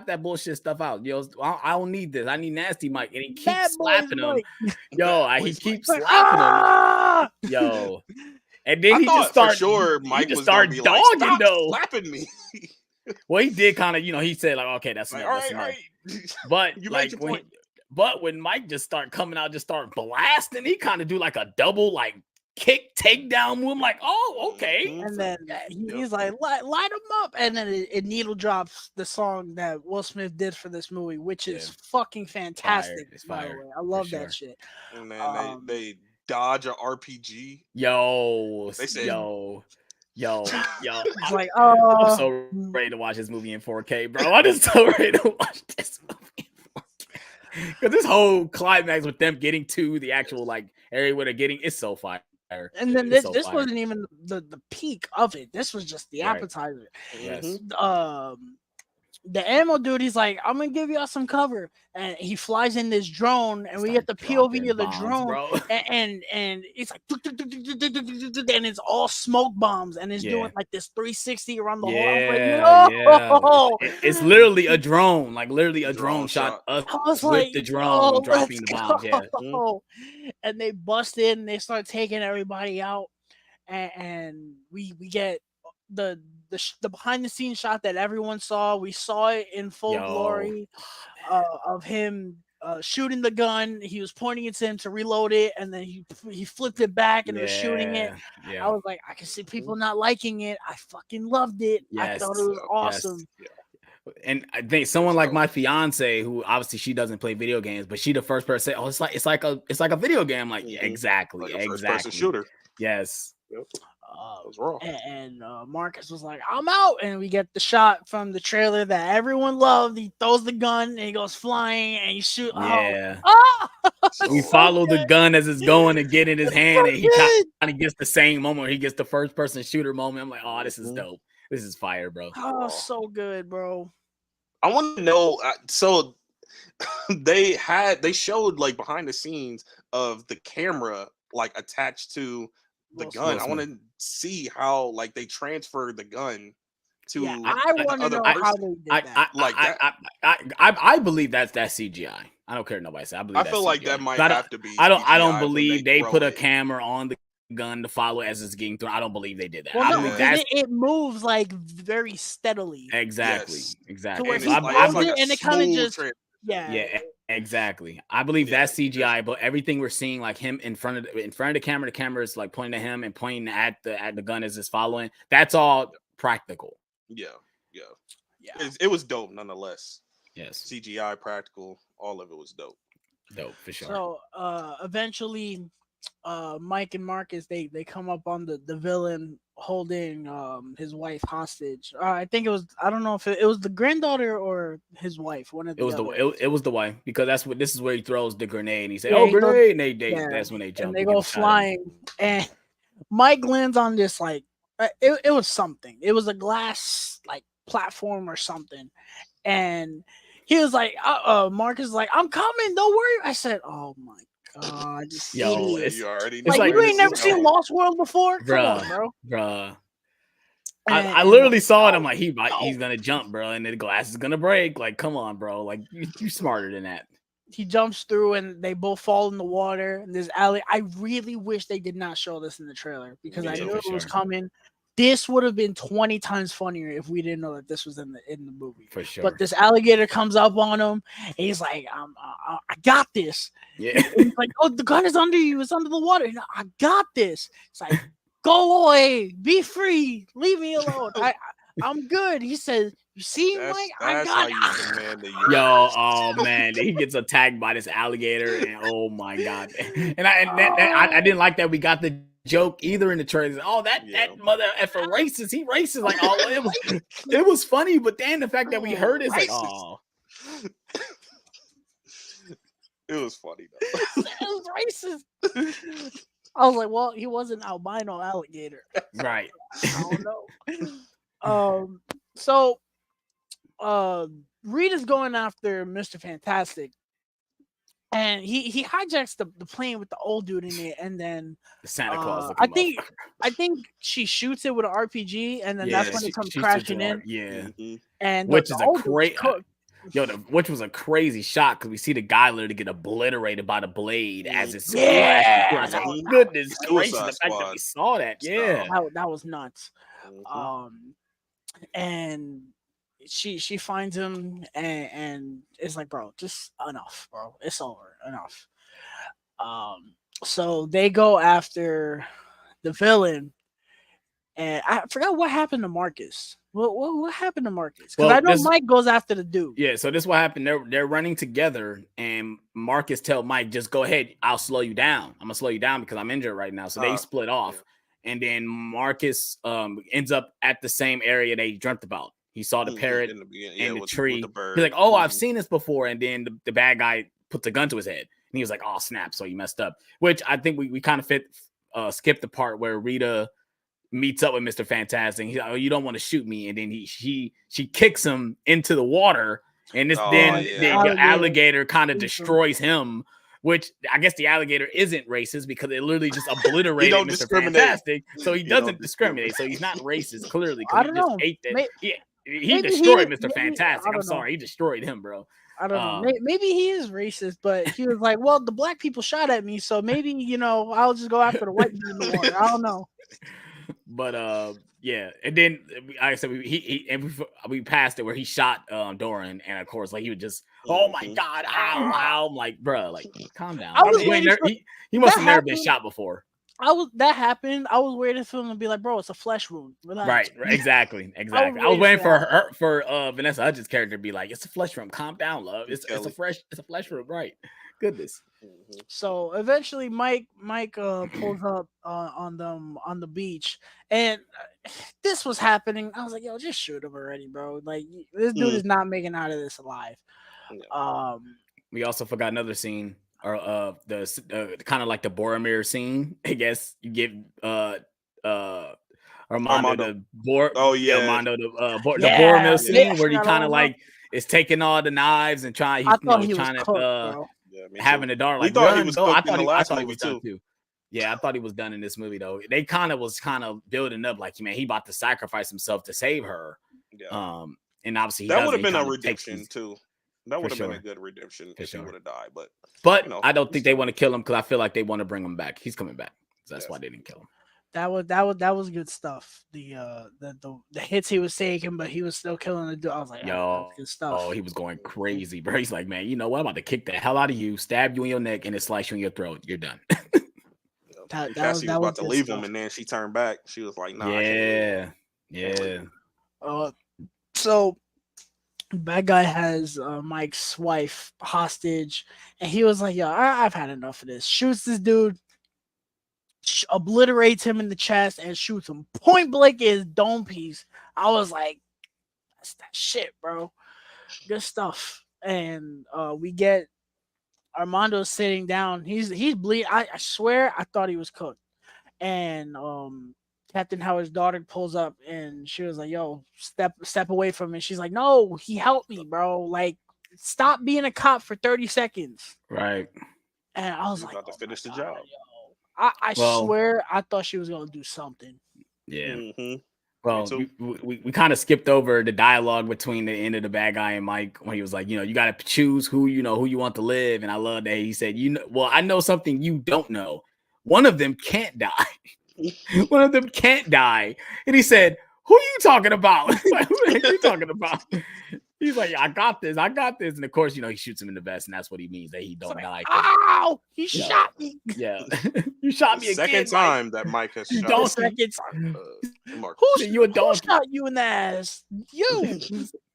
that bullshit stuff out. Yo, I don't need this. I need nasty Mike." And he Bad keeps boys, slapping him. Mike. Yo, Bad he boys, Mike. keeps Like, slapping him. ah! Yo, and then I thought for sure he Mike just was gonna start be like, dogging "Stop though. slapping me!" Well, he did kind of, he said like, okay, that's Like, enough, that's all enough. right, But you made like your point. when Mike just start coming out, just start blasting, he kind of do like a double like kick takedown move. I'm like, oh, okay. Mhm. And then Yep. he's like, light him up. And then it needle drops the song that Will Smith did for this movie, which Yeah, is fucking fire. fantastic, It's by the fire way. I for love that sure. shit. And then Um, they dodge a RPG. Yo, They said, yo, yo. it's like, I'm so ready to watch this movie in 4K, bro. I'm just so ready to watch this movie in 4K. Because this whole climax with them getting to the actual like area where they're getting, it's so fire. and then It's so this fire. wasn't even the peak of it. This was just the Right. appetizer. Yes. The ammo dude, he's like, I'm gonna give y'all some cover, and he flies in this drone, and we get Start the POV dropping of the bombs, drone, bro. and it's like, and it's all smoke bombs, and it's doing Yeah. like this 360 around the whole. I was like, Yeah, yeah. yo, It's literally a drone, like literally a drone drone shot shot. us I was with like, the drone yo, let's dropping the bombs. Yeah. Mhm. go, and they bust in, and they start taking everybody out, and we get the the behind the scenes shot that everyone saw. We saw it in full Yo. glory of him shooting the gun. He was pointing it to him to reload it, and then he flipped it back and was shooting it. Yeah. I Yeah. was like, I can see people not liking it. I fucking loved it. I Yes. thought it was Yes. awesome. And I think It someone was like dope. my fiance, who obviously she doesn't play video games, but she the first person to say, "Oh, it's like a video game." I'm like, yeah, Mhm. exactly, Like a first person exactly. shooter. Yes. Yep. Uh, That was raw. and Marcus was like, "I'm out," and we get the shot from the trailer that everyone loved. He throws the gun and he goes flying and he shoot. Yeah. Oh, We it's So so follow the good, gun as it's going and get in his hand, so and he kind good. of gets the same moment where he gets the first person shooter moment. I'm like, oh, this is mhm. dope. This is fire, bro. Oh, Raw. so good, bro. I want to know. So they showed like behind the scenes of the camera like attached to the Will gun. Will Smith. I want Smith. to see how like they transferred the gun Yeah, to I I, the want to other know how person they did I, that. I, like that. I believe that's CGI. I don't care what nobody says. I believe I that's feel like that CGI. might have to be I don't CGI when they believe they throw put a it. camera on the gun to follow as it's getting through. I don't believe they did that. Well, I no, believe because Yeah. that's it moves like very steadily exactly, Yes. to exactly. where And So he it's throws like it a and it kind of smooth just transition. yeah. yeah, exactly. I believe Yeah. that's CGI, but everything we're seeing, like him in front of the camera is like pointing at him and pointing at the gun as it's following. That's all practical. Yeah. Yeah. Yeah. It was dope nonetheless. Yes, CGI, practical, all of it was dope. dope for sure. So eventually Mike and Marcus, they come up on the villain holding his wife hostage. I think it was, I don't know if it was the granddaughter or his wife, one or It the was other. it was the wife because this is where he throws the grenade and he said, Yeah, "Oh, he goes, grenade!" And yeah, that's when they and jump they to give go a shot at him. flying, and Mike lands on this like it was something. It was a glass like platform or something, and he was like, Marcus is like, I'm coming, don't worry. I said, oh my god, this Yo, idiot. You already it's know Like, like where you ain't this is never seen going. Lost World before? Come on, bruh, bro. bruh. I And literally like, saw it. I'm no, like, no. he's gonna jump, bro, and the glass is gonna break. Like, come on, bro. Like, you smarter than that. He jumps through and they both fall in the water. And this alley. I really wish they did not show this in the trailer because Me I Yeah, knew too. for it was sure, coming. This would have been 20 times funnier if we didn't know that this was in the movie. for But sure. this alligator comes up on him and he's like, I got this. Yeah, And he's like, oh, the gun is under you. It's under the water. And I got this. It's like, go away. Be free. Leave me alone. I'm good. He says, you see, Mike? I That's how got you demand the yo, universe. oh man, he gets attacked by this alligator, and oh my god, and I Oh, didn't like that we got the joke either in the trailer. Oh, that Yeah. mother effer racist. He racist. Like, oh, it was funny, but then the fact that we heard it's like, Racist. oh, It was funny though. it was racist. I was like, well, he was an albino alligator. right. I don't know. So Reed is going after Mr. Fantastic. And he hijacks the plane with the old dude in it, and then The Santa Claus I looking think motherfucker. she shoots it with an RPG, and then that's Yeah, when it comes she shoots crashing it hard. in, Yeah, Hmm. and which the is a old dude is great. cooked. Which was a crazy shot because we see the guy literally get obliterated by the blade as it's crashing through. I Yeah, was like, Hmm. goodness gracious, Suicide the fact that Squad we saw that. Yeah. style. that was nuts. Hmm. Um, and she finds him, and it's like, bro, just enough, bro. It's over, enough. So they go after the villain, and I forgot what happened to Marcus. What happened to Marcus? Because I Well, know this Mike goes after the dude. yeah. So this what happened. They're running together, and Marcus tell Mike, just go ahead. I'll slow you down. I'm gonna slow you down because I'm injured right now. So they split Yeah. off, and then Marcus ends up at the same area they dreamt about. He saw the Hmm. parrot In the beginning, yeah, and the with the tree. He's bird. like, "Oh, I've Hmm. seen this before." And then the bad guy puts a gun to his head, and he was like, "Oh snap!" So he messed up. Which I think we kind of skipped the part where Rita meets up with Mr. Fantastic. He's like, "Oh, you don't want to shoot me," and then she kicks him into the water, and Oh And yeah. the alligator alligator kind of eats him. destroys him. Which I guess the alligator isn't racist because it literally just He obliterated don't Mr. discriminate. Fantastic. So he He don't doesn't discriminate. discriminate. So he's not racist clearly because I he don't just know. ate that. He Maybe he destroyed is. Mr. Maybe Fantastic. I I'm don't know. sorry, he destroyed him, bro. I don't know. Um, Maybe he is racist, but he was like, "Well, the black people shot at me, so maybe I'll just go after the white dude in the water." I don't know. But yeah, and then like I said, we passed it where he shot Doran, and of course, like he would just, oh my Hmm. god, ow, ow. I'm like, bro, like calm down. I I was mean, waiting for He must that have never been happened. shot before. That happened. I was waiting for him to be like, "Bro, it's a flesh wound. Relax." Right, exactly, I was exactly. I was waiting for waiting for that. her for Vanessa Hudgens' character to be like, it's a flesh room, calm down, love. Kelly. It's a flesh room, right? Goodness. Hmm. So eventually, Mike pulls up on the beach, and this was happening. I was like, "Yo, just shoot him already, bro! Like this dude Mm. is not making out of this alive." Yeah. Um, We also forgot another scene, or the kind of like the Boromir scene. I guess you give uh Armando Armando. the Oh yeah. the Boromir yeah, Yeah. scene I where he forgot kind all of about. like is taking all the knives and I thought he's he was trying to cooked, bro. Yeah. Me too. having the daughter We like thought he run was go. cooked in the I last thought he movie was done too. too. Yeah, I thought he was done in this movie though. They kind of was building up like, man, he about to sacrifice himself to save her. Yeah. And obviously he That would doesn't. have He been a kind of takes redemption these too. That for would have been a sure, good redemption for if he sure. would have died. But But I don't he's think they still want to kill him because I feel like they want to bring him back. He's coming back. So that's yeah. why they didn't kill him. That was good stuff. The hits he was taking, but he was still killing the dude. I was like, oh, that's good He stuff. was going crazy, bro. He's like, man, you know what? I'm about to kick the hell out of you, stab you in your neck, and then slice you in your throat. You're done. That that was Cassie was that was about to good leave him, stuff. and then she turned back. She was like, "Nah, I can't leave. Yeah, Can't leave." yeah. Uh, so bad guy has Mike's wife hostage, and he was like, "Yo, I've had enough of this." Shoots this dude, obliterates him in the chest and shoots him point blank in his dome piece. I was like, that's that shit, bro. Good stuff. And we get Armando sitting down. He's bleeding. I swear I thought he was cooked. And Captain Howard's daughter pulls up and she was like, "Yo, step away from him." She's like, "No, he helped me, bro. Like, stop being a cop for 30 seconds." Right. And I was You like, about to "Oh my finish the god, job. yo!" I Well, swear I thought she was gonna do something. yeah. Mm-hmm. Well, we kind of skipped over the dialogue between the end of the bad guy and Mike when he was like, you got to choose who you want to live. And I love that he said, well, I know something you don't know. One of them can't die. One of them can't die. And he said, who are you talking about? Like, who are you talking about? He's like, I got this. And of course, he shoots him in the vest, and that's what he means, that he don't Like, die. ow! He shot me. Yeah. You shot me second again, time Mike. that Mike has You shot The donkey. second time. Mark. You a Who donkey. shot you in the ass? You.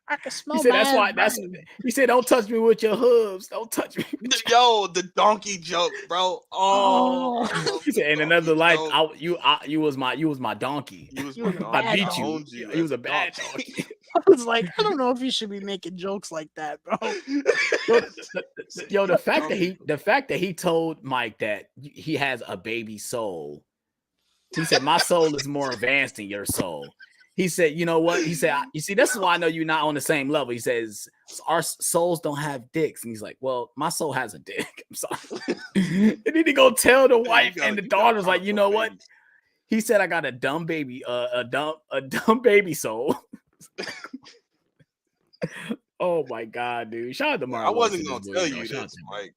I can He smell said, my that's ass why. burning. He said, don't touch me with your hooves. Don't touch me. Yo, the donkey joke, bro. Oh, I Oh, love He the said, in donkey another life, joke. you was my donkey. You was you my was a I donkey. bad beat I you. owned you He as was a a bad donkey. donkey. I was like, I don't know if you should be making jokes like that, bro. The fact that he told Mike that he has a baby soul. He said, my soul is more advanced than your soul. He said, you know what? He said, you see, this is why I know you're not on the same level. He says, our souls don't have dicks. And he's like, well, my soul has a dick. I'm sorry. And then he go tell the wife and the daughters, like, you know what? He said, I got a dumb baby, a dumb baby soul. Oh my god, dude! Shout out to Martin I Lawrence wasn't in gonna this tell movie, bro. you Shout out this, to him. Mike,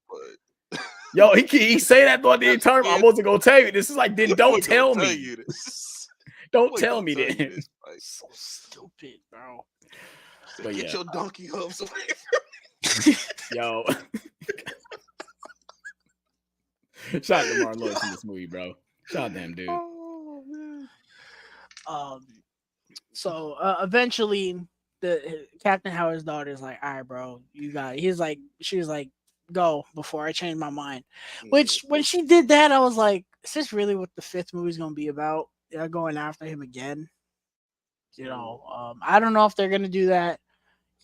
but Yo, he say that throughout the entire time. I wasn't gonna tell you. This is like, then don't tell me. You this. Don't tell me then. This, So stupid, bro. But get your donkey hooves away from me. Yo. Shout out to Martin Lawrence in this movie, bro. Shout out to him, dude. Oh man. So eventually, the Captain Howard's daughter is like, "All right, bro, you got it." She was like, "Go before I change my mind." Which, when she did that, I was like, "Is this really what the fifth movie's gonna be about? They're going after him again." I don't know if they're gonna do that.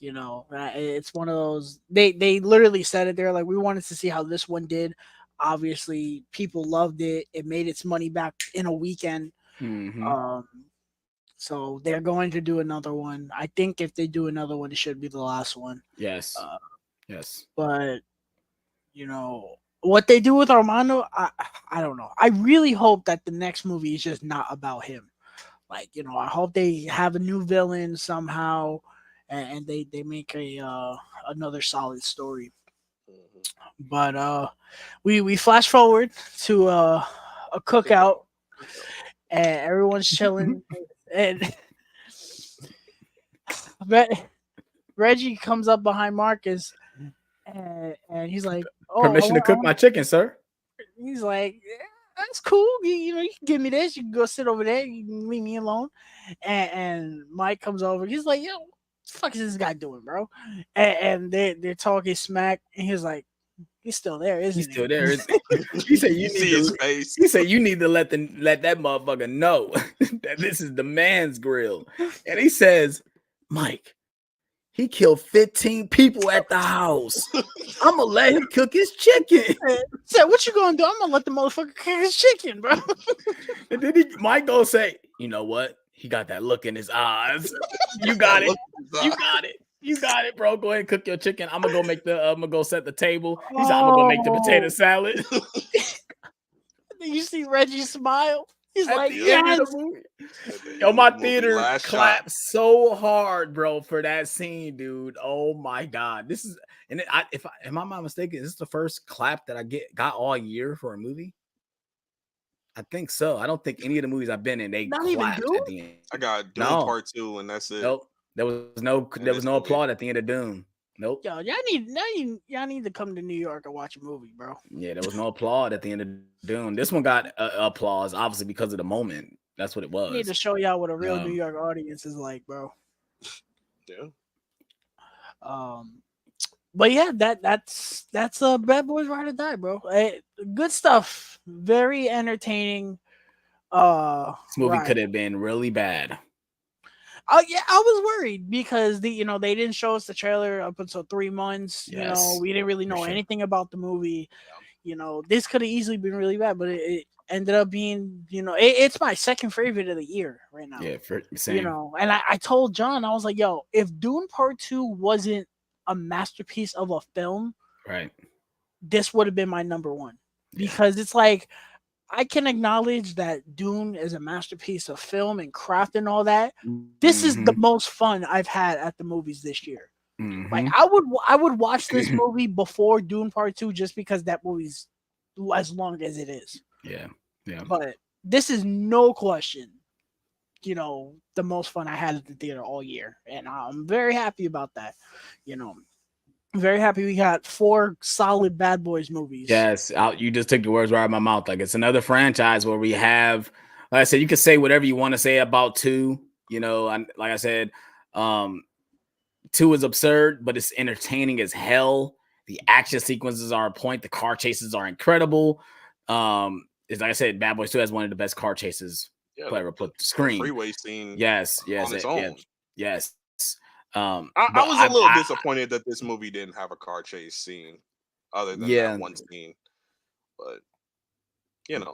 It's one of those. They literally said it. They're like, "We wanted to see how this one did." Obviously, people loved it. It made its money back in a weekend. Mm-hmm. So they're going to do another one. I think if they do another one, it should be the last one. Yes. Yes. But what they do with Armando, I don't know. I really hope that the next movie is just not about him. Like, I hope they have a new villain somehow, and they make another solid story. But we flash forward to a cookout, and everyone's chilling, and Reggie comes up behind Marcus, and he's like, "Oh, permission to cook my chicken, sir." He's like, "Yeah, that's cool. You can give me this. You can go sit over there. You can leave me alone." And Mike comes over. He's like, "Yo, what the fuck is this guy doing, bro?" And they're talking smack, and he's like, "He's still there, isn't he?" He's still there, isn't he? He said, "You see his face." He said, "You need to let that motherfucker know that this is the man's grill." And he says, "Mike, he killed 15 people at the house. I'm gonna let him cook his chicken." Said, "What you gonna do?" "I'm gonna let the motherfucker cook his chicken, bro." And then Mike gonna say, "You know what? He got that look in his eyes. You got it. You got it. You got it, bro. Go ahead and cook your chicken. I'm gonna go set the table." He said, "I'm gonna go make the potato salad." You see Reggie smile. He's At like, the end of "Yes." the movie. Yo, my theater clapped so hard, bro, for that scene, dude. Oh my god, this is, and if am I not mistaken, is this the first clap that I got all year for a movie? I think so. I don't think any of the movies I've been in they Not even clapped Doom? at the end. I got Doom No. Part 2, and that's it. Nope. There was no applaud at the end of Doom. Nope. Yo, y'all need to come to New York and watch a movie, bro. Yeah, there was no applaud at the end of Doom. This one got applause, obviously, because of the moment. That's what it was. I need to show y'all what a real New York audience is like, bro. Yeah. but yeah, that's Bad Boys Ride or Die, bro. Good stuff. Very entertaining. This movie could Ride. have been really bad. Oh yeah, I was worried because they didn't show us the trailer up until 3 months. Yes, We didn't really for know sure. anything about the movie. This could have easily been really bad, but it ended up being, it's my second favorite of the year right now. Yeah, for same. And I told John, I was like, yo, if Dune Part 2 wasn't a masterpiece of a film, Right. this would have been my number one. Yeah. Because it's like, I can acknowledge that Dune is a masterpiece of film and craft and all that. This is Mm-hmm. the most fun I've had at the movies this year. Like Mm-hmm. I would watch this movie before Dune Part 2 just because that movie's as long as it is. Yeah. Yeah. But this is no question, the most fun I had at the theater all year. And I'm very happy about that. You know, very happy we got 4 solid Bad Boys movies. Yes, you just took the words right out of my mouth. Like it's another franchise where we have, like I said, you can say whatever you want to say about two. And like I said, 2 is absurd, but it's entertaining as hell. The action sequences are on point. The car chases are incredible. It's like I said, Bad Boys 2 has one of the best car chases ever put to the screen. freeway scene. Yes, on its own. yes. I But was a little disappointed that this movie didn't have a car chase scene other than that one scene. But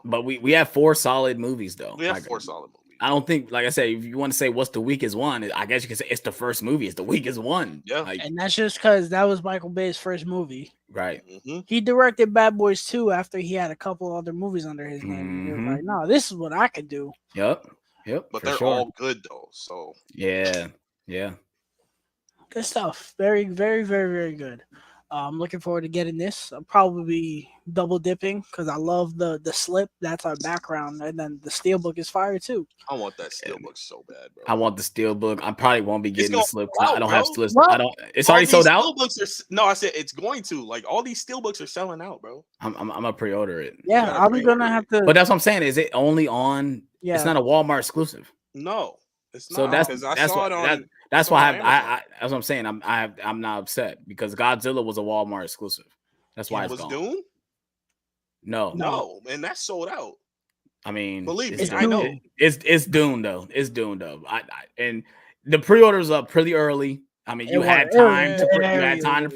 But we have 4 solid movies though. we have 4 solid movies. I don't think, like I said, if you want to say what's the weakest one, I guess you can say it's the first movie. It's the weakest one. Yeah. And that's just because that was Michael Bay's first movie. Right. Mm-hmm. He directed Bad Boys 2 after he had a couple other movies under his name. And he was like, no, this is what I could do. Yep. But they're all good though. So yeah. Good stuff. Very, very, very, very good. I'm looking forward to getting this. I'll probably be double dipping because I love the slip. That's our background, and then the steelbook is fire too. I want that steelbook so bad, bro. I want the steelbook. I probably won't be getting the slip. I don't have slips. Well, I don't. It's already sold out. No, I said it's going to. Like all these steelbooks are selling out, bro. I'm gonna pre-order it. Yeah, I'm gonna have to. But that's what I'm saying. Is it only on? Yeah. It's not a Walmart exclusive. No, it's not. So that's why that's what I'm saying. I'm not upset because Godzilla was a Walmart exclusive. That's why it's gone. Dune? No, and that's sold out. I mean, believe me, I know. It's Dune though. It's Dune though. And the pre-orders up pretty early. I mean, you had time to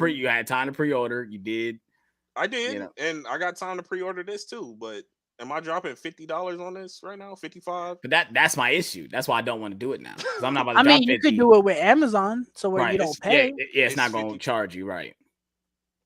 pre-order. You did. I did, and I got time to pre-order this too. But am I dropping $50 on this right now? 55. But that's my issue. That's why I don't want to do it now. Because I'm not about to I drop mean, 50. you could do it with Amazon, so where you don't pay. Yeah, it's not going to charge you, right?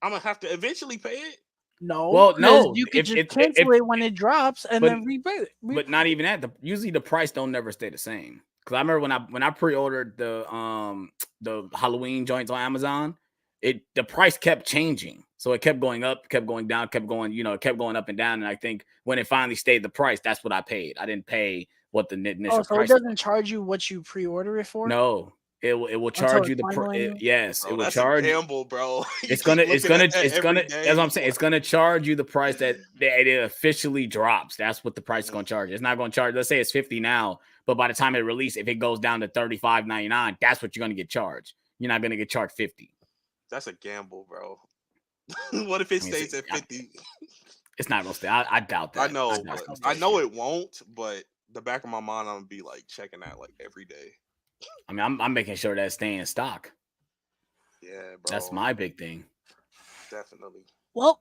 I'm gonna have to eventually pay it. No, well, no, you could just cancel it when it drops and then repay it. But not even that. Usually the price don't never stay the same. Because I remember when I pre-ordered the Halloween joints on Amazon, the price kept changing. So it kept going up, kept going down, kept going, it kept going up and down. And I think when it finally stayed the price, that's what I paid. I didn't pay what the initial price. So it doesn't charge you what you pre-order it for? No. It will charge you the yes. Bro, it will charge a gamble, bro. It's gonna that's what I'm saying. It's gonna charge you the price that it officially drops. That's what the price is gonna charge. It's not gonna charge. Let's say it's 50 now, but by the time it releases, if it goes down to $35.99, that's what you're gonna get charged. You're not gonna get charged 50. That's a gamble, bro. What if it stays at 50? It's not gonna stay. I doubt that. I know. I know it won't. But the back of my mind, I'm gonna be like checking that like every day. I mean, I'm making sure that's staying in stock. Yeah, bro. That's my big thing. Definitely. Well,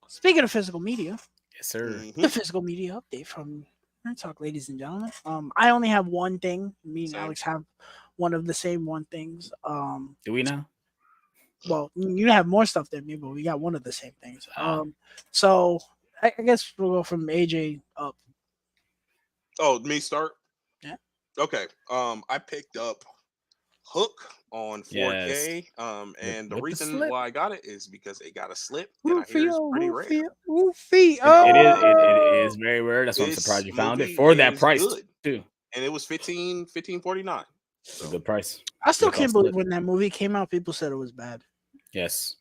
speaking of physical media, yes, sir. Mm-hmm. The physical media update from NerdTalk, ladies and gentlemen. I only have one thing. Me and Alex have one of the same one things. Do we now? Well, you have more stuff than me, but we got one of the same things. So I guess we'll go from AJ up. Oh, me start? Yeah. Okay. I picked up Hook on 4K. And the reason why I got it is because it got a slip. And I hear it's pretty rare. It is very rare. That's why I'm surprised you found it for that price too. And it was $15.49. It's a good price. I still can't believe when that movie came out, people said it was bad. Yes.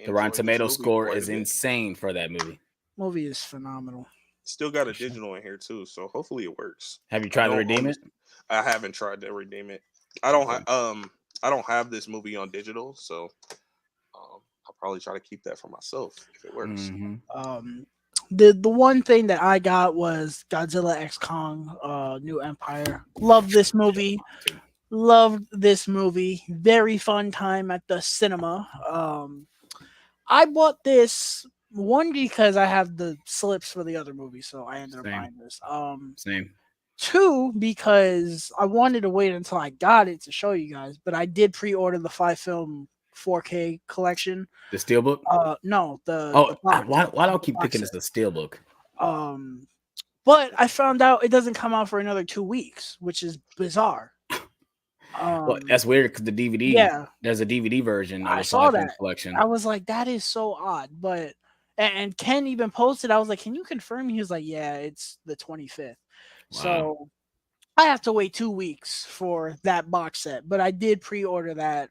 The Rotten Tomatoes score is insane for that movie. Movie is phenomenal. Still got a digital in here too, so hopefully it works. Have you tried to redeem it? I haven't tried to redeem it. I don't have this movie on digital, so probably try to keep that for myself if it works. Mm-hmm. Um, the one thing that I got was Godzilla X Kong, New Empire. Love this movie. Loved this movie. Very fun time at the cinema. I bought this one because I have the slips for the other movie, so I ended up Same. buying this. Same. Two because I wanted to wait until I got it to show you guys, but I did pre-order the 5 film 4K collection. The Steelbook. No, Oh, the box, why do I the keep box thinking set. it's the Steelbook? Um, but I found out it doesn't come out for another 2 weeks, which is bizarre. Well, Um, that's weird because the DVD, yeah, there's a DVD version of I the saw five film that. collection. I was like, that is so odd. But and Ken even posted. I was like, can you confirm? He was like, yeah, it's the 25th. Wow. So I have to wait 2 weeks for that box set. But I did pre-order that.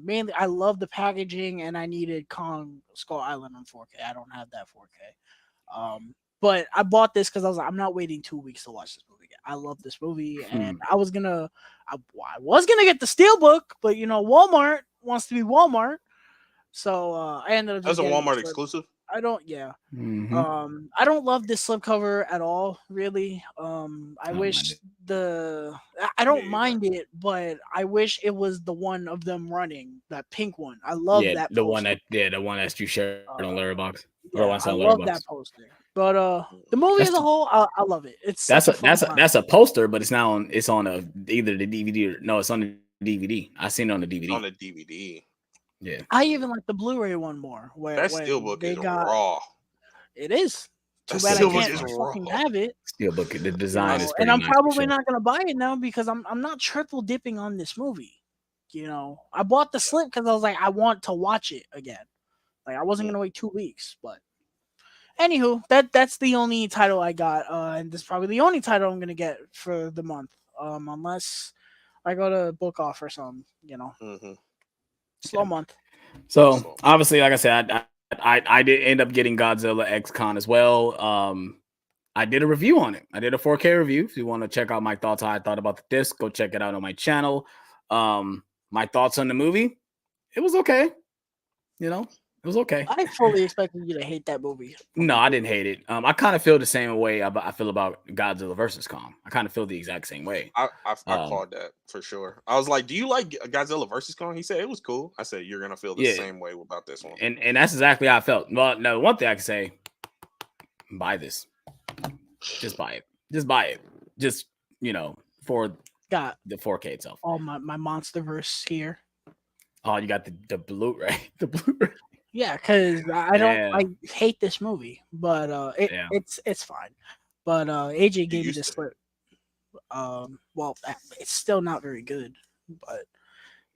Mainly, I love the packaging, and I needed Kong Skull Island on 4K. I don't have that 4K. But I bought this because I was like, I'm not waiting 2 weeks to watch this movie again. I love this movie, and Hmm. I was gonna get the Steelbook, but Walmart wants to be Walmart, so I ended up That's just a getting the Walmart slip. exclusive. Yeah. Mm-hmm. I don't love this slipcover at all, really. I I don't mind wish it. I Me don't either. mind it, but I wish it was the one of them running, that pink one. I love Yeah, that the one poster. that the one that you shared on Uh, Letterboxd or the one I yeah, saw I on love that Letterboxd. poster. But the Mm. movie That's as a whole, I love it. It's that's such a a fun that's a time. that's a poster, but it's not on. It's on either the DVD or no, it's on the DVD. I seen it on the It's DVD. on the DVD. Yeah, I even like the Blu-ray one more, where That when steelbook they is got raw. it is. That Too bad I Steelbook steelbook is can't is fire. raw. fucking have it. Steelbook. The design is And pretty I'm nice for probably sure. not gonna buy it now because I'm not triple dipping on this movie. I bought the slip because I was like, I want to watch it again. Like I wasn't Mm. gonna wait 2 weeks, but anywho, that's the only title I got, and this is probably the only title I'm gonna get for the month, unless I go to book off or something. Mm-hmm. Slow month. So So obviously, like I said, I did end up getting Godzilla X Con as well. I did a review on it. I did a 4K review. If you want to check out my thoughts, how I thought about the disc, go check it out on my channel. My thoughts on the movie, it was okay. It was okay. I fully expected you to hate that movie from No, the I gate. didn't hate it. I kind of feel the same way I feel about Godzilla versus Kong. I kind of feel the exact same way. I Um, called that for sure. I was like, "Do you like Godzilla versus Kong?" He said it was cool. I said, "You're gonna feel the yeah, same way about this one." and that's exactly how I felt. Well, no, one thing I can say, buy this. Just buy it. Just buy it. Just for Got the 4K itself. all my MonsterVerse here. Oh, you got the Blu-ray. The Blu-ray. Yeah, because Yeah. I hate this movie, but Yeah. it's fine. But AJ You gave me used this to. slip. Well, it's still not very good, but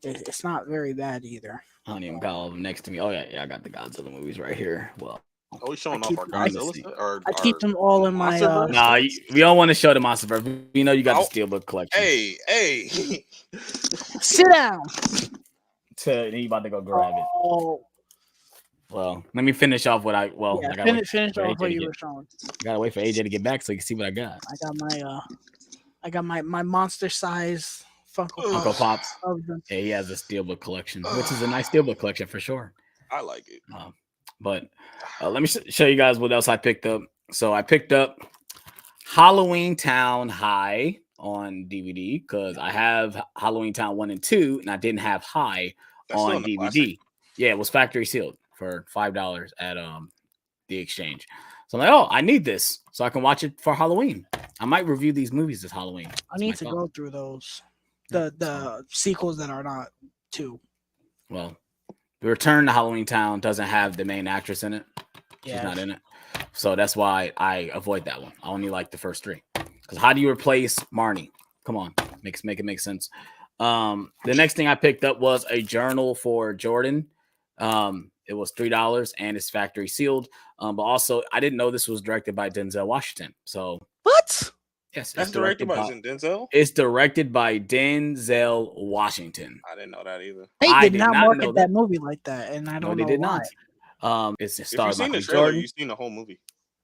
it's not very bad either. I don't even got all of them next to me. Oh yeah, I got the Godzilla movies right here. Well, Are we showing I off keep our I, Godzilla stuff or I keep our them all in my MonsterVerse nah, stuff? we don't want to show the MonsterVerse. We know you got Oh, the Steelbook collection. hey. Sit down. So you about to go grab it. Oh, Well, let me finish off what I. Well, yeah. I gotta wait Finish for off AJ what to you get. were showing. Gotta wait for AJ to get back so you can see what I got. I got my monster size Funko Funko Pops Pops. of them. Yeah, he has a Steelbook collection, which is a nice Steelbook collection for sure. I like it. But let me show you guys what else I picked up. So I picked up Halloween Town High on DVD because I have Halloween Town 1 and 2, and I didn't have High That's still on in the DVD. classic. Yeah, it was factory sealed for $5 at the exchange. So I'm like, oh, I need this so I can watch it for Halloween. I might review these movies this Halloween. I need to go through those. The sequels that are not 2. Well, the Return to Halloween Town doesn't have the main actress in it. She's not in it. So that's why I avoid that one. I only like the first 3. Because how do you replace Marnie? Come on. Make it make sense. The next thing I picked up was a journal for Jordan. It was $3 and it's factory sealed. But also, I didn't know this was directed by Denzel Washington. So What? yes, That's directed by Denzel. It's directed by Denzel Washington. I didn't know that either. They I did did not not know market that movie like that, and I No, don't they know did why. not. It's If starred you've seen Michael the trailer, Jordan. you've seen the whole movie.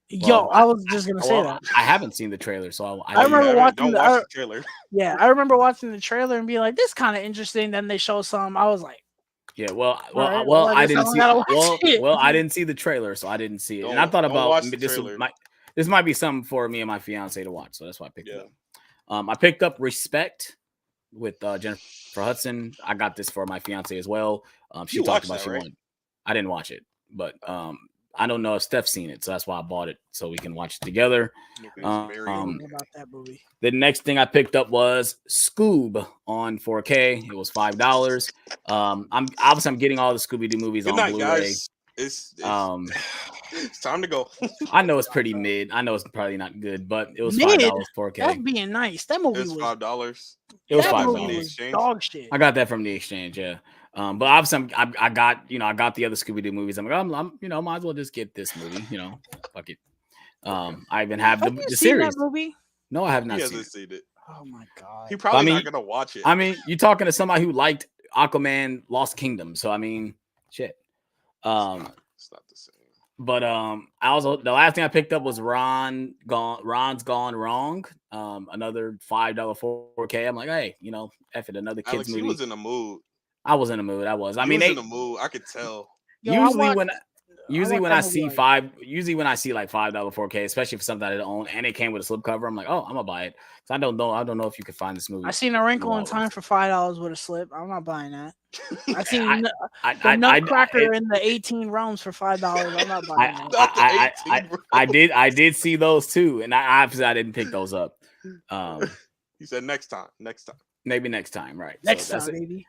Yo, I was just gonna say that. I haven't seen the trailer, so I remember watching Don't watch the trailer. Yeah, I remember watching the trailer and being like, "This kind of interesting." Then they show some. I was like, Yeah, All right. Well, I I guess I didn't don't see. gotta watch it. I didn't see the trailer, so I didn't see it. And I thought Don't about watch the trailer. this might be something for me and my fiance to watch, so that's why I picked it Yeah. up. I picked up Respect with Jennifer Hudson. I got this for my fiance as well. She You talked about watched she that, right? wanted. I didn't watch it, but I don't know if Steph's seen it, so that's why I bought it so we can watch it together. Nigga's married. About that movie. The next thing I picked up was Scoob on 4K. It was $5. I'm getting all the Scooby Doo movies Good on night, Blu-ray. guys. It's it's time to go. I know it's pretty mid. I know it's probably not good, but it was Mid? $5 4K. That's being nice. That movie It's was $5. It was that $5 movie from the was exchange. dog shit. I got that from the exchange, yeah. But obviously, I got I got the other Scooby Doo movies. I'm like, I'm might as well just get this movie. Fuck it. I even have Have you the seen series. that movie? No, I have He not seen hasn't it. seen it. Oh my god. He probably mean- not gonna watch it. I mean, you're talking to somebody who liked Aquaman Lost Kingdom, so I mean, shit. It's not the same. But I also the last thing I picked up was Ron's Gone Wrong. Another $5 4K. I'm like, hey, F it, another kids Alex, movie. he was in the mood. I was in the mood. I was. I He mean, was in the mood. I could tell. Yo, I usually watched- when watched when that I movie see like- usually when I see like $5 4K, especially for something I don't own, and it came with a slipcover, I'm like, oh, I'm gonna buy it. So I don't know if you can find this movie. I seen A Wrinkle in Wallet. Time for $5 with a slip. I'm not buying that. I seen I the Nutcracker in the 18 realms for $5. I'm not buying that. Not the 18, bro. I did see those too, and I obviously I didn't pick those up. He said next time. Maybe next time, right? Next So time, baby.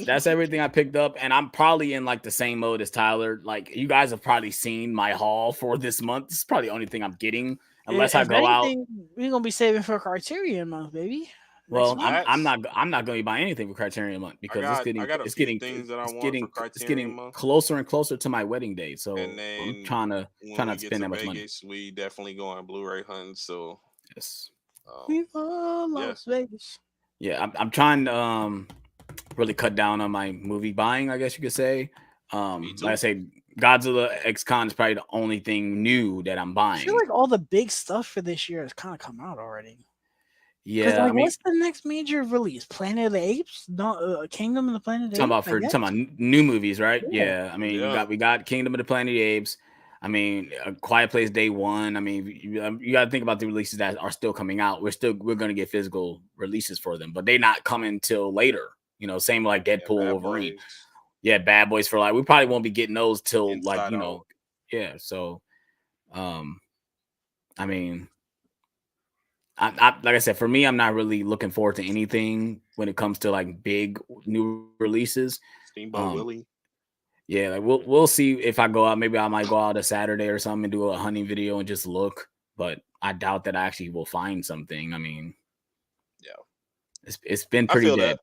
that's everything I picked up, and I'm probably in like the same mode as Tyler. Like you guys have probably seen my haul for this month. This is probably the only thing I'm getting, unless I If go out. anything, we're gonna be saving for Criterion month, baby. Well, Next I'm month. not going to be buying anything for Criterion month because I got a it's few getting things that I it's want getting for it's Criterion getting month. closer and closer to my wedding day. So And then I'm trying when not we to get spend to that much money. Vegas, we definitely go on Blu-ray hunting. So Yes. Viva Las Vegas. Yeah, I'm trying to really cut down on my movie buying, I guess you could say. Me too. Like I say, Godzilla X Con is probably the only thing new that I'm I buying. feel like all the big stuff for this year has kind of come out already. Yeah, Like, I mean, what's the next major release? Planet of the Apes? No, Kingdom of the Planet of the Apes. talking about new movies, right? Yeah. I mean, Yeah. we got Kingdom of the Planet of the Apes. I mean, A Quiet Place Day One. I mean, you got to think about the releases that are still coming out. We're going to get physical releases for them, but they not coming till later. Same like Deadpool, Bad Wolverine. Boys. Yeah, Bad Boys for Life. We probably won't be getting those till Inside Out. yeah. So, I mean, I like I said, for me, I'm not really looking forward to anything when it comes to like big new releases. Steamboat Willie. Yeah, like we'll see if I go out. Maybe I might go out a Saturday or something and do a hunting video and just look. But I doubt that I actually will find something. I mean, Yeah, it's been pretty dead.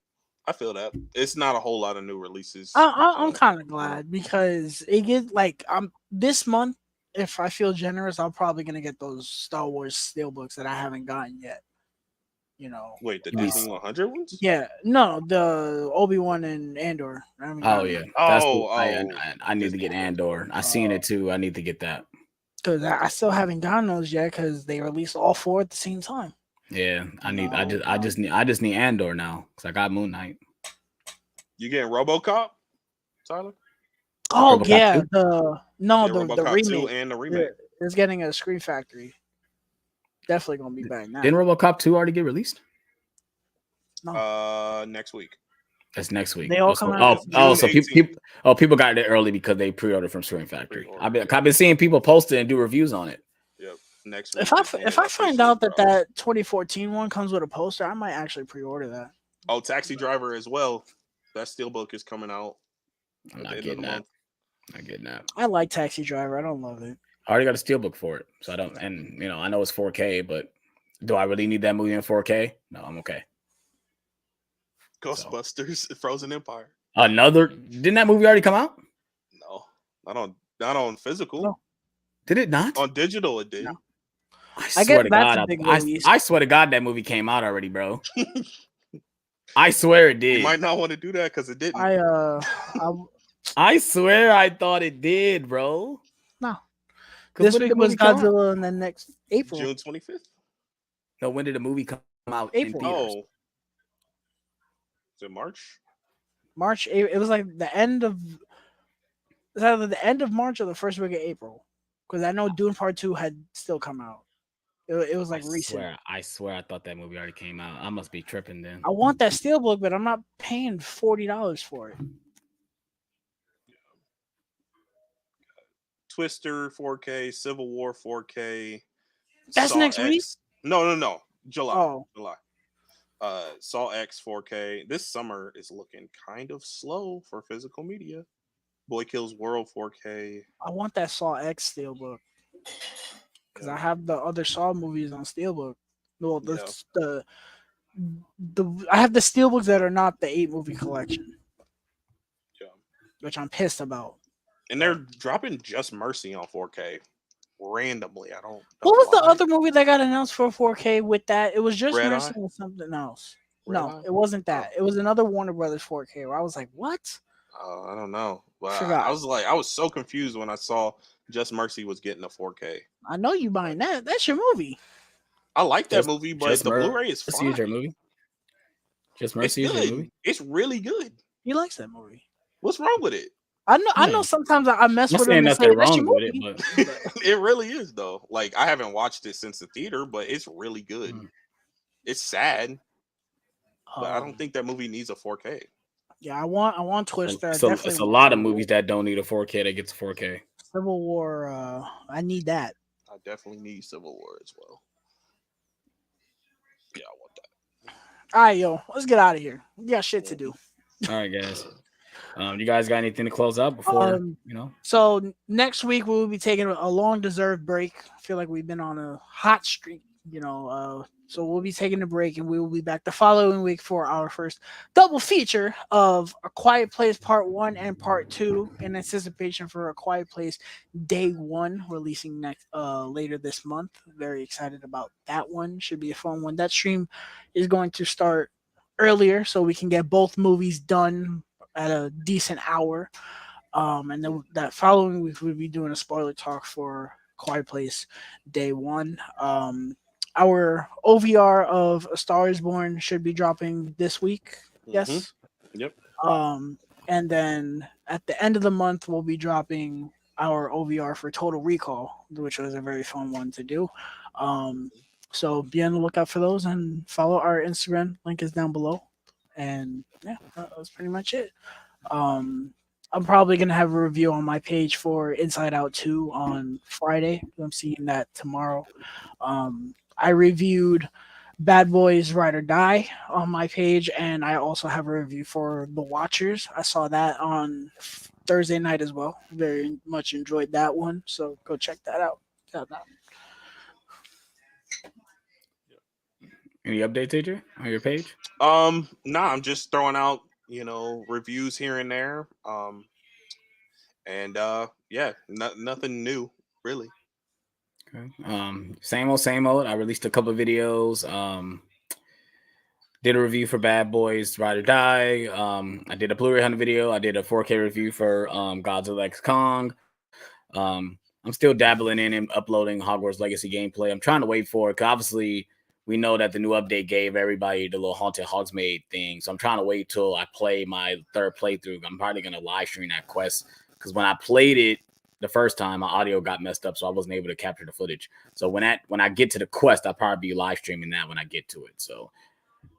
I feel that it's not a whole lot of new releases. I'm kind of glad because it gets like this month. If I feel generous, I'm probably gonna get those Star Wars steelbooks that I haven't gotten yet. Wait, the You mean- Disney 100 ones? Yeah, no, the Obi-Wan and Andor. I haven't Oh gotten yeah, it. that's Oh, cool. oh, I need to get Andor. I seen it too. I need to get that. Because I still haven't gotten those yet because they released all 4 at the same time. Yeah, I just need Andor now because I got Moon Knight. You getting RoboCop, Tyler? Oh RoboCop yeah, 2? the RoboCop 2 remake. and the remake. It's getting a Screen Factory. Definitely gonna be back now. Didn't RoboCop 2 already get released? Next week. That's next week. They all So- come out. so June people got it early because they pre-ordered from Screen Factory. Pre-ordered, I've been seeing people post it and do reviews on it. Yep. Next week. If I find out that 2014 one comes with a poster, I might actually pre-order that. Oh, Taxi Driver as well. That steelbook is coming out. I'm at not the end of getting the that. month. Not getting that. I like Taxi Driver. I don't love it. I already got a steelbook for it, so I don't. And I know it's 4K, but do I really need that movie in 4K? No, I'm okay. Ghostbusters, Frozen Empire. Didn't that movie already come out? No, not on physical. No. Did it not? On digital, it did. No. I I swear guess to that's God, a big I release. swear to God that movie came out already, bro. I swear it You did. might not want to do that because it didn't. I swear I thought it did, bro. No. 'Cause This when did the was movie come out? Godzilla in the next April. June 25th. No, when did the movie come out April. in theaters? Oh, is it March? March. It was like the end of it's either the end of March or the first week of April, because I know Dune Part Two had still come out. It was like recent. I swear, I thought that movie already came out. I must be tripping then. I want that steelbook, but I'm not paying $40 for it. Twister 4K, Civil War 4K, That's Saw next week. X. No. July. Oh, July. Saw X 4K. This summer is looking kind of slow for physical media. Boy Kills World 4K. I want that Saw X steelbook because Yeah. I have the other Saw movies on steelbook. Well, Yeah. I have the steelbooks that are not the 8 movie collection, Yeah. which I'm pissed about. And they're dropping Just Mercy on 4K randomly. I don't know What was the why. other movie that got announced for 4K with that? It was just Red Mercy Eye? and something else. Red No, Eye? it wasn't Oh. that. It was another Warner Brothers 4K where I was like, what? I don't know. But I Forgot. was like, I was so confused when I saw Just Mercy was getting a 4K. I know you buying Like, that. That's your movie. I like that Just movie, but just the Blu-ray is Mercy is your fine. movie. Just It's Mercy is your good. movie. It's really good. He likes that movie. What's wrong with it? I know Yeah. sometimes I mess I'm with saying him and say nothing that's your wrong with it, movie. but But It really is though. Like I haven't watched it since the theater, but it's really good. mm, It's sad, but I don't um think that movie needs a 4K. yeah, I want Twister. I it's definitely a want lot of Civil War. movies that don't need a 4K that gets a 4K. Civil War, I need that. I definitely need Civil War as well. Yeah, I want that. All right, yo, let's get out of here. We got shit to do. All right, guys. You guys got anything to close out before Um, you know? so next week we will be taking a long deserved break. I feel like we've been on a hot streak, so we'll be taking a break and we will be back the following week for our first double feature of A Quiet Place Part 1 and Part 2 in anticipation for A Quiet Place Day 1 releasing next later this month. Very excited about that one. Should be a fun one. That stream is going to start earlier so we can get both movies done at a decent hour. And then that following week we'll be doing a spoiler talk for Quiet Place Day 1. Our OVR of A Star Is Born should be dropping this week. Mm-hmm. Yes. Yep. Um, and then at the end of the month we'll be dropping our OVR for Total Recall, which was a very fun one to do. So be on the lookout for those and follow our Instagram. Link is down below. And yeah, that was pretty much it. Um, I'm probably gonna have a review on my page for Inside Out 2 on Friday. I'm seeing that tomorrow. I reviewed Bad Boys Ride or Die on my page, and I also have a review for The Watchers. I saw that on Thursday night as well. Very much enjoyed that one, so go check that out. Any updates, AJ, on your page? Nah, I'm just throwing out, reviews here and there. And yeah, nothing new, really. Okay. Same old, same old. I released a couple of videos. Did a review for Bad Boys Ride or Die. I did a Blu-ray Hunter video. I did a 4K review for Godzilla X Kong. I'm still dabbling in and uploading Hogwarts Legacy gameplay. I'm trying to wait for it because obviously we know that the new update gave everybody the little Haunted Hogsmeade thing. So I'm trying to wait till I play my third playthrough. I'm probably going to live stream that quest because when I played it the first time, my audio got messed up, so I wasn't able to capture the footage. So when I get to the quest, I'll probably be live streaming that when I get to it. So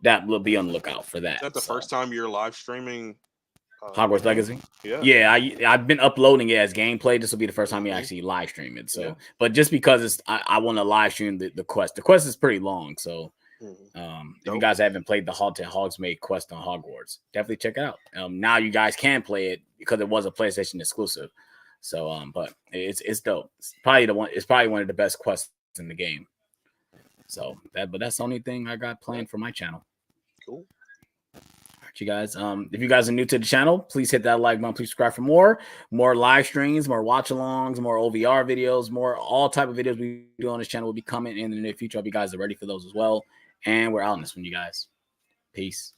that will be on the lookout for that. Is that the first time you're live streaming Hogwarts Legacy? Yeah. I've been uploading it as gameplay. This will be the first time we actually live stream it. So, but just because I want to live stream the quest. The quest is pretty long. So, if you guys haven't played the Haunted Hogsmeade quest on Hogwarts, definitely check it out. Now you guys can play it because it was a PlayStation exclusive. So, but it's dope. It's probably one of the best quests in the game. So that's the only thing I got planned for my channel. Cool. You guys, if you guys are new to the channel, please hit that like button. Please subscribe for more live streams, more watch alongs, more OVR videos, more all type of videos we do on this channel will be coming in the near future. I hope you guys are ready for those as well. And we're out on this one, you guys. Peace.